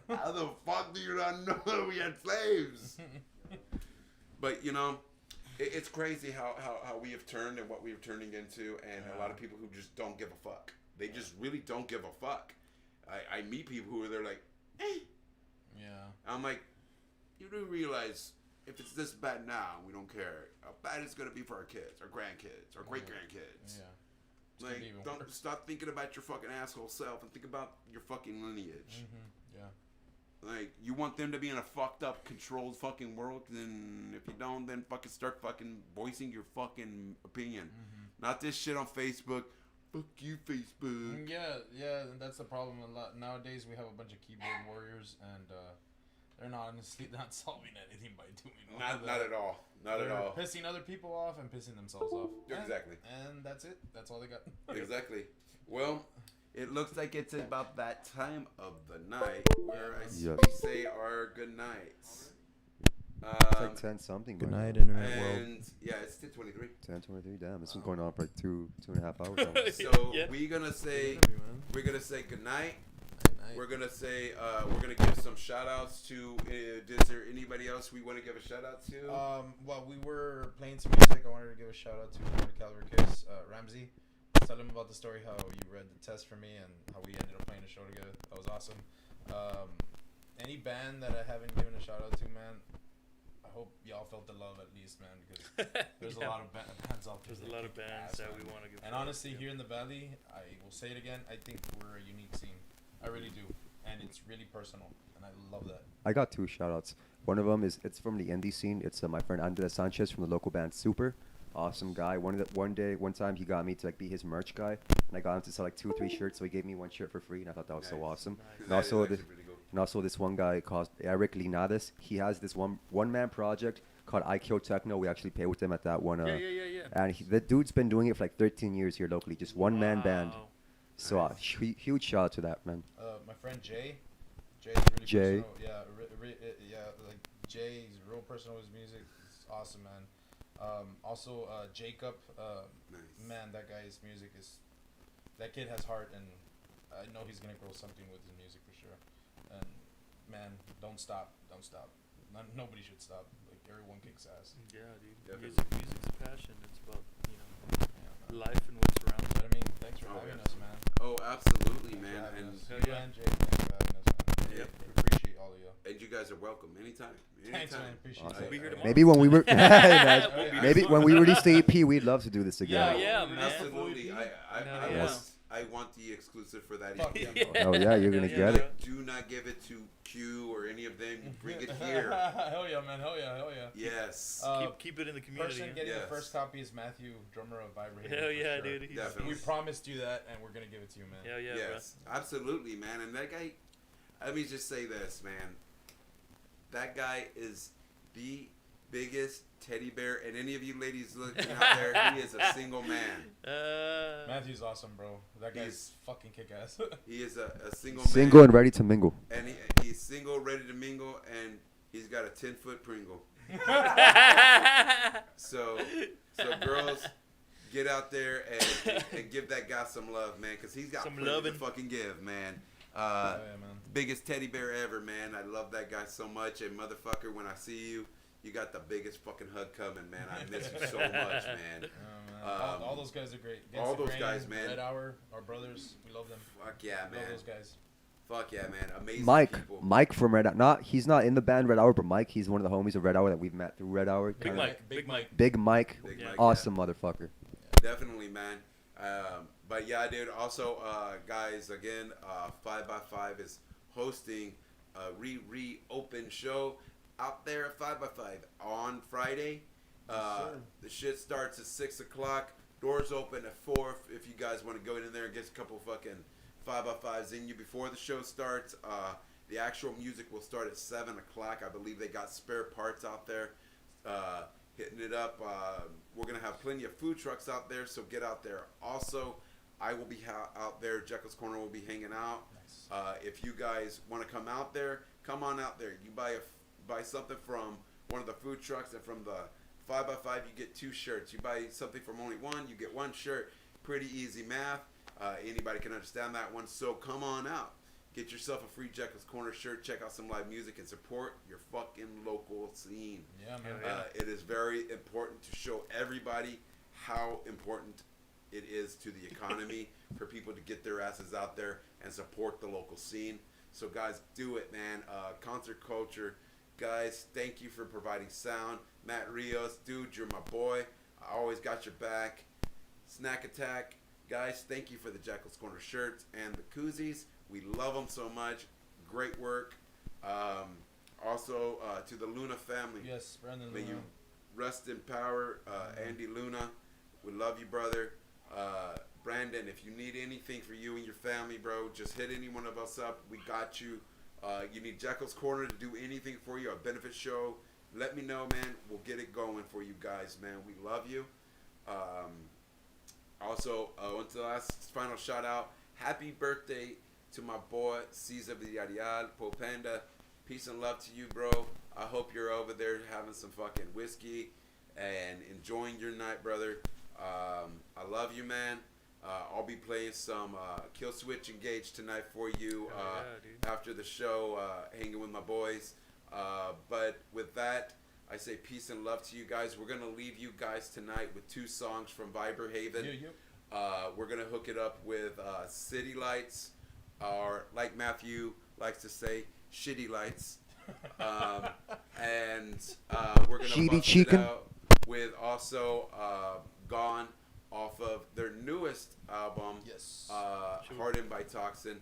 Yeah. How the fuck do you not know that we had slaves? But, you know, it's crazy how we have turned and what we are turning into, and a lot of people who just don't give a fuck. They just really don't give a fuck. I meet people who are there like, eh. Yeah. I'm like, you do realize if it's this bad now, we don't care. How bad it's going to be for our kids, our grandkids, our great-grandkids. Yeah. Like, don't stop thinking about your fucking asshole self and think about your fucking lineage. Yeah. Like, you want them to be in a fucked up, controlled fucking world, then if you don't, then fucking start fucking voicing your fucking opinion. Not this shit on Facebook. Fuck you, Facebook. Yeah, and that's the problem. A lot nowadays, we have a bunch of keyboard warriors, and they're not honestly not solving anything by doing all Not that. at all. Not at They're all. pissing other people off and pissing themselves off. Exactly. And that's it. That's all they got. Exactly. Well, it looks like it's about that time of the night where we say our good nights. It's like 10 something. Good right night, now. internet world. And yeah, it's 10:23. 10:23. Damn, this has been going on for like 2.5 hours. Now. So Yeah. we're gonna say good night. Night. We're gonna say we're gonna give some shout outs to. Is there anybody else we want to give a shout out to? While we were playing some music, I wanted to give a shout out to Florida Caliber Kiss, Ramsey. Tell him about the story, how you read the test for me, and how we ended up playing a show together. That was awesome. Any band that I haven't given a shout out to, man, I hope y'all felt the love at least, man, because there's a lot of bands out there. There's a lot of bands that we want to give. And honestly, here in the Valley, I will say it again, I think we're a unique scene. I really do, and it's really personal, and I love that. I got 2 shout-outs. One of them it's from the indie scene. It's my friend Andres Sanchez from the local band Super. Awesome guy. One time he got me to like be his merch guy, and I got him to sell like 2 or 3 shirts. So he gave me 1 shirt for free, and I thought that was so Nice. awesome. Nice. And That is also actually this, pretty cool. and also this one guy called Eric Linares. He has this one-man project called I Kill Techno. We actually pay with him at that one. Yeah. And the dude's been doing it for like 13 years here locally, just one-man band. Wow. So huge shout out to that, man. My friend Jay is really Jay. personal. Yeah, like Jay, he's real personal with his music. It's awesome, man. Also, Jacob, Nice. man, that guy's music that kid has heart, and I know he's gonna grow something with his music for sure. And man, don't stop. Nobody should stop. Like everyone kicks ass. Yeah, dude. Definitely. Music's a passion. It's about Yeah, man. life and what's around. But I mean, thanks for Oh, having yes. us, man. Oh, absolutely, Thanks for man. having And us. Hell You yeah. and Jay, thanks for having us, man. Yep. We appreciate all of you. you guys are welcome anytime. Thanks, man. Anytime. Appreciate Awesome. it. We'll be here tomorrow. Maybe when we were We'll be maybe here when we release the EP, we'd love to do this Yeah, again. yeah, man. Absolutely. Hell I yeah. want I want the exclusive for that Fuck EP. yeah, Oh yeah, you're gonna Yeah, get it. Do not give it to Q or any of them. Bring it here. Hell yeah, man. Hell yeah. Yes. Keep it in the community. Person getting Yes. the first copy is Matthew, drummer of Vibrator. Hell yeah, dude. He's, Definitely. We promised you that, and we're gonna give it to you, man. Hell yeah, Yes, absolutely, man. And that guy, let me just say this, man. That guy is the biggest teddy bear. And any of you ladies looking out there, he is a single man. bro. Matthew's awesome, bro. That guy's He's- fucking kick ass. He is a single Single man. and ready to mingle. And he's single, ready to mingle, and he's got a 10-foot Pringle. So girls, get out there and give that guy some love, man, because he's got Some plenty lovin'. to fucking give, man. Oh, yeah, man. Biggest teddy bear ever, man. I love that guy so much. And motherfucker, when I see you, you got the biggest fucking hug coming, man. I miss you so much, man. Yeah, man. All those guys are great. all Against the those Grain, guys, man. Red Hour, our brothers. We love them. Fuck yeah, Love man. those guys. Fuck yeah, man. Amazing people. Mike from Red Hour. He's not in the band Red Hour, but Mike, he's one of the homies of Red Hour that we've met through Red Hour. Big Kinda- Mike. Big Mike. Big Mike. Big Yeah. Mike, Awesome motherfucker. Definitely, man. But yeah, dude. Also, guys, again, 5x5 is hosting a reopen show out there at 5x5 on Friday. The shit starts at 6 o'clock. Doors open at 4 if you guys want to go in there and get a couple fucking 5x5s in you before the show starts. The actual music will start at 7 o'clock. I believe they got spare parts out there. Hitting it up. We're going to have plenty of food trucks out there, so get out there. Also, I will be out there. Jekyll's Corner will be hanging out. Nice. If you guys want to come out there, come on out there. You buy something from one of the food trucks, and from the 5x5, you get 2 shirts. You buy something from only one, you get 1 shirt. Pretty easy math. Anybody can understand that one. So come on out. Get yourself a free Jekyll's Corner shirt. Check out some live music and support your fucking local scene. Yeah, man. Yeah. It is very important to show everybody how important it is to the economy for people to get their asses out there and support the local scene. So guys, do it, man. Concert culture. Guys, thank you for providing sound. Matt Rios, dude, you're my boy. I always got your back. Snack Attack. Guys, thank you for the Jekyll's Corner shirts and the koozies. We love them so much. Great work. Also, to the Luna family. Yes, Brandon May Luna. you rest in power. Andy Luna, we love you, brother. Brandon, if you need anything for you and your family, bro, just hit any one of us up. We got you. You need Jekyll's Corner to do anything for you, a benefit show, let me know, man. We'll get it going for you guys, man. We love you. Also, on to the last final shout out. Happy birthday to my boy, Cesar Villarreal, Popanda. Peace and love to you, bro. I hope you're over there having some fucking whiskey and enjoying your night, brother. I love you, man. I'll be playing some Kill Switch Engage tonight for you Hell yeah, dude. after the show, hanging with my boys. But with that, I say peace and love to you guys. We're going to leave you guys tonight with 2 songs from Viber Haven. We're going to hook it up with City Lights, or like Matthew likes to say, Shitty Lights. And we're going to Shitty bust it chicken. out with also Gone off of their newest album, Yes. Hardened by Toxin.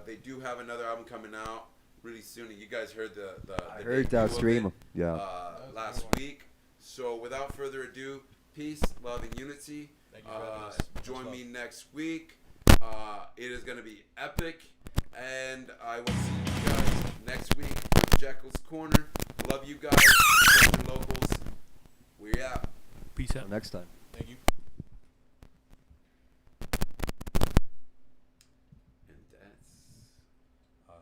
They do have another album coming out really soon. And you guys heard the I heard debut that of stream. it, Yeah. last week. So without further ado, peace, love, and unity. Thank you for having us. Much Join love. me next week. It is going to be epic. And I will see you guys next week. Jekyll's Corner. Love you guys. Support the locals. We're out. Peace out. Till next time. Thank you. And that's...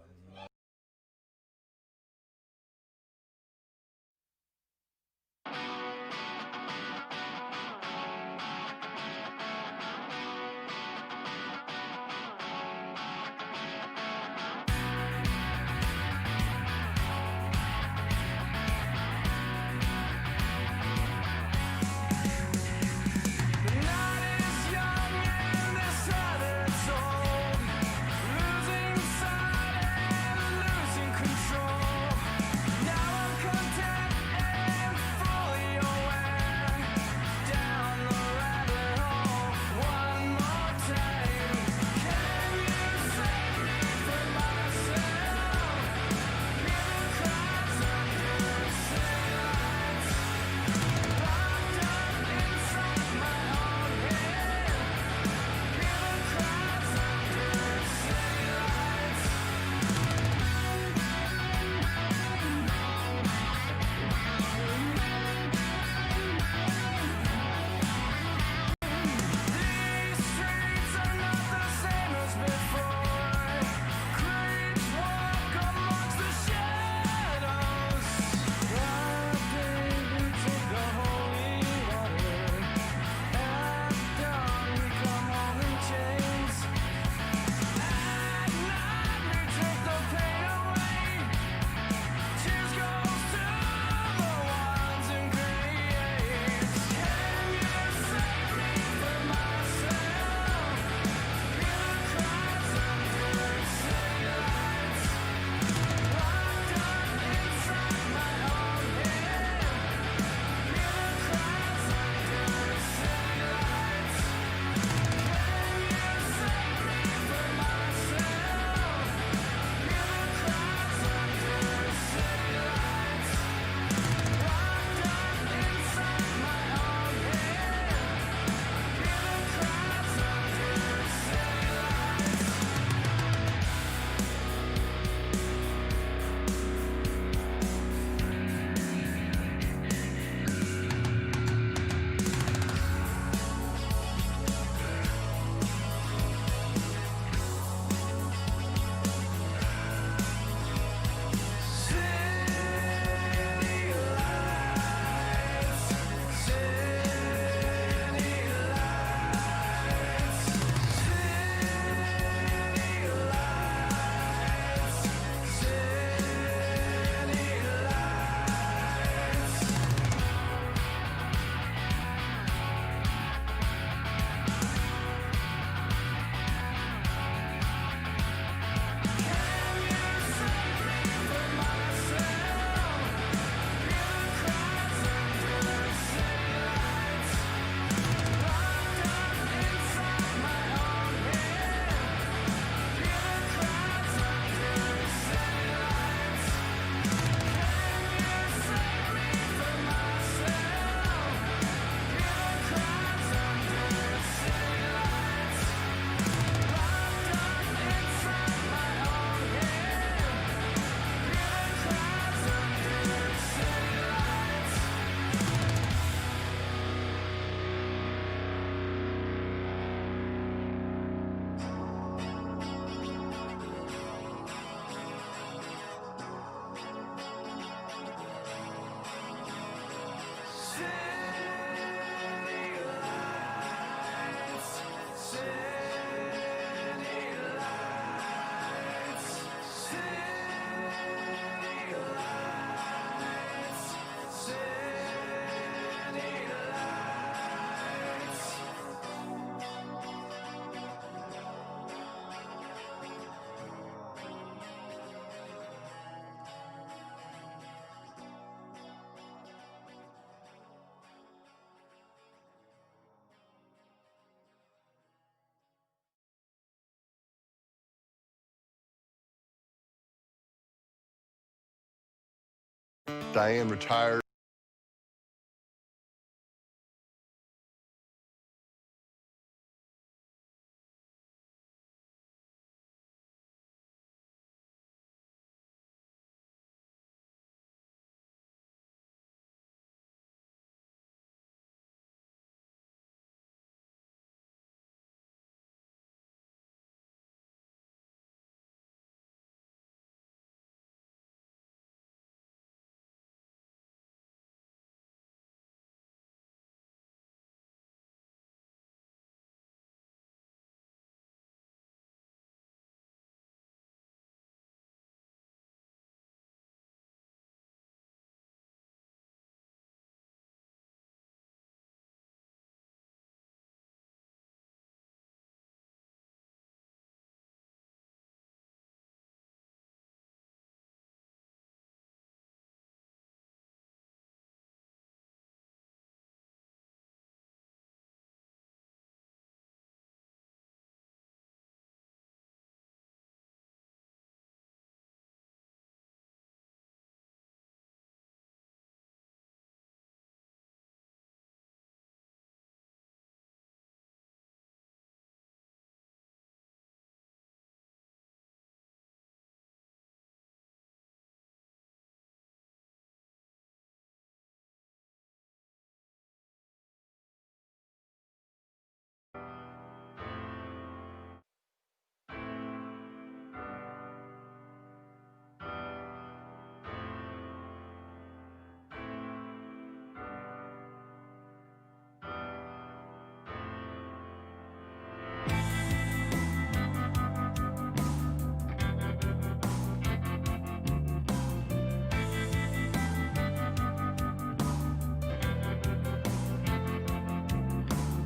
Diane retired.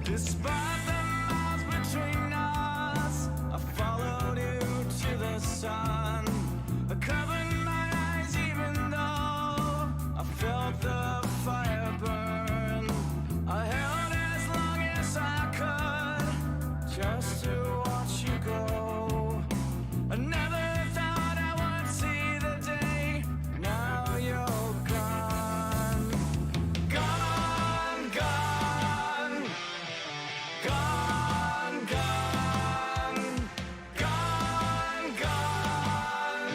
Despite the miles between us, I followed you to the sun. I covered my eyes even though I felt the fire burn. I held as long as I could just to watch you go. I never thought I would see the day. Now you're gone. Gone, gone. Gone, gone, gone, gone,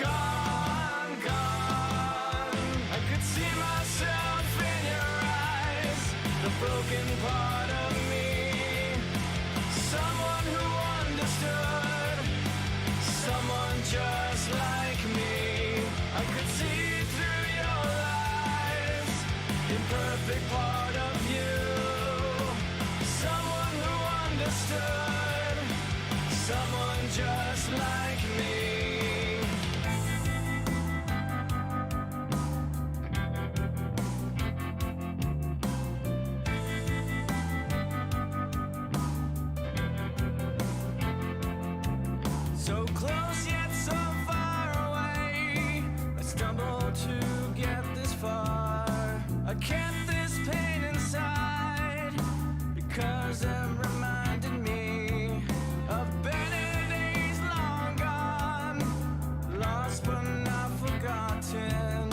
gone, gone. I could see myself in your eyes, the broken part of me. Someone who understood, someone just like me. I could see through your lies, imperfect part of you. Someone who understood, someone just like me. So close yet so far away, I stumble to get this far. I kept this pain inside because it reminded me of better days long gone, lost but not forgotten,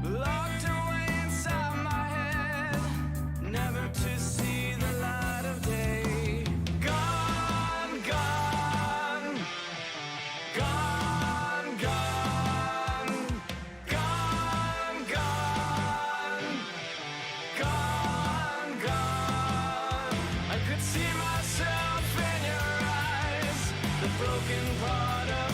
locked away inside my head, never to see the light of day. Gone, gone, gone, gone, gone, gone. Gone, gone. I could see myself in your eyes, the broken part of